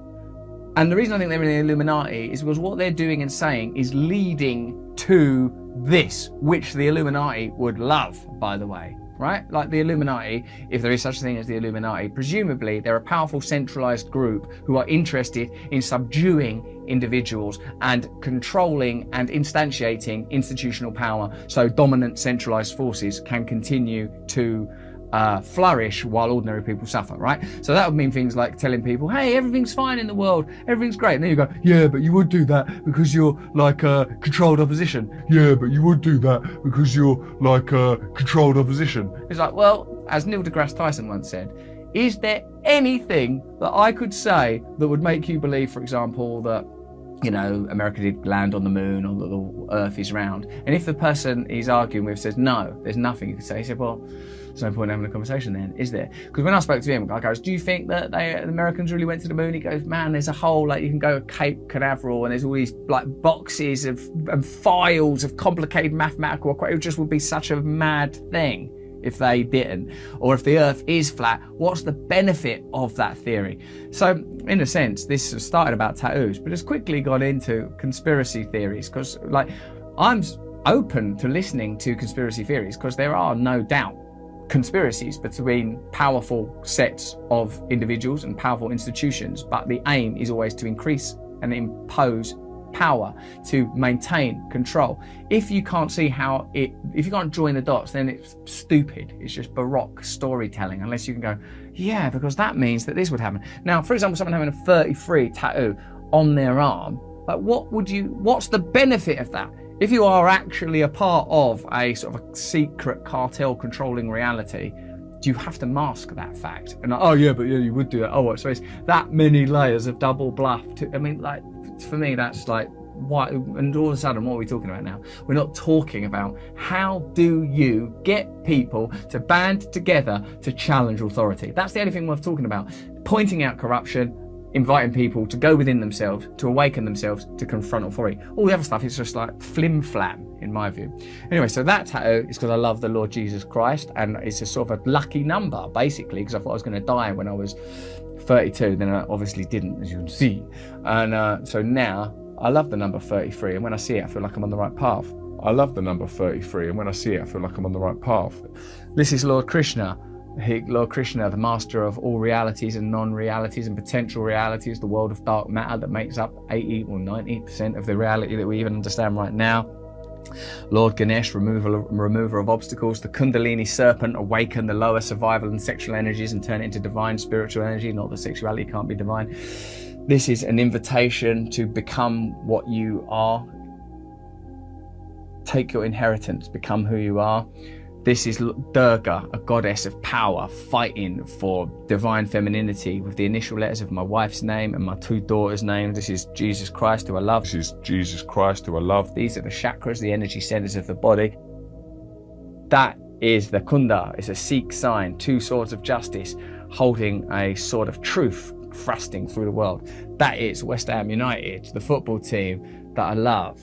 and the reason I think they're in the Illuminati is because what they're doing and saying is leading to this, which the Illuminati would love, by the way, right? Like the Illuminati, if there is such a thing as the Illuminati, presumably they're a powerful centralized group who are interested in subduing individuals and controlling and instantiating institutional power so dominant centralized forces can continue to flourish while ordinary people suffer, right? So that would mean things like telling people, hey, everything's fine in the world, everything's great. And then you go, yeah, but you would do that because you're like controlled opposition. Yeah, but you would do that because you're like controlled opposition. It's like, well, as Neil deGrasse Tyson once said, is there anything that I could say that would make you believe, for example, that, you know, America did land on the moon or that the Earth is round? And if the person he's arguing with says, no, there's nothing you could say, he said, well, there's no point in having a conversation then, is there? Because when I spoke to him, I goes, do you think that the Americans really went to the moon? He goes, man, there's a whole, like, you can go to Cape Canaveral and there's all these, like, boxes of and files of complicated mathematical equations. It just would be such a mad thing if they didn't. Or if the Earth is flat, what's the benefit of that theory? So, in a sense, this started about tattoos, but it's quickly gone into conspiracy theories, because, like, I'm open to listening to conspiracy theories because there are no doubt conspiracies between powerful sets of individuals and powerful institutions, but the aim is always to increase and impose power, to maintain control. If you can't see how if you can't join the dots, then it's stupid. It's just baroque storytelling, unless you can go, yeah, because that means that this would happen. Now, for example, someone having a 33 tattoo on their arm, like, what's the benefit of that? If you are actually a part of a sort of a secret cartel controlling reality, do you have to mask that fact? And like, oh yeah, but yeah, you would do that. Oh, so it's that many layers of double bluff. I mean, like, for me, that's like, why? And all of a sudden, what are we talking about now? We're not talking about how do you get people to band together to challenge authority. That's the only thing worth talking about. Pointing out corruption, inviting people to go within themselves, to awaken themselves, to confront authority. All the other stuff is just like flim-flam, in my view. Anyway, so that tattoo is because I love the Lord Jesus Christ, and it's a sort of a lucky number, basically, because I thought I was going to die when I was 32, then I obviously didn't, as you can see. And so now, I love the number 33, and when I see it, I feel like I'm on the right path. I love the number 33, and when I see it, I feel like I'm on the right path. This is Lord Krishna. Lord Krishna, the master of all realities and non-realities and potential realities, the world of dark matter that makes up 80 or 90% of the reality that we even understand right now. Lord Ganesh, remover of obstacles. The Kundalini serpent, awaken the lower survival and sexual energies and turn it into divine spiritual energy, not that sexuality can't be divine. This is an invitation to become what you are. Take your inheritance, become who you are. This is Durga, a goddess of power, fighting for divine femininity with the initial letters of my wife's name and my 2 daughters' names. This is Jesus Christ, who I love. This is Jesus Christ, who I love. These are the chakras, the energy centers of the body. That is the Kunda. It's a Sikh sign, 2 swords of justice, holding a sword of truth, thrusting through the world. That is West Ham United, the football team that I love.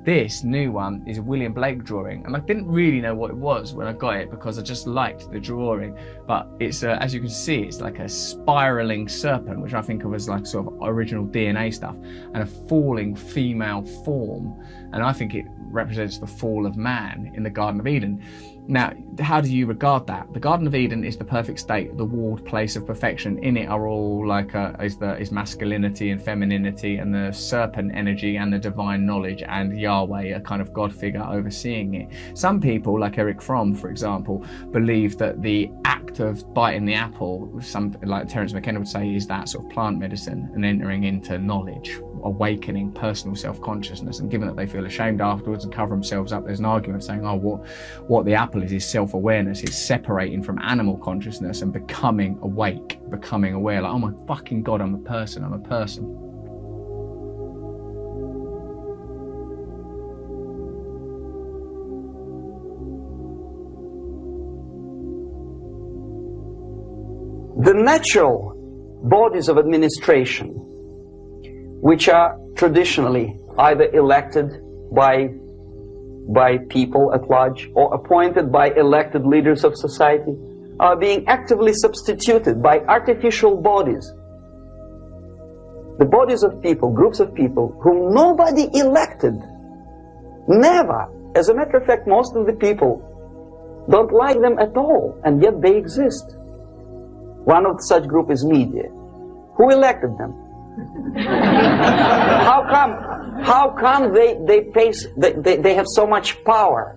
This new one is a William Blake drawing, and I didn't really know what it was when I got it because I just liked the drawing, but it's as you can see, it's like a spiraling serpent, which I think of as like sort of original DNA stuff, and a falling female form, and I think it represents the fall of man in the Garden of Eden. Now, how do you regard that? The Garden of Eden is the perfect state, the walled place of perfection. In it are all like is masculinity and femininity and the serpent energy and the divine knowledge and Yahweh, a kind of God figure overseeing it. Some people, like Eric Fromm, for example, believe that the act of biting the apple, some like Terence McKenna would say, is that sort of plant medicine and entering into knowledge, awakening personal self-consciousness. And given that they feel ashamed afterwards and cover themselves up, there's an argument saying, oh, what the apple is self-awareness, is separating from animal consciousness and becoming awake, becoming aware, like, oh my fucking God, I'm a person. The natural bodies of administration, which are traditionally either elected by people at large or appointed by elected leaders of society, are being actively substituted by artificial bodies. The bodies of people, groups of people whom nobody elected. Never. As a matter of fact, most of the people don't like them at all, and yet they exist. One of such group is media. Who elected them? How come they have so much power,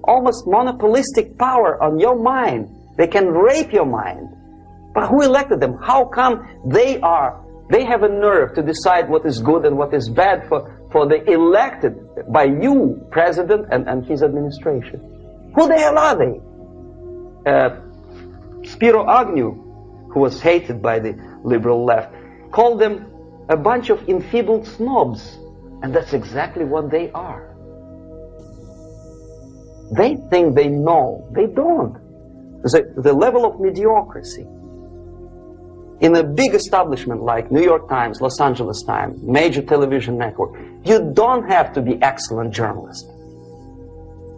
almost monopolistic power on your mind? They can rape your mind. But who elected them? How come they have a nerve to decide what is good and what is bad for the elected by you, president, and his administration? Who the hell are they? Spiro Agnew, who was hated by the liberal left, called them a bunch of enfeebled snobs. And that's exactly what they are. They think they know. They don't. The level of mediocrity in a big establishment like New York Times, Los Angeles Times, major television network, you don't have to be excellent journalist.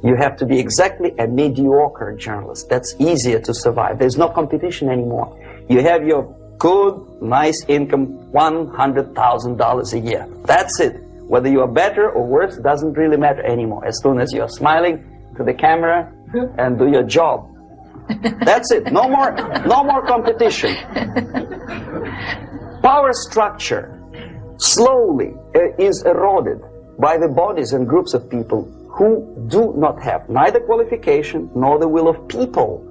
You have to be exactly a mediocre journalist. That's easier to survive. There's no competition anymore. You have your good, nice income, $100,000 a year. That's it. Whether you are better or worse doesn't really matter anymore. As soon as you're smiling to the camera and do your job. That's it. No more competition. Power structure slowly is eroded by the bodies and groups of people who do not have neither qualification nor the will of people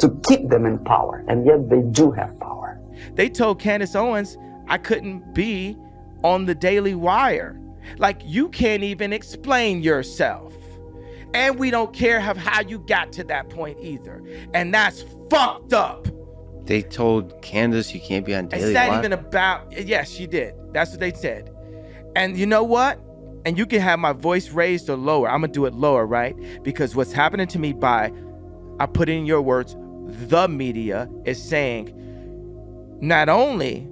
to keep them in power, and yet they do have power. They told Candace Owens I couldn't be on the Daily Wire. Like, you can't even explain yourself. And we don't care how you got to that point either. And that's fucked up. They told Candace you can't be on Daily Wire? It's not even about, yes, she did. That's what they said. And you know what? And you can have my voice raised or lower. I'm gonna do it lower, right? Because what's happening to me by, I put in your words, the media is saying, not only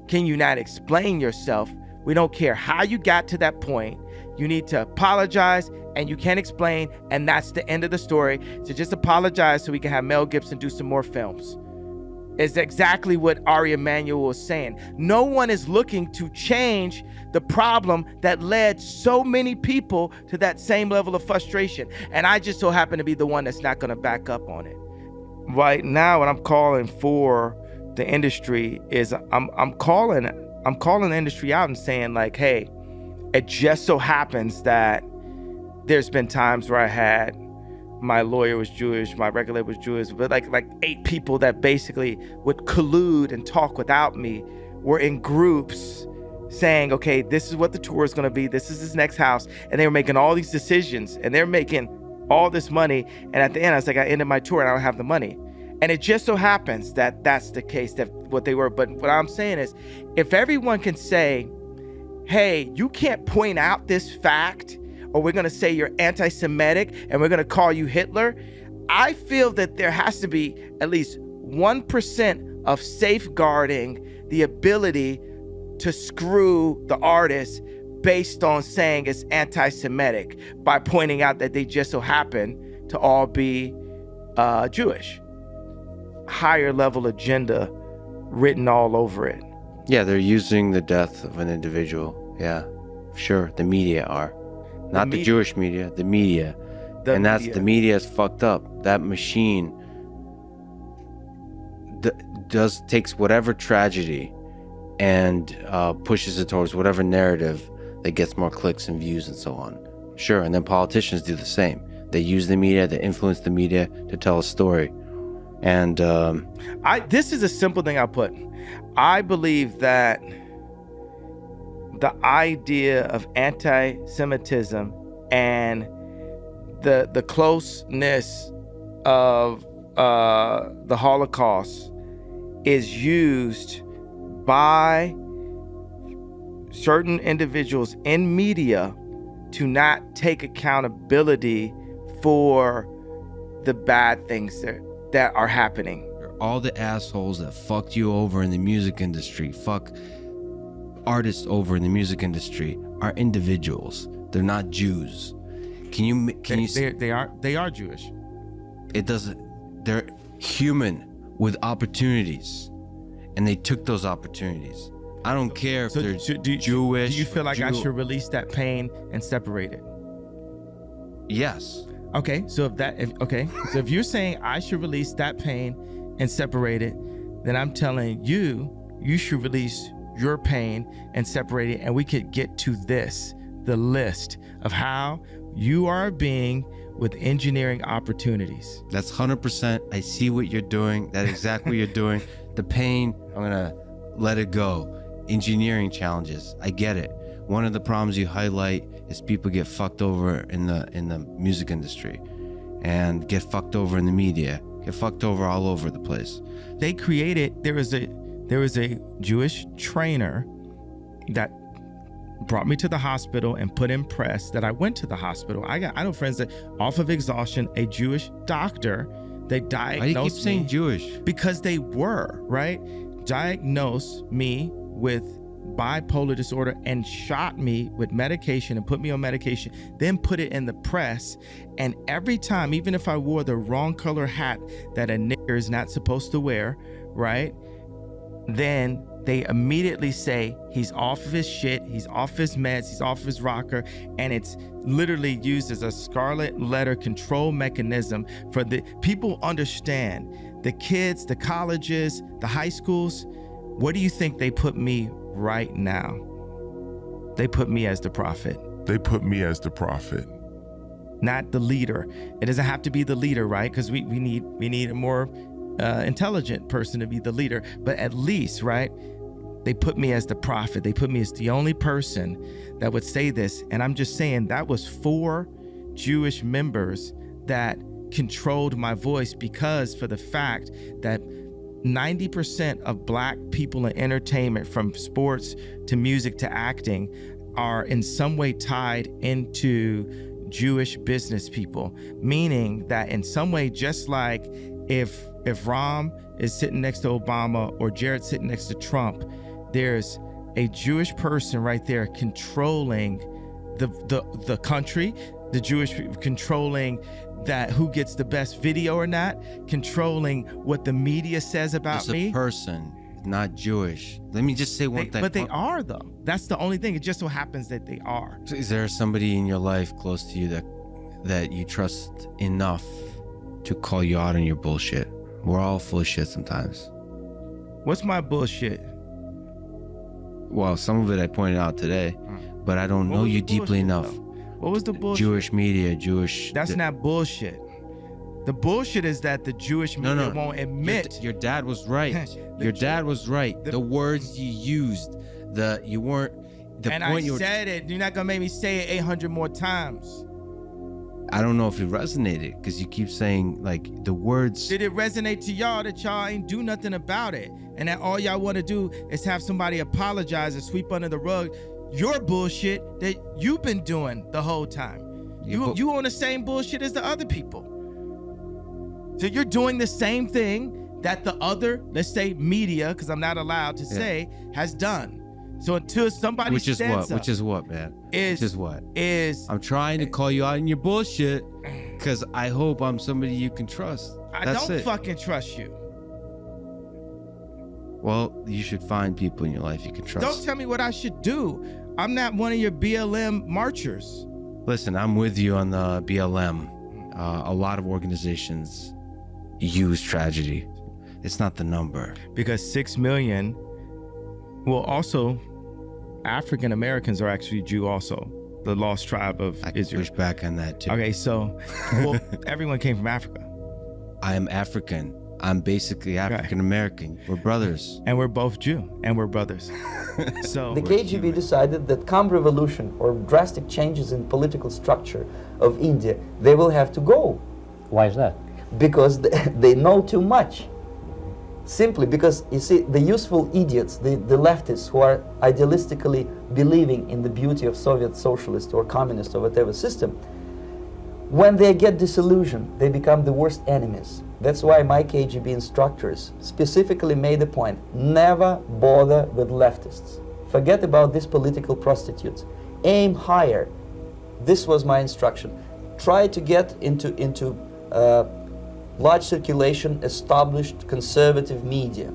can you not explain yourself, we don't care how you got to that point, you need to apologize, and you can't explain, and that's the end of the story. So just apologize so we can have Mel Gibson do some more films. It's exactly what Ari Emanuel was saying. No one is looking to change the problem that led so many people to that same level of frustration. And I just so happen to be the one that's not gonna back up on it. Right now, what I'm calling for the industry is I'm calling the industry out and saying, like, hey, it just so happens that there's been times where I had my lawyer was Jewish, my regulator was Jewish, but like 8 people that basically would collude and talk without me were in groups saying, okay, this is what the tour is going to be, this is his next house, and they were making all these decisions, and they're making all this money. And at the end, I was like, I ended my tour and I don't have the money. And it just so happens that that's the case, that what they were. But what I'm saying is, if everyone can say, hey, you can't point out this fact, or we're going to say you're anti-Semitic and we're going to call you Hitler, I feel that there has to be at least 1% of safeguarding the ability to screw the artist based on saying it's anti-Semitic by pointing out that they just so happen to all be Jewish. Higher level agenda written all over it. Yeah, they're using the death of an individual. Yeah, sure. The media are. Not the Jewish media, the media. The media is fucked up. That machine takes whatever tragedy and pushes it towards whatever narrative that gets more clicks and views and so on. Sure, and then politicians do the same. They use the media, they influence the media to tell a story. And this is a simple thing I'll put. I believe that the idea of anti-Semitism and the closeness of the Holocaust is used by certain individuals in media to not take accountability for the bad things that are happening. all the assholes that fucked you over in the music industry, fuck artists over in the music industry, are individuals. They're not Jews. They are Jewish. It doesn't. They're human with opportunities, and they took those opportunities. I don't care if they're Jewish. Do you feel like I should release that pain and separate it? Yes. Okay, so if you're saying I should release that pain and separate it, then I'm telling you should release your pain and separate it, and we could get to the list of how you are a being with engineering opportunities. That's 100%. I see what you're doing. That's exactly what you're doing. The pain, I'm gonna let it go. Engineering challenges, I get it. One of the problems you highlight is people get fucked over in the music industry, and get fucked over in the media, get fucked over all over the place. They created. There was a Jewish trainer that brought me to the hospital and put in press that I went to the hospital. I know friends that off of exhaustion, a Jewish doctor, they diagnosed Why do you keep saying me Jewish? Because they were, right? Diagnosed me with bipolar disorder and shot me with medication and put me on medication, then put it in the press. And every time, even if I wore the wrong color hat that a nigger is not supposed to wear, right? Then they immediately say he's off of his shit, he's off his meds, he's off his rocker, and it's literally used as a scarlet letter control mechanism for the people. Understand, the kids, the colleges, the high schools, what do you think they put me right now? They put me as the prophet. They put me as the prophet. Not the leader. It doesn't have to be the leader, right? Because we need a more intelligent person to be the leader. But at least, right, they put me as the prophet. They put me as the only person that would say this. And I'm just saying that was 4 Jewish members that controlled my voice, because for the fact that 90% of black people in entertainment, from sports to music to acting, are in some way tied into Jewish business people, meaning that in some way, just like if Ram is sitting next to Obama or Jared sitting next to Trump, there's a Jewish person right there controlling the country, the Jewish people controlling that who gets the best video or not, controlling what the media says about me. It's a person, not Jewish. Let me just say one thing. But they are, though. That's the only thing. It just so happens that they are. So is there somebody in your life close to you that you trust enough to call you out on your bullshit? We're all full of shit sometimes. What's my bullshit? Well, some of it I pointed out today, but I don't know you deeply enough. What was the bullshit? Jewish media, Jewish... That's not bullshit. The bullshit is that the Jewish media won't admit... Your dad was right. Your dad was right. The words you used, you weren't... And I said it. You're not going to make me say it 800 more times. I don't know if it resonated because you keep saying like the words. Did it resonate to y'all that y'all ain't do nothing about it, and that all y'all want to do is have somebody apologize and sweep under the rug your bullshit that you've been doing the whole time? You on the same bullshit as the other people. So you're doing the same thing that the other, let's say media, because I'm not allowed to say, has done. So until somebody stands up. Which is what, man? Is I'm trying to call you out in your bullshit because I hope I'm somebody you can trust. I don't fucking trust you. Well, you should find people in your life you can trust. Don't tell me what I should do. I'm not one of your BLM marchers. Listen, I'm with you on the BLM. A lot of organizations use tragedy. It's not the number. Because 6 million, well, also, African Americans are actually Jew also. The lost tribe of Israel. Push back on that too. Okay, so, well, everyone came from Africa. I am African. I'm basically African American. We're brothers. And we're both Jew, and we're brothers. So the KGB decided that come revolution or drastic changes in political structure of India, they will have to go. Why is that? Because they know too much. Simply because, you see, the useful idiots, the leftists who are idealistically believing in the beauty of Soviet socialist or communist or whatever system, when they get disillusioned, they become the worst enemies. That's why my KGB instructors specifically made a point, never bother with leftists. Forget about these political prostitutes. Aim higher. This was my instruction. Try to get into large circulation, established conservative media.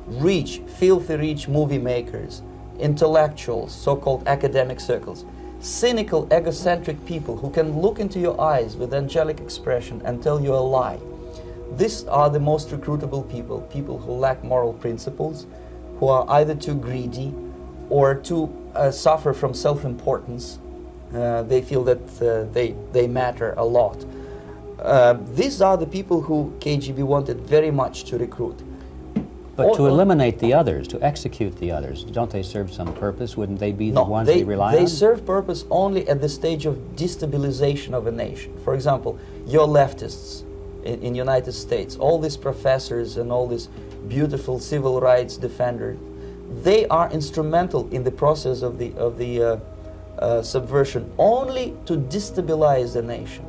Rich, filthy rich movie makers, intellectuals, so-called academic circles. Cynical, egocentric people who can look into your eyes with angelic expression and tell you a lie. These are the most recruitable people, people who lack moral principles, who are either too greedy or too suffer from self-importance. They feel that they matter a lot. These are the people who KGB wanted very much to recruit. But to eliminate the others, to execute the others, don't they serve some purpose? Wouldn't they be the ones they rely on? They serve purpose only at the stage of destabilization of a nation. For example, your leftists in United States, all these professors and all these beautiful civil rights defenders, they are instrumental in the process of the subversion only to destabilize the nation.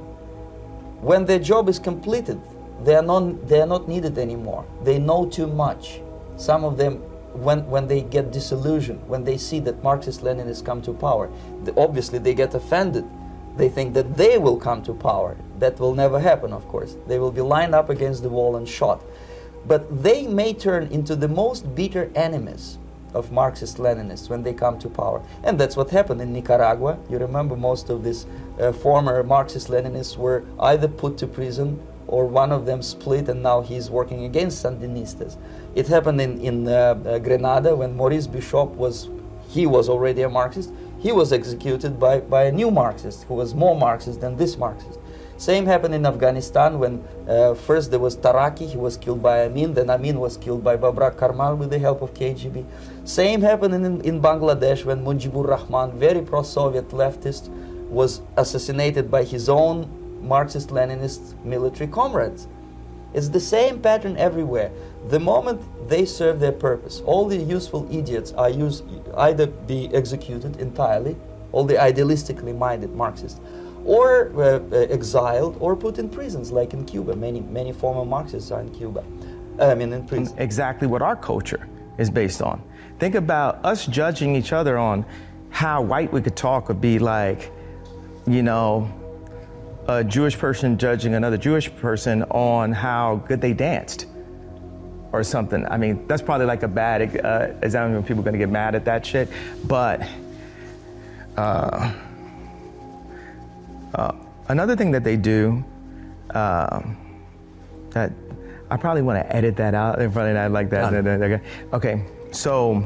When their job is completed, they are not needed anymore. They know too much. Some of them, when they get disillusioned, when they see that Marxist-Leninists come to power, obviously they get offended. They think that they will come to power. That will never happen, of course. They will be lined up against the wall and shot. But they may turn into the most bitter enemies of Marxist-Leninists when they come to power. And that's what happened in Nicaragua. You remember most of these former Marxist-Leninists were either put to prison or one of them split, and now he's working against Sandinistas. It happened in Grenada when Maurice Bishop was already a Marxist. He was executed by a new Marxist who was more Marxist than this Marxist. Same happened in Afghanistan when first there was Taraki, he was killed by Amin, then Amin was killed by Babrak Karmal with the help of KGB. Same happened in Bangladesh when Mujibur Rahman, very pro-Soviet leftist, was assassinated by his own Marxist-Leninist military comrades. It's the same pattern everywhere. The moment they serve their purpose, all the useful idiots are either be executed entirely, all the idealistically minded Marxists, or exiled or put in prisons, like in Cuba. Many former Marxists are in Cuba. In prison. Exactly what our culture is based on. Think about us judging each other on how white we could talk would be like, you know, a Jewish person judging another Jewish person on how good they danced or something. I mean, that's probably like a bad example when people are gonna get mad at that shit. But another thing that they do that I probably want to edit that out. Probably not like that. Okay, so,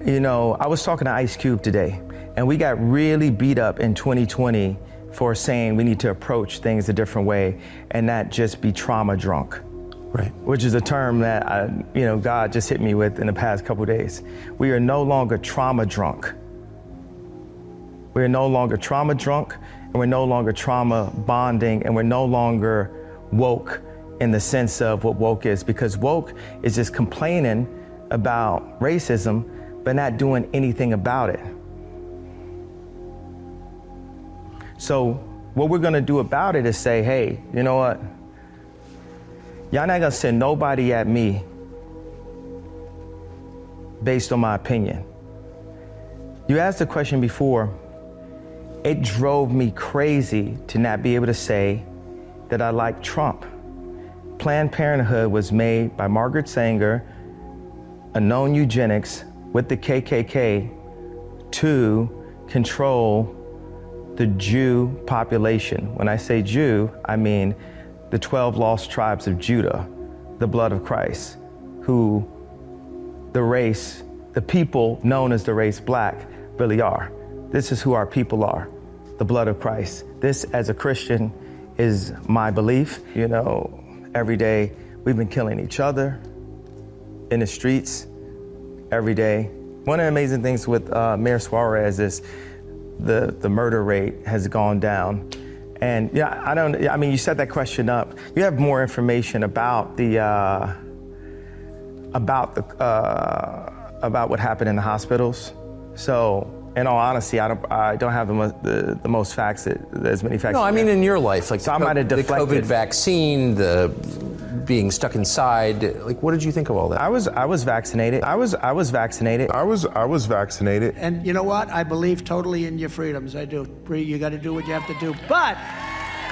you know, I was talking to Ice Cube today, and we got really beat up in 2020 for saying we need to approach things a different way and not just be trauma drunk. Right. Which is a term that God just hit me with in the past couple of days. We are no longer trauma drunk. We are no longer trauma drunk, and we're no longer trauma bonding, and we're no longer woke in the sense of what woke is, because woke is just complaining about racism but not doing anything about it. So what we're gonna do about it is say, hey, you know what? Y'all not gonna send nobody at me based on my opinion. You asked the question before. It drove me crazy to not be able to say that I like Trump. Planned Parenthood was made by Margaret Sanger, a known eugenics, with the KKK to control the Jew population. When I say Jew, I mean the 12 lost tribes of Judah, the blood of Christ, who the people known as the race black really are. This is who our people are, the blood of Christ. This, as a Christian, is my belief. You know, every day we've been killing each other in the streets every day. One of the amazing things with Mayor Suarez is the murder rate has gone down. And yeah, I mean, you set that question up. You have more information about about what happened in the hospitals. So, in all honesty, I don't have the most facts, as many facts. No, I mean in your life, like so I might have deflected. The COVID vaccine, the being stuck inside. Like, what did you think of all that? I was vaccinated. I was vaccinated. I was vaccinated. And you know what? I believe totally in your freedoms. I do. You got to do what you have to do. But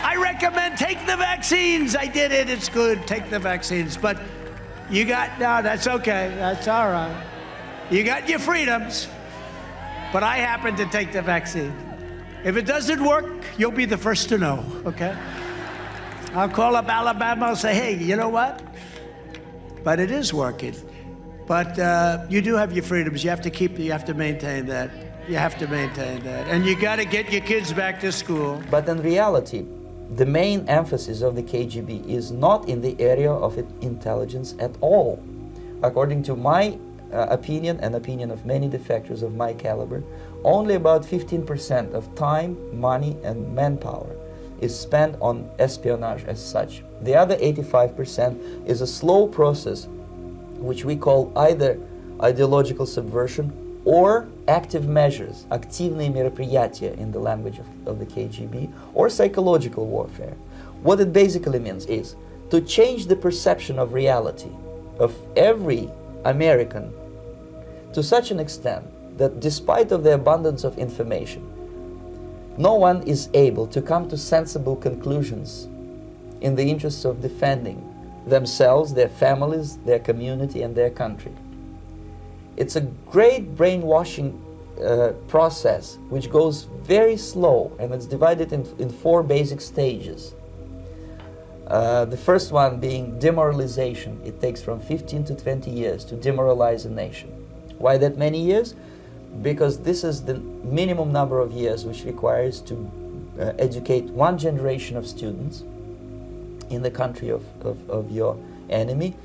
I recommend take the vaccines. I did it. It's good. Take the vaccines. But no, that's okay. That's all right. You got your freedoms. But I happen to take the vaccine. If it doesn't work, you'll be the first to know, okay? I'll call up Alabama and say, hey, you know what? But it is working. But you do have your freedoms. You have to maintain that. You have to maintain that. And you got to get your kids back to school. But in reality, the main emphasis of the KGB is not in the area of intelligence at all. According to my opinion and opinion of many defectors of my caliber, only about 15% of time, money, and manpower is spent on espionage as such. The other 85% is a slow process which we call either ideological subversion or active measures, активные мероприятия in the language of the KGB, or psychological warfare. What it basically means is to change the perception of reality of every American to such an extent that despite of the abundance of information, no one is able to come to sensible conclusions in the interests of defending themselves, their families, their community, and their country. It's a great brainwashing process which goes very slow, and it's divided in 4 basic stages. The first one being demoralization. It takes from 15 to 20 years to demoralize a nation. Why that many years? Because this is the minimum number of years which requires to educate one generation of students in the country of your enemy,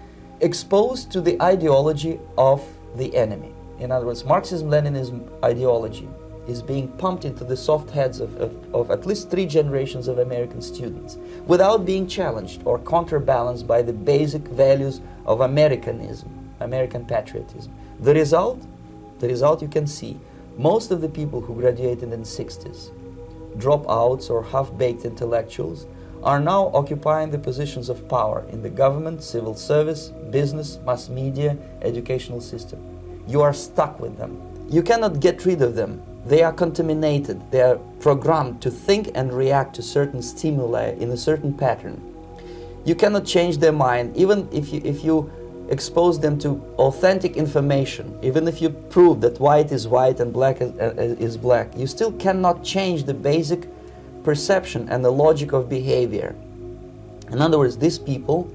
exposed to the ideology of the enemy. In other words, Marxism-Leninism ideology is being pumped into the soft heads of at least 3 generations of American students without being challenged or counterbalanced by the basic values of Americanism, American patriotism. The result you can see. Most of the people who graduated in the 60s, dropouts or half-baked intellectuals, are now occupying the positions of power in the government, civil service, business, mass media, educational system. You are stuck with them. You cannot get rid of them. They are contaminated. They are programmed to think and react to certain stimuli in a certain pattern. You cannot change their mind, even if you expose them to authentic information, even if you prove that white is white and black is black, you still cannot change the basic perception and the logic of behavior. In other words, these people,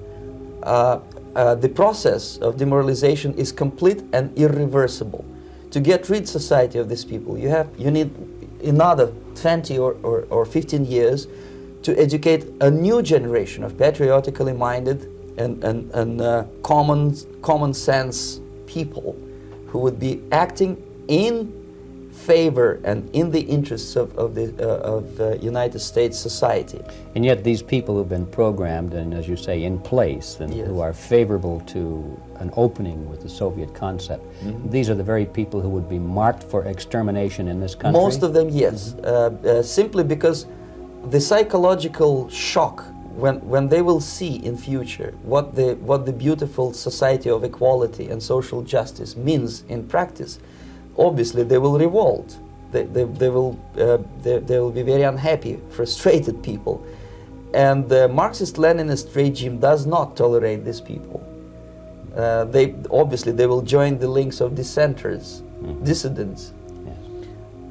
the process of demoralization is complete and irreversible. To get rid society of these people, you need another 20 or 15 years to educate a new generation of patriotically minded and common sense people who would be acting in favor and in the interests of the United States society. And yet these people who've been programmed and, as you say, in place, and who are favorable to an opening with the Soviet concept, these are the very people who would be marked for extermination in this country? Most of them, yes. Simply because the psychological shock when they will see in future what the beautiful society of equality and social justice means in practice, obviously they will revolt. They will be very unhappy, frustrated people, and the Marxist-Leninist regime does not tolerate these people. They will join the links of dissenters, dissidents.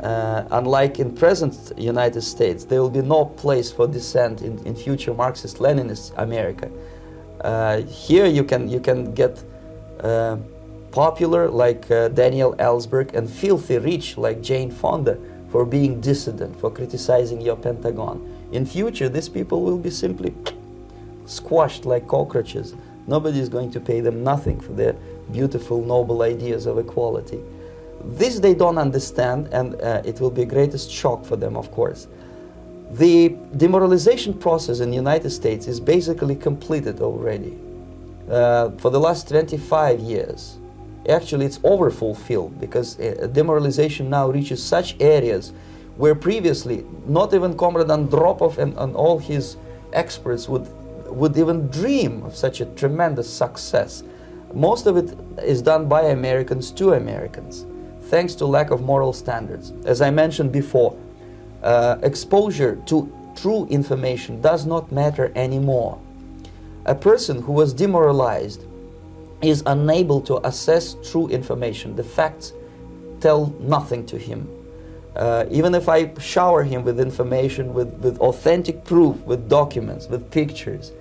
Unlike in present United States, there will be no place for dissent in future Marxist-Leninist America. Here you can get popular like Daniel Ellsberg and filthy rich like Jane Fonda for being dissident, for criticizing your Pentagon. In future, these people will be simply squashed like cockroaches. Nobody is going to pay them nothing for their beautiful, noble ideas of equality. This they don't understand, and it will be a greatest shock for them, of course. The demoralization process in the United States is basically completed already. For the last 25 years, actually it's overfulfilled, because demoralization now reaches such areas where previously not even Comrade Andropov and all his experts would even dream of such a tremendous success. Most of it is done by Americans to Americans, thanks to lack of moral standards. As I mentioned before, exposure to true information does not matter anymore. A person who was demoralized is unable to assess true information. The facts tell nothing to him. Even if I shower him with information, with authentic proof, with documents, with pictures,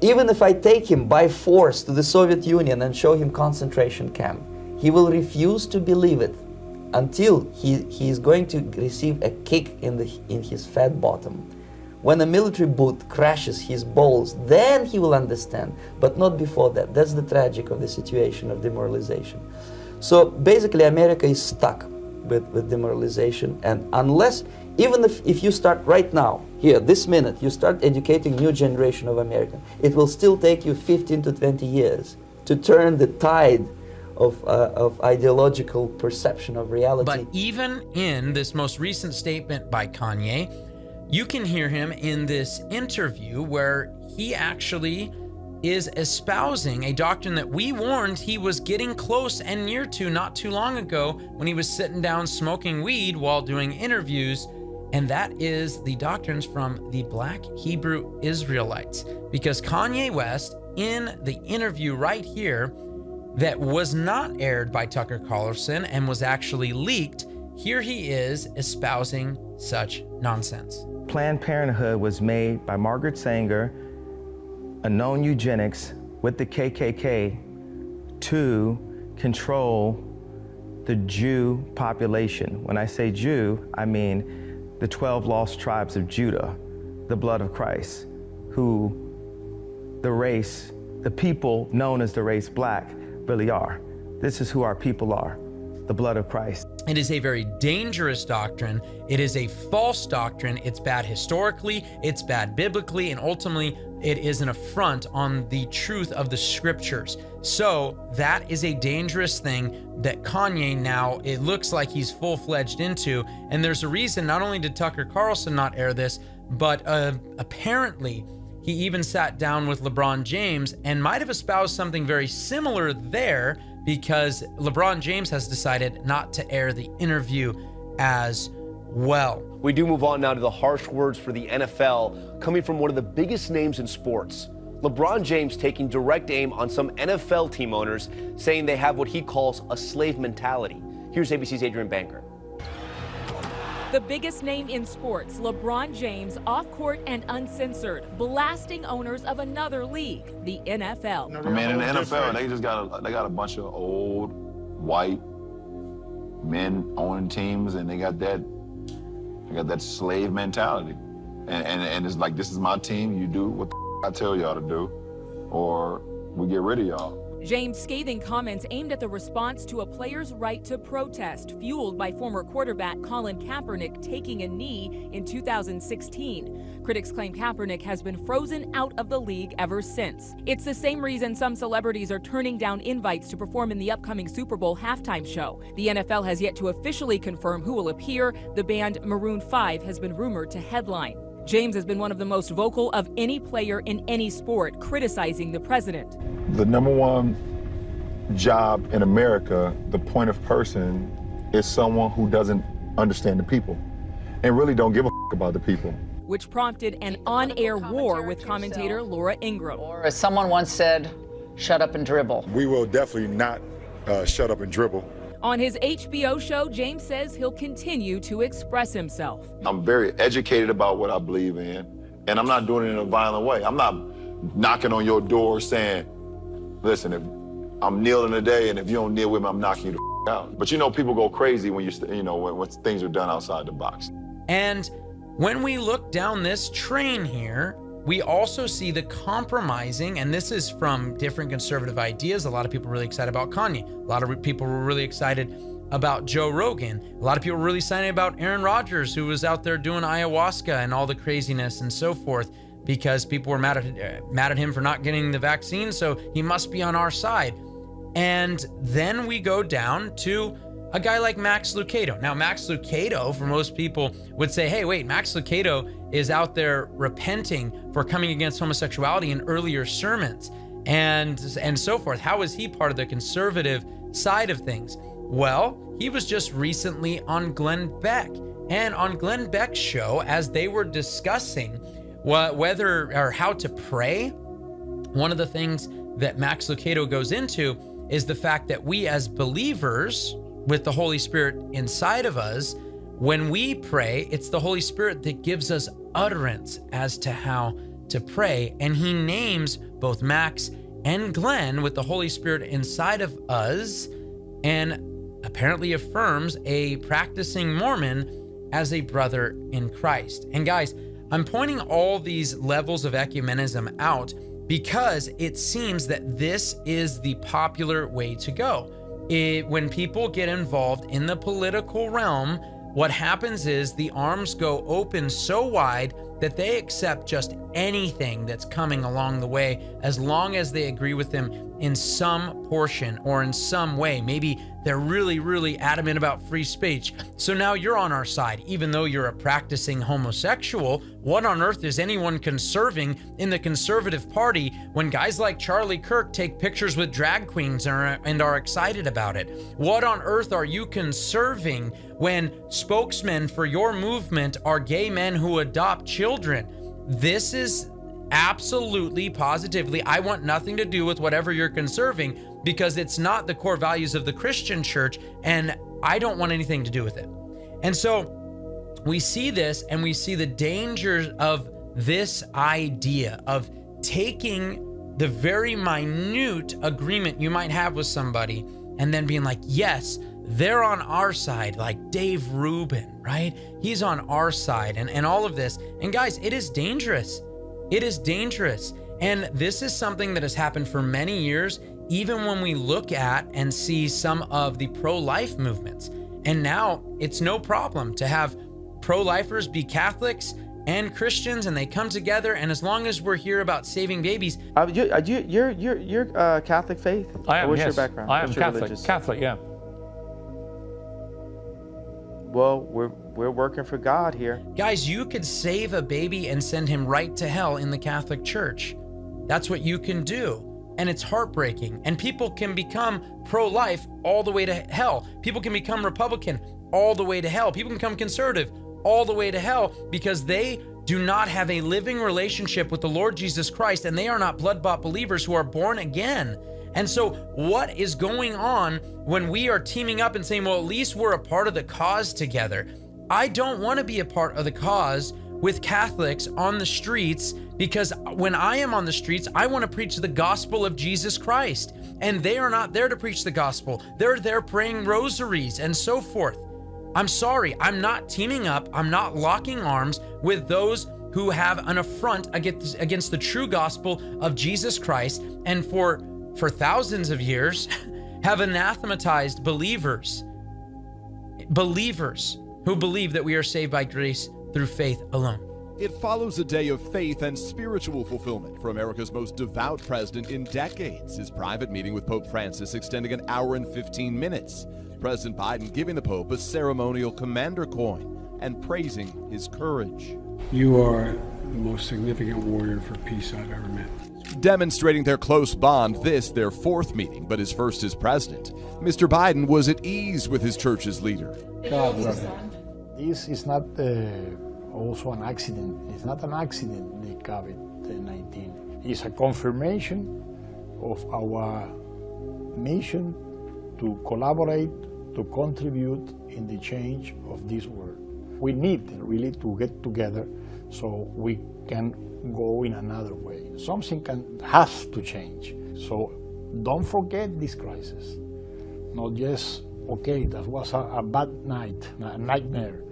even if I take him by force to the Soviet Union and show him concentration camp, he will refuse to believe it until he is going to receive a kick in his fat bottom. When a military boot crashes his balls, then he will understand, but not before that. That's the tragic of the situation of demoralization. So basically America is stuck with demoralization, and unless, even if you start right now, here, this minute, you start educating new generation of Americans, it will still take you 15 to 20 years to turn the tide of ideological perception of reality. But even in this most recent statement by Kanye, you can hear him in this interview where he actually is espousing a doctrine that we warned he was getting close and near to not too long ago when he was sitting down smoking weed while doing interviews, and that is the doctrines from the Black Hebrew Israelites. Because Kanye West, in the interview right here that was not aired by Tucker Carlson and was actually leaked, here he is espousing such nonsense. Planned Parenthood was made by Margaret Sanger, a known eugenics with the KKK, to control the Jew population. When I say Jew, I mean the 12 lost tribes of Judah, the blood of Christ, who the people known as the race Black really are. This is who our people are, the blood of Christ. It is a very dangerous doctrine. It is a false doctrine. It's bad historically, it's bad biblically, and ultimately it is an affront on the truth of the scriptures. So that is a dangerous thing that Kanye now, it looks like he's full-fledged into. And there's a reason, not only did Tucker Carlson not air this, but apparently he even sat down with LeBron James and might have espoused something very similar there, because LeBron James has decided not to air the interview as well. We do move on now to the harsh words for the NFL coming from one of the biggest names in sports. LeBron James taking direct aim on some NFL team owners, saying they have what he calls a slave mentality. Here's ABC's Adrian Banker. The biggest name in sports, LeBron James, off-court and uncensored, blasting owners of another league, the NFL. I mean, in the NFL, they got a bunch of old white men owning teams, and they got that slave mentality, and it's like, this is my team. You do what the I tell y'all to do, or we get rid of y'all. James' scathing comments aimed at the response to a player's right to protest, fueled by former quarterback Colin Kaepernick taking a knee in 2016. Critics claim Kaepernick has been frozen out of the league ever since. It's the same reason some celebrities are turning down invites to perform in the upcoming Super Bowl halftime show. The NFL has yet to officially confirm who will appear. The band Maroon 5 has been rumored to headline. James has been one of the most vocal of any player in any sport, criticizing the president. The number one job in America, the point of person, is someone who doesn't understand the people and really don't give a about the people. Which prompted an on-air war with commentator Laura Ingraham. Or as someone once said, shut up and dribble. We will definitely not shut up and dribble. On his HBO show, James says he'll continue to express himself. I'm very educated about what I believe in, and I'm not doing it in a violent way. I'm not knocking on your door saying, listen, if I'm kneeling today, and if you don't kneel with me, I'm knocking you the out. But you know, people go crazy when when things are done outside the box. And when we look down this train here, we also see the compromising, and this is from different conservative ideas. A lot of people are really excited about Kanye. A lot of people were really excited about Joe Rogan. A lot of people were really excited about Aaron Rodgers, who was out there doing ayahuasca and all the craziness and so forth, because people were mad at him for not getting the vaccine, so he must be on our side. And then we go down to a guy like Max Lucado. Now, Max Lucado, for most people, would say, hey, wait, Max Lucado is out there repenting for coming against homosexuality in earlier sermons and so forth. How is he part of the conservative side of things? Well, he was just recently on Glenn Beck. And on Glenn Beck's show, as they were discussing whether or how to pray, one of the things that Max Lucado goes into is the fact that we as believers with the Holy Spirit inside of us, when we pray, it's the Holy Spirit that gives us utterance as to how to pray. And he names both Max and Glenn with the Holy Spirit inside of us, and apparently affirms a practicing Mormon as a brother in Christ. And guys, I'm pointing all these levels of ecumenism out because it seems that this is the popular way to go. When people get involved in the political realm, what happens is the arms go open so wide that they accept just anything that's coming along the way, as long as they agree with them in some portion or in some way. Maybe they're really, really adamant about free speech. So now you're on our side, even though you're a practicing homosexual. What on earth is anyone conserving in the conservative party when guys like Charlie Kirk take pictures with drag queens and are excited about it? What on earth are you conserving when spokesmen for your movement are gay men who adopt children? This is absolutely, positively, I want nothing to do with whatever you're conserving, because it's not the core values of the Christian church, and I don't want anything to do with it. And so we see this, and we see the dangers of this idea of taking the very minute agreement you might have with somebody and then being like, yes, they're on our side, like Dave Rubin, right? He's on our side, and all of this. And guys, it is dangerous. It is dangerous. And this is something that has happened for many years, even when we look at and see some of the pro-life movements. And now it's no problem to have pro-lifers be Catholics and Christians, and they come together. And as long as we're here about saving babies. You're Catholic faith? I am, What's yes. your background? I am What's your Catholic. religious? Catholic, yeah. Well, we're working for God here. Guys, you could save a baby and send him right to hell in the Catholic Church. That's what you can do. And it's heartbreaking. And people can become pro-life all the way to hell. People can become Republican all the way to hell. People can become conservative all the way to hell because they do not have a living relationship with the Lord Jesus Christ, and they are not blood-bought believers who are born again. And so what is going on when we are teaming up and saying, well, at least we're a part of the cause together? I don't want to be a part of the cause with Catholics on the streets, because when I am on the streets, I want to preach the gospel of Jesus Christ. And they are not there to preach the gospel. They're there praying rosaries and so forth. I'm sorry, I'm not teaming up. I'm not locking arms with those who have an affront against the true gospel of Jesus Christ. And for for thousands of years, have anathematized believers who believe that we are saved by grace through faith alone. It follows a day of faith and spiritual fulfillment for America's most devout president in decades. His private meeting with Pope Francis extending an hour and 15 minutes. President Biden giving the Pope a ceremonial commander coin and praising his courage. You are the most significant warrior for peace I've ever met. Demonstrating their close bond, this their fourth meeting, but his first as president. Mr. Biden was at ease with his church's leader. God, this is not also an accident. It's not an accident, the COVID-19. It's a confirmation of our mission to collaborate, to contribute in the change of this world. We need really to get together so we can go in another way. Something has to change. So don't forget this crisis. Not just, okay, that was a bad night, a nightmare.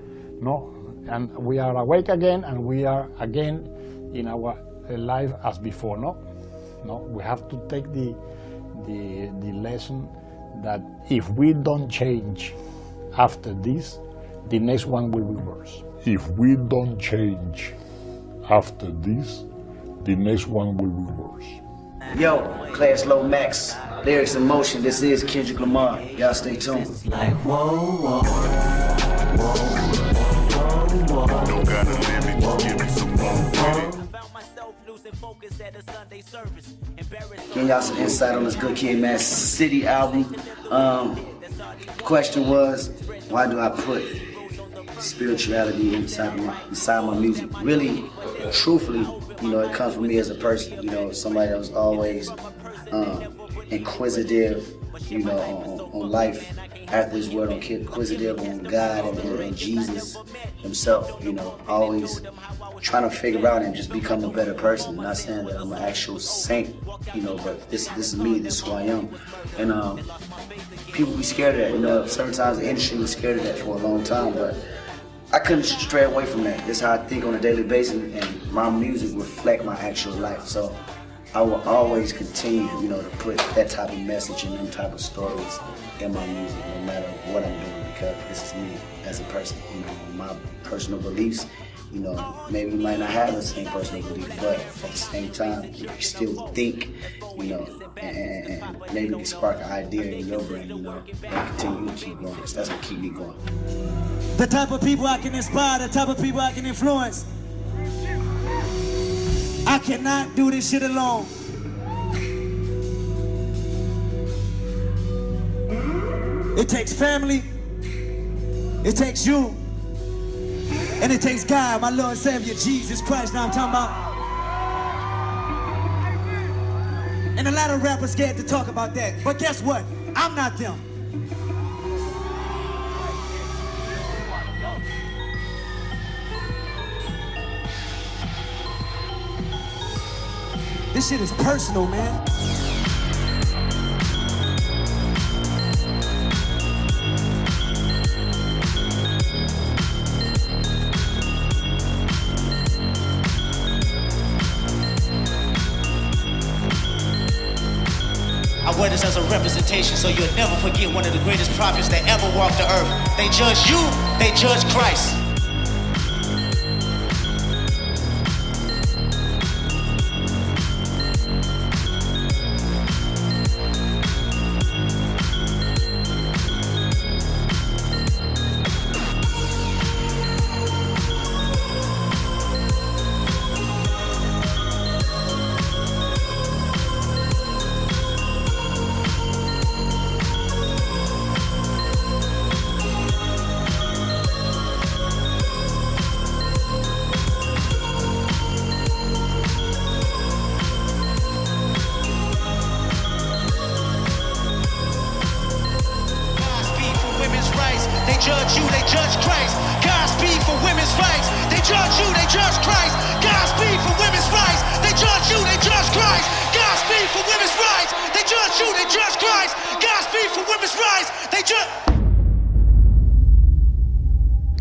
No, and we are awake again, and we are again in our life as before. No, we have to take the lesson that if we don't change after this, the next one will be worse. If we don't change after this, the next one will be worse. Yo, Class Low Max, Lyrics in Motion, this is Kendrick Lamar. Y'all stay tuned. Like, whoa, whoa, whoa, whoa, whoa. Don't gotta limit, just give me some more. Getting y'all some insight on this Good Kid, Mad City album. Question was, why do I put spirituality inside my music? Really, truthfully, it comes from me as a person. Somebody that was always inquisitive, on life after this world, inquisitive on God and Jesus himself. Always trying to figure out and just become a better person. Not saying that I'm an actual saint, but this is me. This is who I am, and people be scared of that. Sometimes the industry was scared of that for a long time, but I couldn't stray away from that. This is how I think on a daily basis, and my music reflect my actual life. So I will always continue, to put that type of message and them type of stories in my music, no matter what I'm doing, because this is me as a person. My personal beliefs. Maybe you might not have the same personal belief, but at the same time, you can still think, and maybe you can spark an idea in your brain, and continue to keep going. So that's what keep me going. The type of people I can inspire, the type of people I can influence. I cannot do this shit alone. It takes family, it takes you, and it takes God, my Lord and Savior, Jesus Christ, now I'm talking about. And a lot of rappers scared to talk about that, but guess what? I'm not them. This shit is personal, man. I wear this as a representation so you'll never forget one of the greatest prophets that ever walked the earth. They judge you, they judge Christ. judge you, they judge Christ. Godspeed for women's rights. They judge you, they judge Christ. Godspeed for women's rights. They judge you, they judge Christ. Godspeed for women's rights. They judge you, they judge Christ. Godspeed for women's rights. They judge.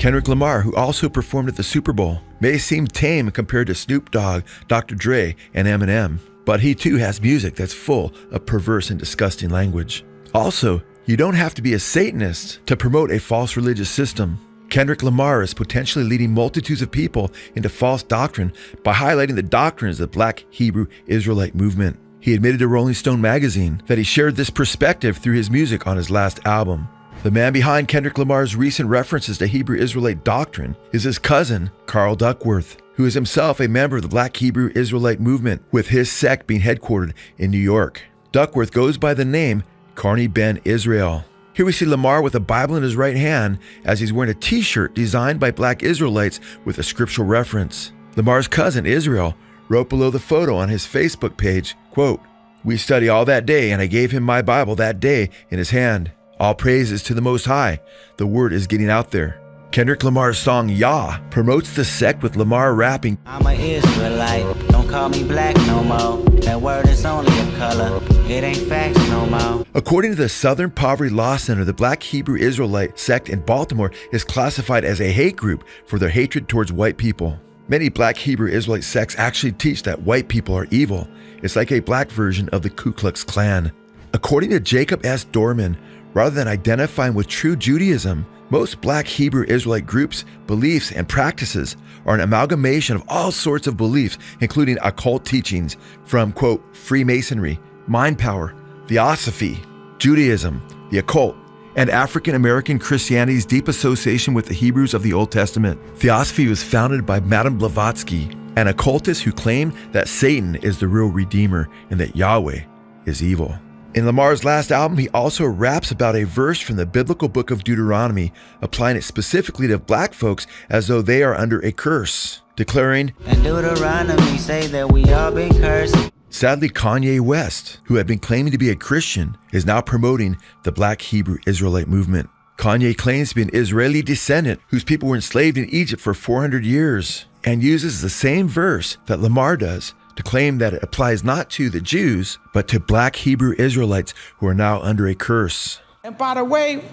Kendrick Lamar, who also performed at the Super Bowl, may seem tame compared to Snoop Dogg, Dr. Dre, and Eminem, but he too has music that's full of perverse and disgusting language. Also, you don't have to be a Satanist to promote a false religious system. Kendrick Lamar is potentially leading multitudes of people into false doctrine by highlighting the doctrines of the Black Hebrew Israelite movement. He admitted to Rolling Stone magazine that he shared this perspective through his music on his last album. The man behind Kendrick Lamar's recent references to Hebrew Israelite doctrine is his cousin, Carl Duckworth, who is himself a member of the Black Hebrew Israelite movement, with his sect being headquartered in New York. Duckworth goes by the name Carney Ben Israel. Here we see Lamar with a Bible in his right hand as he's wearing a t-shirt designed by Black Israelites with a scriptural reference. Lamar's cousin, Israel, wrote below the photo on his Facebook page, quote, "We study all that day, and I gave him my Bible that day in his hand. All praises to the Most High. The word is getting out there." Kendrick Lamar's song Yah promotes the sect, with Lamar rapping, "I'm an Israelite, don't call me black no more. That word is only a color, it ain't facts no more." According to the Southern Poverty Law Center, the Black Hebrew Israelite sect in Baltimore is classified as a hate group for their hatred towards white people. Many Black Hebrew Israelite sects actually teach that white people are evil. It's like a black version of the Ku Klux Klan. According to Jacob S. Dorman, rather than identifying with true Judaism, most Black Hebrew Israelite groups, beliefs, and practices are an amalgamation of all sorts of beliefs, including occult teachings from, quote, Freemasonry, mind power, Theosophy, Judaism, the occult, and African American Christianity's deep association with the Hebrews of the Old Testament. Theosophy was founded by Madame Blavatsky, an occultist who claimed that Satan is the real redeemer and that Yahweh is evil. In Lamar's last album, he also raps about a verse from the biblical book of Deuteronomy, applying it specifically to Black folks as though they are under a curse, declaring, "And Deuteronomy say that we all been cursed." Sadly, Kanye West, who had been claiming to be a Christian, is now promoting the Black Hebrew Israelite movement. Kanye claims to be an Israeli descendant whose people were enslaved in Egypt for 400 years, and uses the same verse that Lamar does to claim that it applies not to the Jews, but to Black Hebrew Israelites who are now under a curse. And by the way,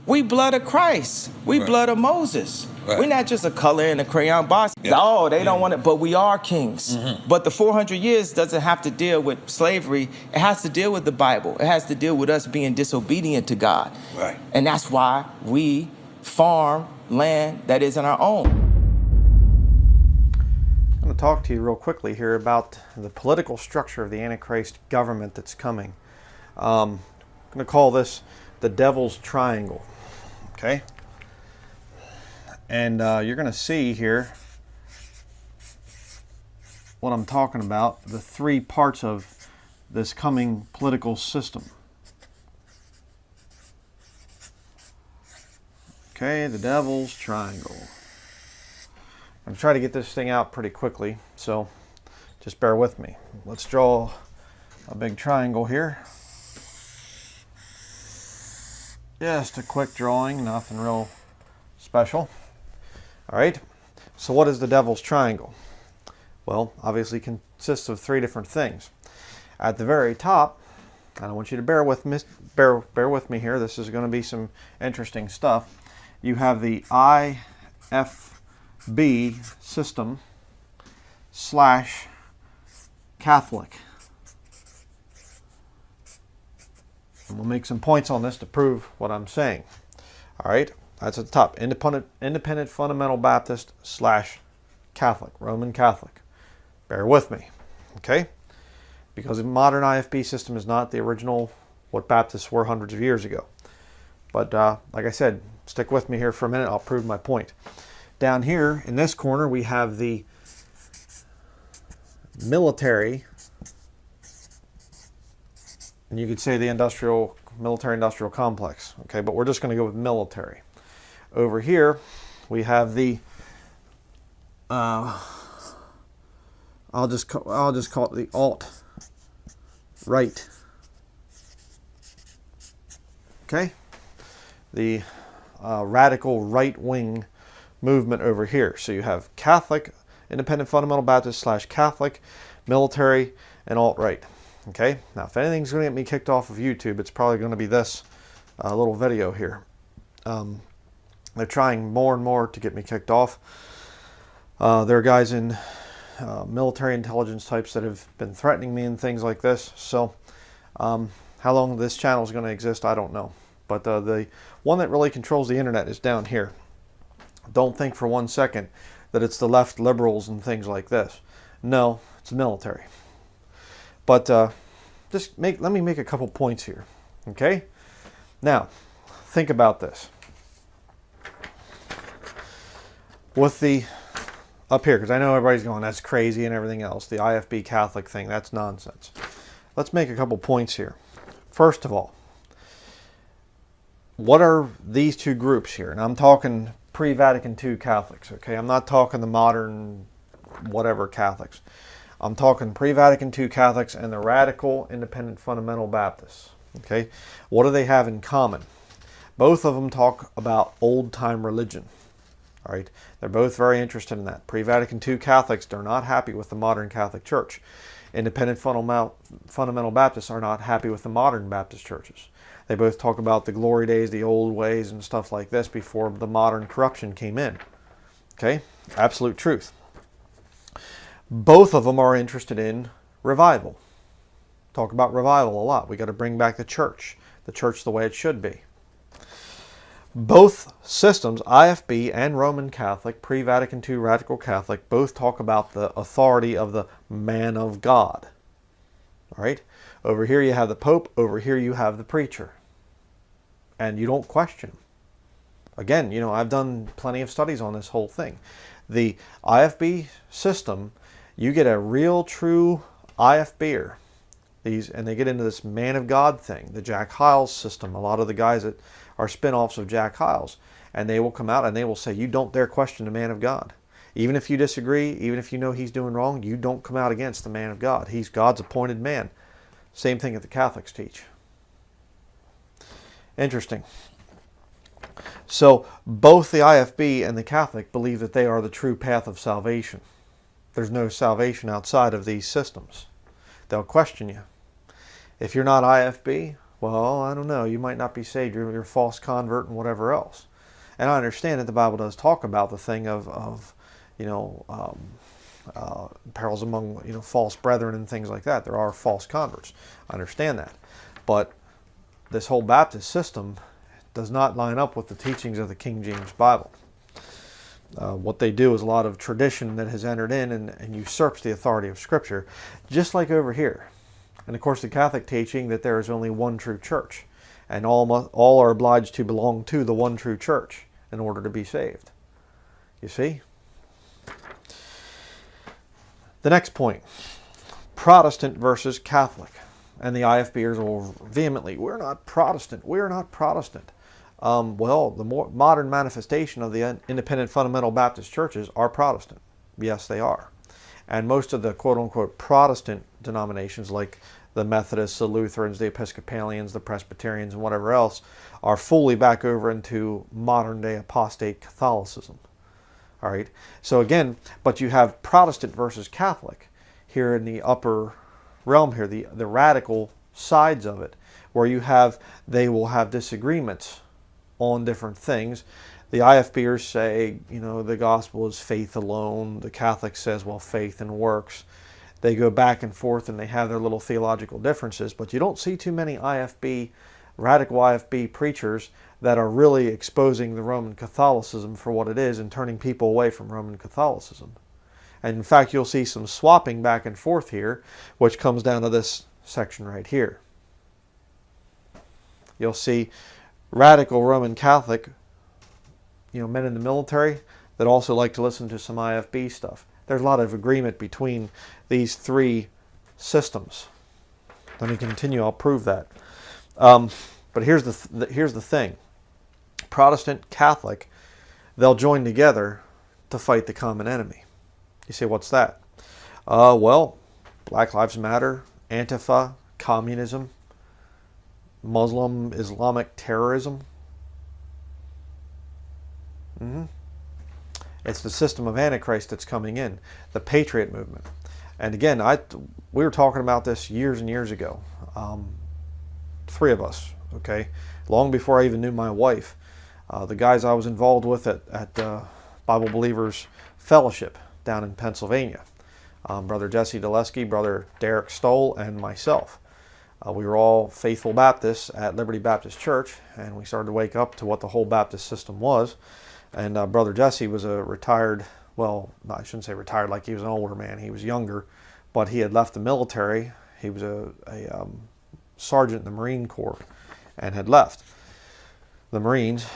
we blood of Christ. We blood of Moses. We're not just a color in a crayon box. Oh, they don't want it, but we are kings. But the 400 years doesn't have to deal with slavery. It has to deal with the Bible. It has to deal with us being disobedient to God. Right. And that's why we farm land that isn't our own. I'm going to talk to you real quickly here about the political structure of the Antichrist government that's coming. I'm going to call this the Devil's Triangle. Okay? And you're going to see here what I'm talking about, the three parts of this coming political system. Okay, the Devil's Triangle. I'm going to try to get this thing out pretty quickly, so just bear with me. Let's draw a big triangle here. Just a quick drawing, nothing real special. All right, so what is the Devil's Triangle? Well, obviously consists of three different things. At the very top, and I want you to bear with me here, this is going to be some interesting stuff. You have the IFB system / Catholic. And we'll make some points on this to prove what I'm saying. All right, that's at the top. Independent Fundamental Baptist / Catholic, Roman Catholic. Bear with me, okay? Because the modern IFB system is not the original, what Baptists were hundreds of years ago. But like I said, stick with me here for a minute, I'll prove my point. Down here in this corner we have the military, and you could say the military-industrial complex, okay, but we're just going to go with military. Over here we have the I'll just call it the alt-right. Okay, the radical right-wing movement over here. So you have Catholic, Independent Fundamental Baptist / Catholic, military, and alt-right. Okay, now if anything's going to get me kicked off of YouTube, it's probably going to be this little video here. They're trying more and more to get me kicked off. There are guys in military intelligence types that have been threatening me and things like this. So how long this channel is going to exist, I don't know. But the one that really controls the internet is down here. Don't think for 1 second that it's the left liberals and things like this. No, it's the military. But let me make a couple points here. Okay? Now, think about this. With the up here, because I know everybody's going, that's crazy and everything else. The IFB Catholic thing, that's nonsense. Let's make a couple points here. First of all, what are these two groups here? And I'm talking pre-Vatican II Catholics, okay? I'm not talking the modern whatever Catholics. I'm talking pre-Vatican II Catholics and the radical independent fundamental Baptists, okay? What do they have in common? Both of them talk about old-time religion. All right, they're both very interested in that. Pre-Vatican II Catholics, they're not happy with the modern Catholic Church. Independent fundamental Baptists are not happy with the modern Baptist churches. They both talk about the glory days, the old ways, and stuff like this before the modern corruption came in. Okay, absolute truth. Both of them are interested in revival. Talk about revival a lot. We got to bring back the church the way it should be. Both systems, IFB and Roman Catholic, pre-Vatican II Radical Catholic, both talk about the authority of the man of God. All right? Over here you have the Pope, over here you have the preacher. And you don't question him. Again, you know, I've done plenty of studies on this whole thing. The IFB system, you get a real true IFBer. And they get into this man of God thing, the Jack Hyles system. A lot of the guys that are spin-offs of Jack Hyles, and they will come out and they will say, you don't dare question the man of God. Even if you disagree, even if you know he's doing wrong, you don't come out against the man of God. He's God's appointed man. Same thing that the Catholics teach. Interesting. So both the IFB and the Catholic believe that they are the true path of salvation. There's no salvation outside of these systems. They'll question you. If you're not IFB, well, I don't know, you might not be saved. You're a false convert and whatever else. And I understand that the Bible does talk about the thing of you know, perils among, you know, false brethren and things like that. There are false converts. I understand that. But this whole Baptist system does not line up with the teachings of the King James Bible. What they do is a lot of tradition that has entered in and usurps the authority of Scripture, just like over here. And of course the Catholic teaching that there is only one true church, and all are obliged to belong to the one true church in order to be saved. You see? The next point, Protestant versus Catholic. And the IFBers will vehemently, we're not Protestant, we're not Protestant. Well, the more modern manifestation of the independent fundamental Baptist churches are Protestant. Yes, they are. And most of the quote-unquote Protestant denominations, like the Methodists, the Lutherans, the Episcopalians, the Presbyterians, and whatever else, are fully back over into modern-day apostate Catholicism. All right? So again, but you have Protestant versus Catholic here in the upper realm here, the radical sides of it, where they will have disagreements on different things. The IFBers say, you know, the gospel is faith alone. The Catholic says, well, faith and works. They go back and forth and they have their little theological differences, but you don't see too many radical IFB preachers that are really exposing the Roman Catholicism for what it is and turning people away from Roman Catholicism. And in fact, you'll see some swapping back and forth here, which comes down to this section right here. You'll see radical Roman Catholic, you know, men in the military that also like to listen to some IFB stuff. There's a lot of agreement between these three systems. Let me continue. I'll prove that. But here's the thing. Protestant, Catholic, they'll join together to fight the common enemy. You say, what's that? Well, Black Lives Matter, Antifa, communism, Muslim, Islamic terrorism. It's the system of Antichrist that's coming in, the Patriot movement. And again, we were talking about this years and years ago. Three of us, okay? Long before I even knew my wife. The guys I was involved with at Bible Believers Fellowship down in Pennsylvania. Brother Jesse Deleski, Brother Derek Stoll, and myself. We were all faithful Baptists at Liberty Baptist Church, and we started to wake up to what the whole Baptist system was. And Brother Jesse was a retired, well, I shouldn't say retired like he was an older man. He was younger, but he had left the military. He was a sergeant in the Marine Corps and had left the Marines.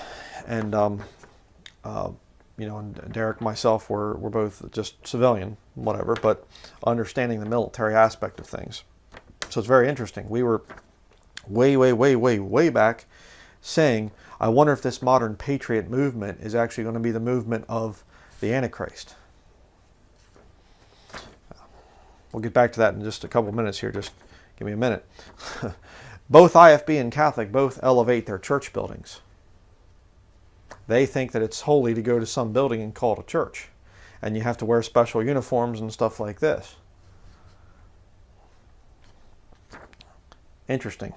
And, you know, and Derek and myself were both just civilian, whatever, but understanding the military aspect of things. So it's very interesting. We were way back saying, I wonder if this modern patriot movement is actually going to be the movement of the Antichrist. We'll get back to that in just a couple minutes here. Just give me a minute. Both IFB and Catholic both elevate their church buildings. They think that it's holy to go to some building and call it a church. And you have to wear special uniforms and stuff like this. Interesting.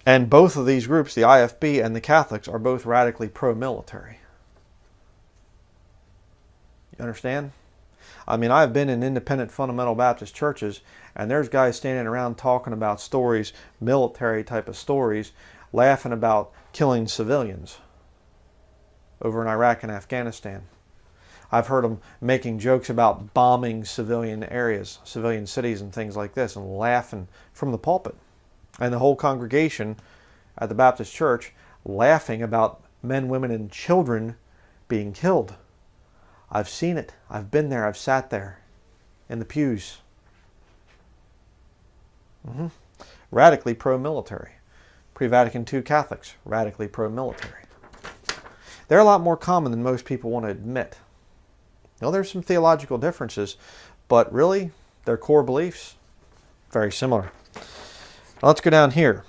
And both of these groups, the IFB and the Catholics, are both radically pro-military. You understand? I mean, I've been in independent fundamental Baptist churches, and there's guys standing around talking about stories, military type of stories, laughing about killing civilians over in Iraq and Afghanistan. I've heard them making jokes about bombing civilian areas, civilian cities and things like this, and laughing from the pulpit. And the whole congregation at the Baptist church laughing about men, women, and children being killed. I've seen it. I've been there. I've sat there in the pews. Radically pro-military. Pre-Vatican II Catholics, radically pro-military. They're a lot more common than most people want to admit. You know, there's some theological differences, but really, their core beliefs, very similar. Now let's go down here.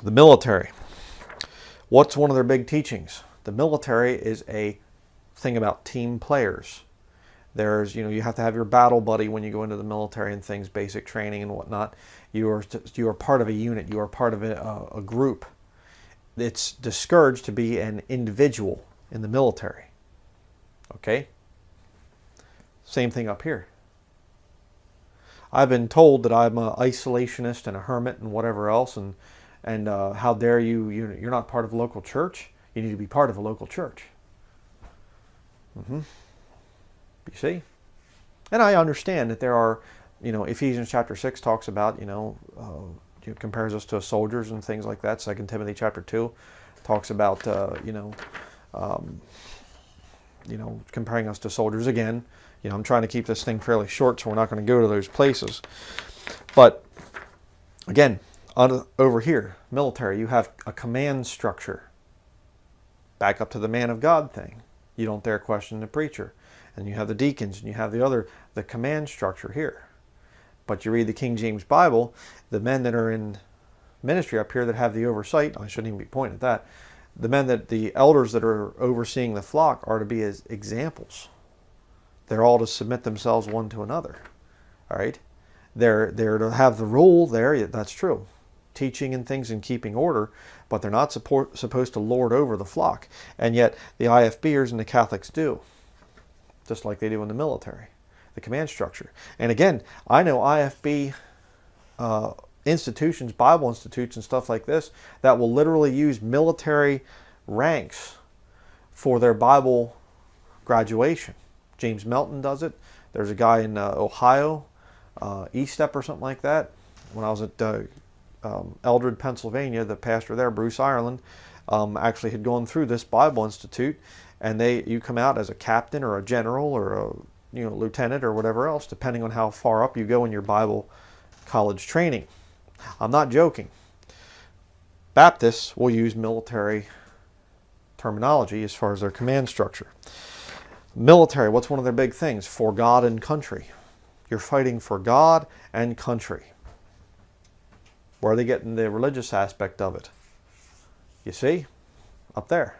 The military. What's one of their big teachings? The military is a thing about team players. There's, you know, you have to have your battle buddy when you go into the military and things, basic training and whatnot. You are part of a unit. You are part of a group. It's discouraged to be an individual in the military. Okay? Same thing up here. I've been told that I'm an isolationist and a hermit and whatever else, and how dare you, you're not part of a local church. You need to be part of a local church. You see? And I understand that there are, you know, Ephesians chapter 6 talks about, compares us to soldiers and things like that. 2 Timothy chapter 2 talks about, comparing us to soldiers again. You know, I'm trying to keep this thing fairly short, so we're not going to go to those places. But again, over here, military, you have a command structure. Back up to the man of God thing. You don't dare question the preacher. And you have the deacons, and you have the command structure here. But you read the King James Bible, the men that are in ministry up here that have the oversight, I shouldn't even be pointing at that, the elders that are overseeing the flock are to be as examples. They're all to submit themselves one to another. All right? They're to have the rule there, that's true. Teaching and things and keeping order, but they're not supposed to lord over the flock. And yet the IFBers and the Catholics do. Just like they do in the military. The command structure. And again, I know IFB institutions, Bible institutes and stuff like this, that will literally use military ranks for their Bible graduation. James Melton does it. There's a guy in Ohio, E-Step or something like that. When I was at Eldred, Pennsylvania, the pastor there, Bruce Ireland, actually had gone through this Bible Institute, and you come out as a captain or a general or a lieutenant or whatever else, depending on how far up you go in your Bible college training. I'm not joking. Baptists will use military terminology as far as their command structure. Military, what's one of their big things? For God and country. You're fighting for God and country. Where are they getting the religious aspect of it? You see? Up there.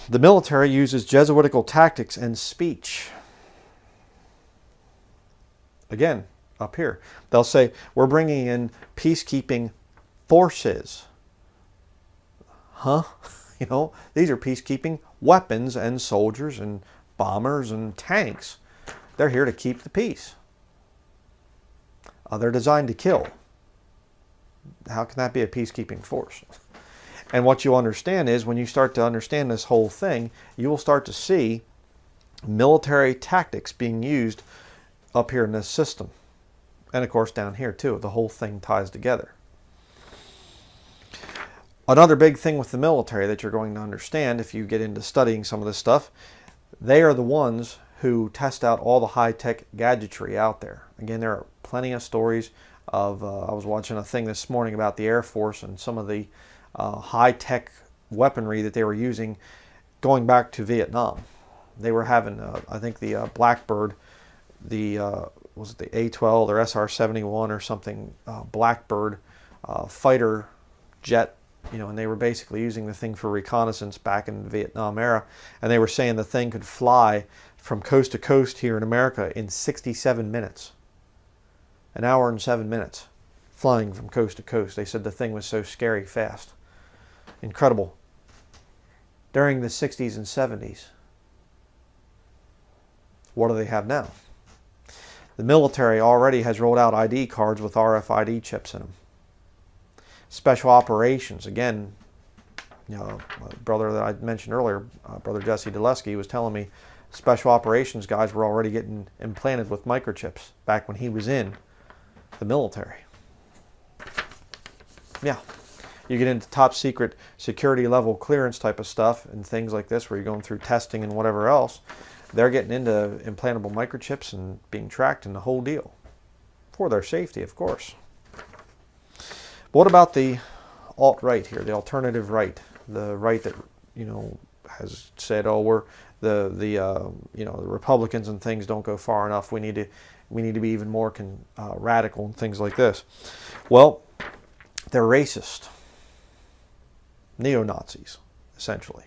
The military uses Jesuitical tactics and speech. Again, up here. They'll say, we're bringing in peacekeeping forces. Huh? You know, these are peacekeeping weapons and soldiers and bombers and tanks. They're here to keep the peace. They're designed to kill. How can that be a peacekeeping force? And what you understand is, when you start to understand this whole thing, you will start to see military tactics being used up here in this system. And of course down here too. The whole thing ties together. Another big thing with the military that you're going to understand if you get into studying some of this stuff, they are the ones who test out all the high-tech gadgetry out there. Again, there are plenty of stories of, I was watching a thing this morning about the Air Force and some of the high-tech weaponry that they were using going back to Vietnam. They were having, I think the Blackbird, was it the A-12 or SR-71 or something, Blackbird fighter jet, you know, and they were basically using the thing for reconnaissance back in the Vietnam era, and they were saying the thing could fly from coast to coast here in America in 67 minutes. An hour and 7 minutes flying from coast to coast. They said the thing was so scary fast. Incredible. During the 60s and 70s. What do they have now? The military already has rolled out ID cards with RFID chips in them. Special operations, again, you know, a brother that I mentioned earlier, Brother Jesse Dulesky, was telling me special operations guys were already getting implanted with microchips back when he was in the military. Yeah, you get into top secret security level clearance type of stuff and things like this where you're going through testing and whatever else. They're getting into implantable microchips and being tracked and the whole deal. For their safety, of course. But what about the alt-right here, the alternative right? The right that, you know, has said, oh, we're you know, the Republicans and things don't go far enough. We need to be even more radical and things like this. Well, they're racist. Neo-Nazis, essentially.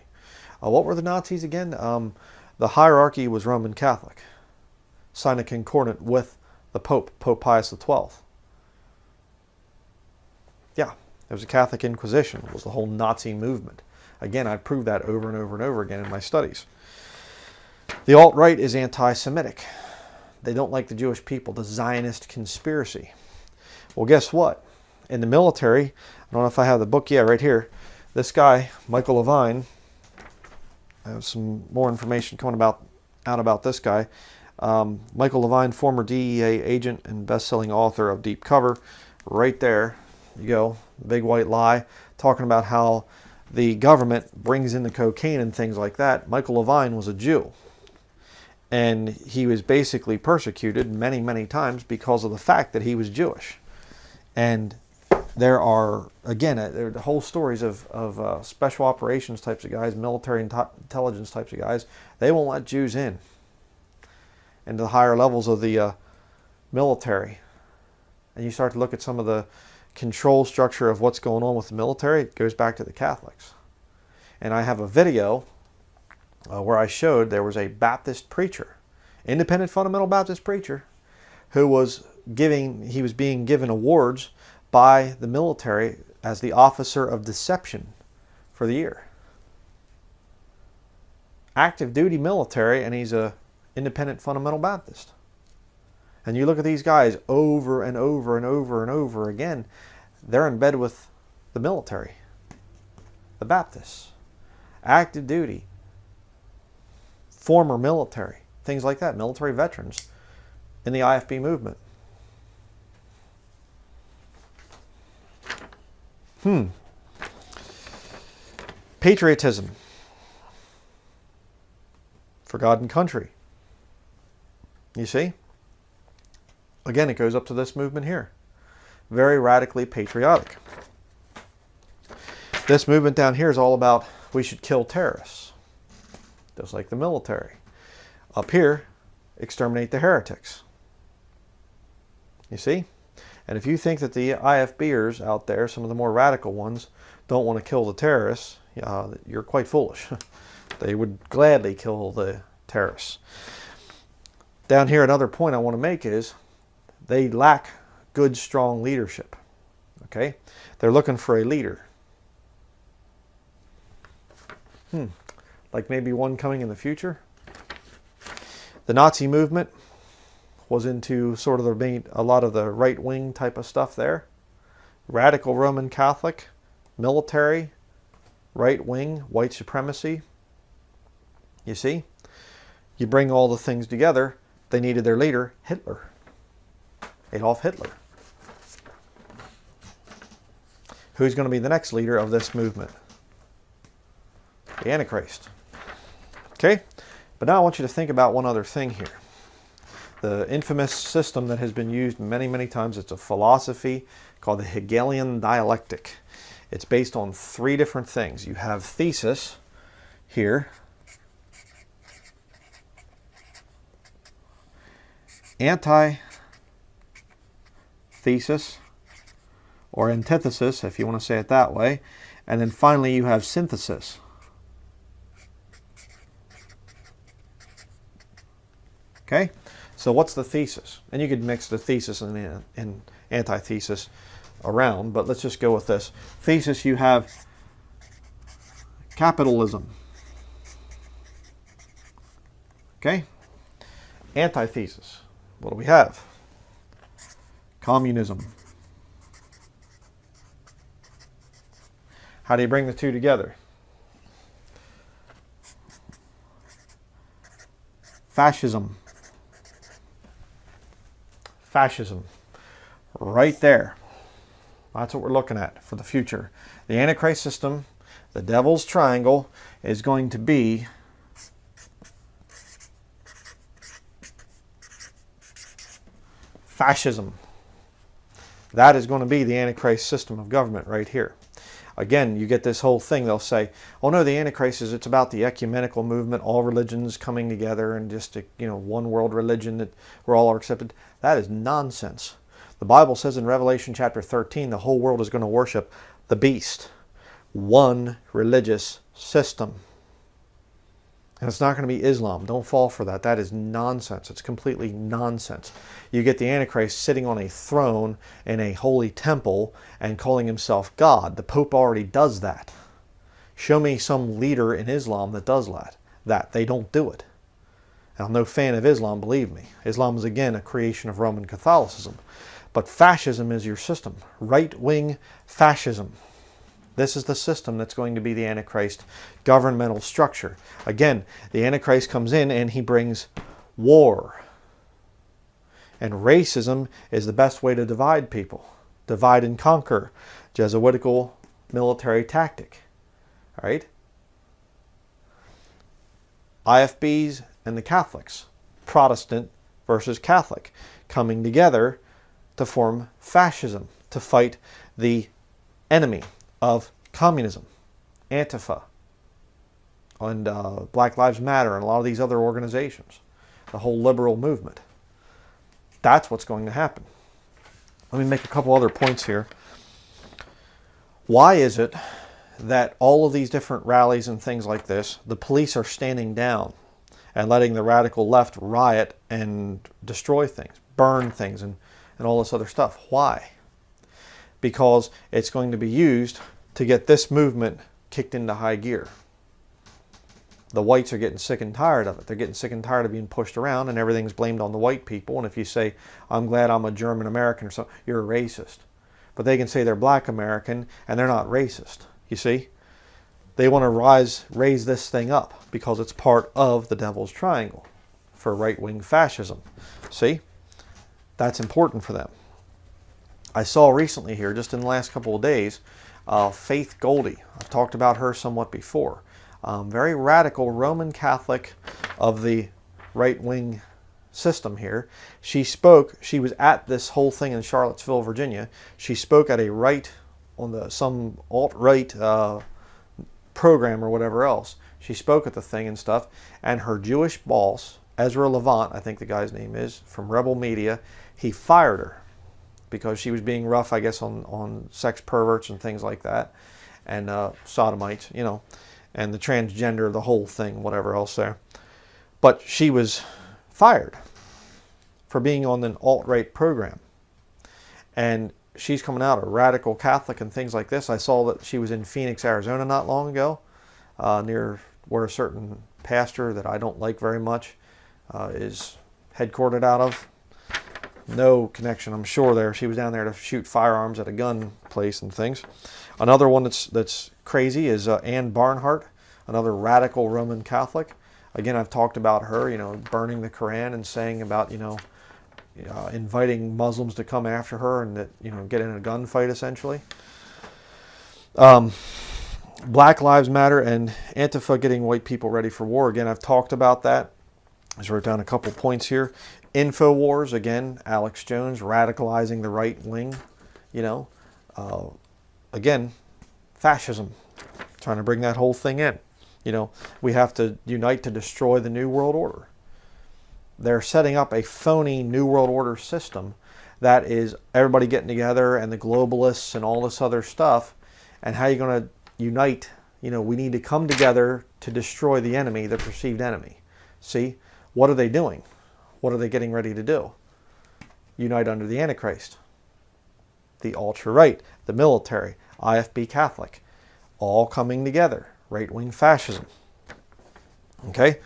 What were the Nazis again? The hierarchy was Roman Catholic. Signed a concordant with the Pope, Pope Pius XII. Yeah, there was a Catholic Inquisition. It was the whole Nazi movement. Again, I proved that over and over and over again in my studies. The alt-right is anti-Semitic. They don't like the Jewish people, the Zionist conspiracy. Well, guess what? In the military, I don't know if I have the book, yeah, right here. This guy, Michael Levine, I have some more information coming out about this guy. Michael Levine, former DEA agent and best-selling author of Deep Cover. Right there you go, the big white lie, talking about how the government brings in the cocaine and things like that. Michael Levine was a Jew. And he was basically persecuted many, many times because of the fact that he was Jewish. And there are, again, there are whole stories of special operations types of guys, military intelligence types of guys. They won't let Jews in into the higher levels of the military. And you start to look at some of the control structure of what's going on with the military, it goes back to the Catholics. And I have a video where I showed there was a Baptist preacher, independent fundamental Baptist preacher, who was being given awards by the military as the Officer of Deception for the year. Active duty military, and he's a independent fundamental Baptist. And you look at these guys over and over and over and over again, they're in bed with the military, the Baptists, active duty, former military, things like that, military veterans in the IFB movement. Patriotism for God and country. You see? Again, it goes up to this movement here. Very radically patriotic. This movement down here is all about we should kill terrorists. Just like the military. Up here, exterminate the heretics. You see? And if you think that the IFBers out there, some of the more radical ones, don't want to kill the terrorists, you're quite foolish. They would gladly kill the terrorists. Down here, another point I want to make is they lack good, strong leadership. Okay? They're looking for a leader. Like maybe one coming in the future. The Nazi movement was into sort of a lot of the right-wing type of stuff there. Radical Roman Catholic, military, right-wing, white supremacy. You see? You bring all the things together, they needed their leader, Hitler. Adolf Hitler. Who's going to be the next leader of this movement? The Antichrist. Okay? But now I want you to think about one other thing here. The infamous system that has been used many, many times, it's a philosophy called the Hegelian dialectic. It's based on three different things. You have thesis here, antithesis, or antithesis, if you want to say it that way, and then finally you have synthesis. Okay, so what's the thesis? And you could mix the thesis and antithesis around, but let's just go with this. Thesis, you have capitalism. Okay, antithesis, what do we have? Communism. How do you bring the two together? Fascism. Fascism. Right there. That's what we're looking at for the future. The Antichrist system, the devil's triangle, is going to be fascism. That is going to be the Antichrist system of government right here. Again, you get this whole thing, they'll say, oh no, the Antichrist it's about the ecumenical movement, all religions coming together and just a, one world religion that we're all accepted. That is nonsense. The Bible says in Revelation chapter 13, the whole world is going to worship the beast. One religious system. And it's not going to be Islam. Don't fall for that. That is nonsense. It's completely nonsense. You get the Antichrist sitting on a throne in a holy temple and calling himself God. The Pope already does that. Show me some leader in Islam that does that. They don't do it. And I'm no fan of Islam, believe me. Islam is, again, a creation of Roman Catholicism. But fascism is your system. Right-wing fascism. This is the system that's going to be the Antichrist governmental structure. Again, the Antichrist comes in and he brings war. And racism is the best way to divide people. Divide and conquer. Jesuitical military tactic. All right? IFBs and the Catholics. Protestant versus Catholic. Coming together to form fascism. To fight the enemy of communism, Antifa, and Black Lives Matter, and a lot of these other organizations, the whole liberal movement. That's what's going to happen. Let me make a couple other points here. Why is it that all of these different rallies and things like this, the police are standing down and letting the radical left riot and destroy things, burn things, and all this other stuff? Why? Because it's going to be used to get this movement kicked into high gear. The whites are getting sick and tired of it. They're getting sick and tired of being pushed around, and everything's blamed on the white people. And if you say, I'm glad I'm a German American or something, you're a racist. But they can say they're black American, and they're not racist. You see? They want to raise this thing up because it's part of the devil's triangle for right-wing fascism. See? That's important for them. I saw recently here, just in the last couple of days, Faith Goldie. I've talked about her somewhat before. Very radical Roman Catholic of the right-wing system here. She spoke, she was at this whole thing in Charlottesville, Virginia. She spoke at some alt-right program or whatever else. She spoke at the thing and stuff, and her Jewish boss, Ezra Levant, I think the guy's name is, from Rebel Media, he fired her because she was being rough, I guess, on sex perverts and things like that, and sodomites, and the transgender, the whole thing, whatever else there. But she was fired for being on an alt-right program. And she's coming out a radical Catholic and things like this. I saw that she was in Phoenix, Arizona not long ago. near where a certain pastor that I don't like very much is headquartered out of. No connection, I'm sure, there. She was down there to shoot firearms at a gun place and things. Another one that's crazy is Anne Barnhart, another radical Roman Catholic. Again, I've talked about her, burning the Quran and saying about, inviting Muslims to come after her and that, get in a gunfight, essentially. Black Lives Matter and Antifa getting white people ready for war. Again, I've talked about that. I just wrote down a couple points here. InfoWars, again, Alex Jones radicalizing the right wing, again, fascism, trying to bring that whole thing in. We have to unite to destroy the New World Order. They're setting up a phony New World Order system that is everybody getting together and the globalists and all this other stuff. And how are you going to unite? We need to come together to destroy the enemy, the perceived enemy. See, what are they doing? What are they getting ready to do? Unite under the Antichrist. The ultra-right, the military, IFB Catholic, all coming together. Right-wing fascism. Okay?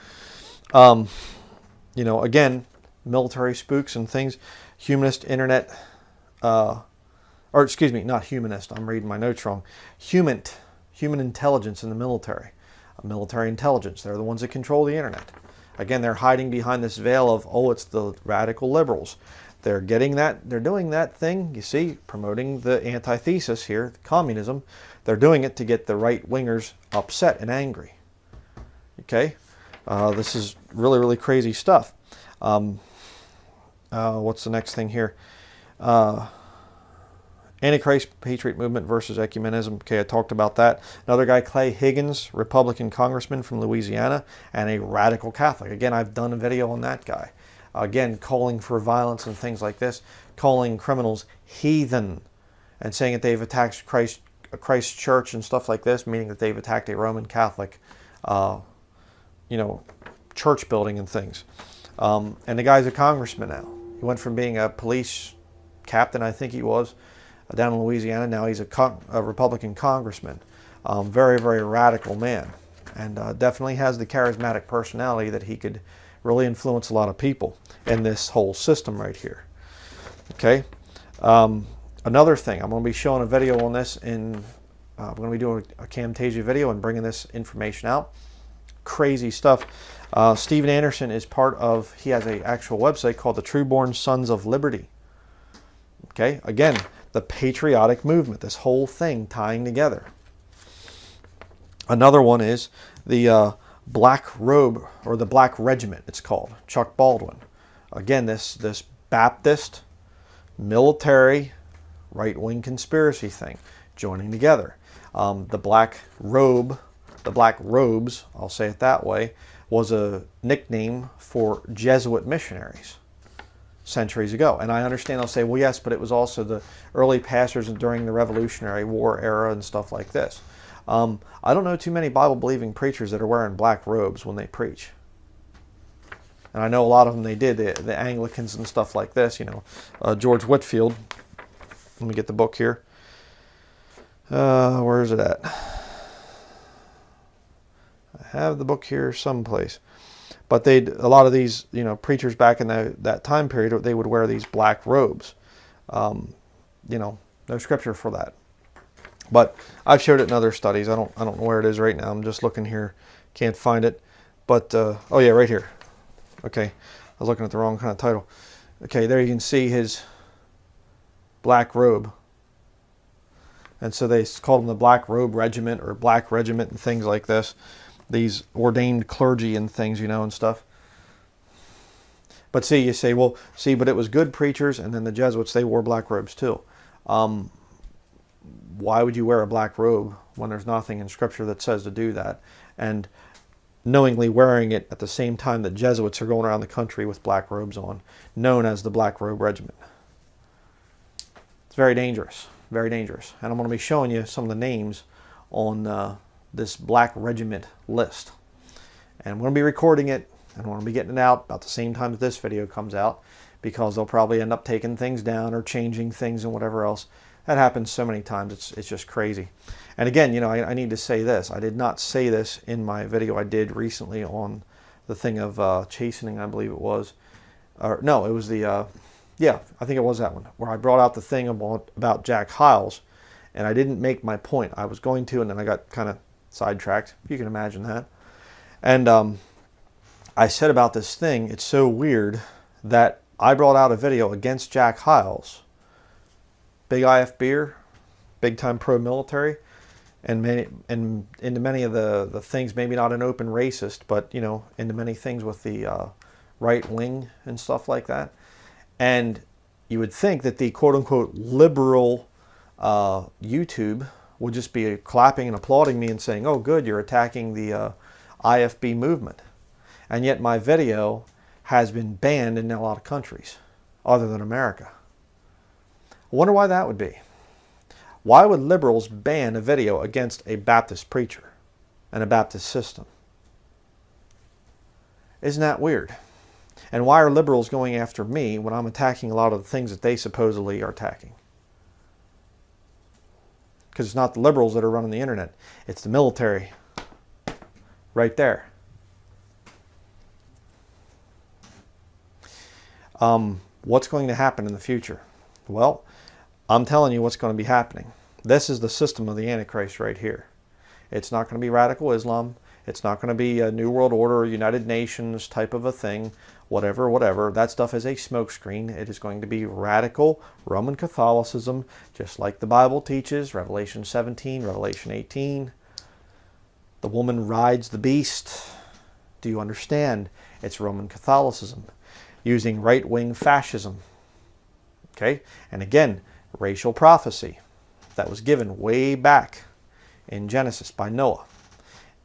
Again, military spooks and things, humanist internet, or excuse me, not humanist, I'm reading my notes wrong. Human intelligence in the military. Military intelligence, they're the ones that control the internet. Again, they're hiding behind this veil of, it's the radical liberals. They're doing that thing, you see, promoting the antithesis here, communism. They're doing it to get the right-wingers upset and angry. Okay? This is really, really crazy stuff. What's the next thing here? Antichrist Patriot Movement versus Ecumenism. Okay, I talked about that. Another guy, Clay Higgins, Republican congressman from Louisiana, and a radical Catholic. Again, I've done a video on that guy. Again, calling for violence and things like this, calling criminals heathen, and saying that they've attacked Christ Church and stuff like this, meaning that they've attacked a Roman Catholic, church building and things. And the guy's a congressman now. He went from being a police captain, I think he was, down in Louisiana. Now he's a Republican congressman. Very, very radical man. And definitely has the charismatic personality that he could really influence a lot of people in this whole system right here. Okay? Another thing, I'm going to be showing a video on this I'm going to be doing a Camtasia video and bringing this information out. Crazy stuff. Steven Anderson is he has an actual website called the Trueborn Sons of Liberty. Okay? Again, the patriotic movement, this whole thing tying together. Another one is the Black Robe, or the Black Regiment, it's called. Chuck Baldwin. Again, this Baptist, military, right-wing conspiracy thing, joining together. The Black Robe, the Black Robes, I'll say it that way, was a nickname for Jesuit missionaries centuries ago. And I understand they'll say, well, yes, but it was also the early pastors during the Revolutionary War era and stuff like this. I don't know too many Bible-believing preachers that are wearing black robes when they preach. And I know a lot of them they did, the Anglicans and stuff like this, George Whitefield. Let me get the book here. Where is it at? I have the book here someplace. But a lot of these, preachers back in that time period, they would wear these black robes. No scripture for that. But I've showed it in other studies. I don't know where it is right now. I'm just looking here, can't find it. But oh yeah, right here. Okay, I was looking at the wrong kind of title. Okay, there you can see his black robe. And so they called him the Black Robe Regiment or Black Regiment and things like this. These ordained clergy and things, and stuff. But see, you say, well, see, but it was good preachers, and then the Jesuits, they wore black robes too. Why would you wear a black robe when there's nothing in Scripture that says to do that? And knowingly wearing it at the same time that Jesuits are going around the country with black robes on, known as the Black Robe Regiment. It's very dangerous, very dangerous. And I'm going to be showing you some of the names on this Black Regiment list. And I'm going to be recording it, and I'm going to be getting it out about the same time that this video comes out, because they'll probably end up taking things down or changing things and whatever else. That happens so many times, it's just crazy. And again, you know, I need to say this. I did not say this in my video I did recently on the thing of chastening, I believe it was. Or no, it was the, yeah, I think it was that one, where I brought out the thing about Jack Hyles, and I didn't make my point. I was going to, and then I got kind of sidetracked, if you can imagine that. And I said about this thing, it's so weird that I brought out a video against Jack Hyles, big IFB'er, big time pro-military, and into many of the things, maybe not an open racist, but, you know, into many things with the right wing and stuff like that. And you would think that the quote-unquote liberal YouTube would just be clapping and applauding me and saying, oh good, you're attacking the IFB movement. And yet my video has been banned in a lot of countries other than America. I wonder why that would be. Why would liberals ban a video against a Baptist preacher and a Baptist system? Isn't that weird? And why are liberals going after me when I'm attacking a lot of the things that they supposedly are attacking? Because it's not the liberals that are running the internet. It's the military. Right there. What's going to happen in the future? Well, I'm telling you what's going to be happening. This is the system of the Antichrist right here. It's not going to be radical Islam. It's not going to be a New World Order, United Nations type of a thing, whatever, whatever. That stuff is a smokescreen. It is going to be radical Roman Catholicism, just like the Bible teaches, Revelation 17, Revelation 18. The woman rides the beast. Do you understand? It's Roman Catholicism, using right-wing fascism. Okay? And again, racial prophecy that was given way back in Genesis by Noah.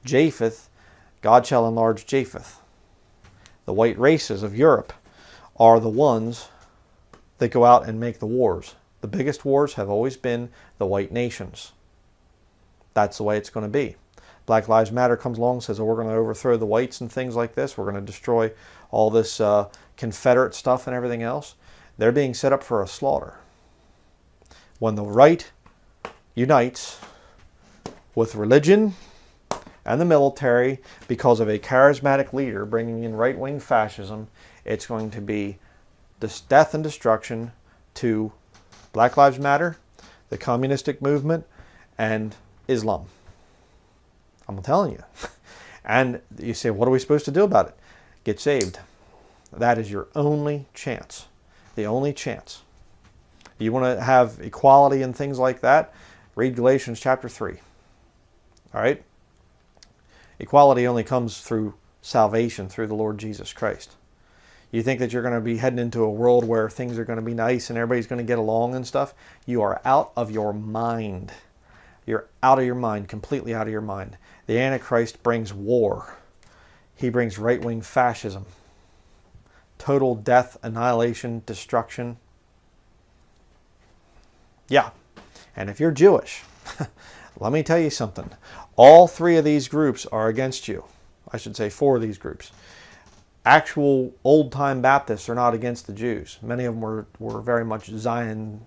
Japheth, God shall enlarge Japheth. The white races of Europe are the ones that go out and make the wars. The biggest wars have always been the white nations. That's the way it's going to be. Black Lives Matter comes along and says, oh, we're going to overthrow the whites and things like this. We're going to destroy all this Confederate stuff and everything else. They're being set up for a slaughter. When the right unites with religion and the military because of a charismatic leader bringing in right-wing fascism, it's going to be this death and destruction to Black Lives Matter, the communistic movement, and Islam. I'm telling you. And you say, what are we supposed to do about it? Get saved. That is your only chance. The only chance. You want to have equality and things like that? Read Galatians chapter 3. All right? Equality only comes through salvation, through the Lord Jesus Christ. You think that you're going to be heading into a world where things are going to be nice and everybody's going to get along and stuff? You are out of your mind. You're out of your mind, completely out of your mind. The Antichrist brings war. He brings right-wing fascism. Total death, annihilation, destruction. Yeah. And if you're Jewish, let me tell you something. All three of these groups are against you. I should say 4 of these groups. Actual old-time Baptists are not against the Jews. Many of them were very much Zion,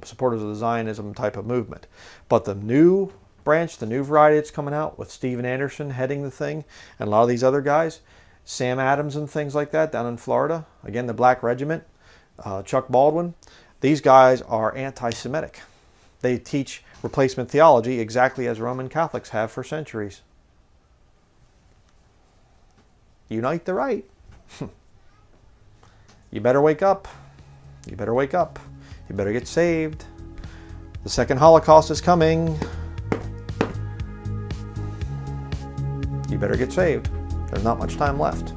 supporters of the Zionism type of movement. But the new branch, the new variety that's coming out with Steven Anderson heading the thing, and a lot of these other guys, Sam Adams and things like that down in Florida, again, the Black Regiment, Chuck Baldwin, these guys are anti-Semitic. They teach replacement theology exactly as Roman Catholics have for centuries. Unite the right. You better wake up. You better wake up. You better get saved. The second Holocaust is coming. You better get saved. There's not much time left.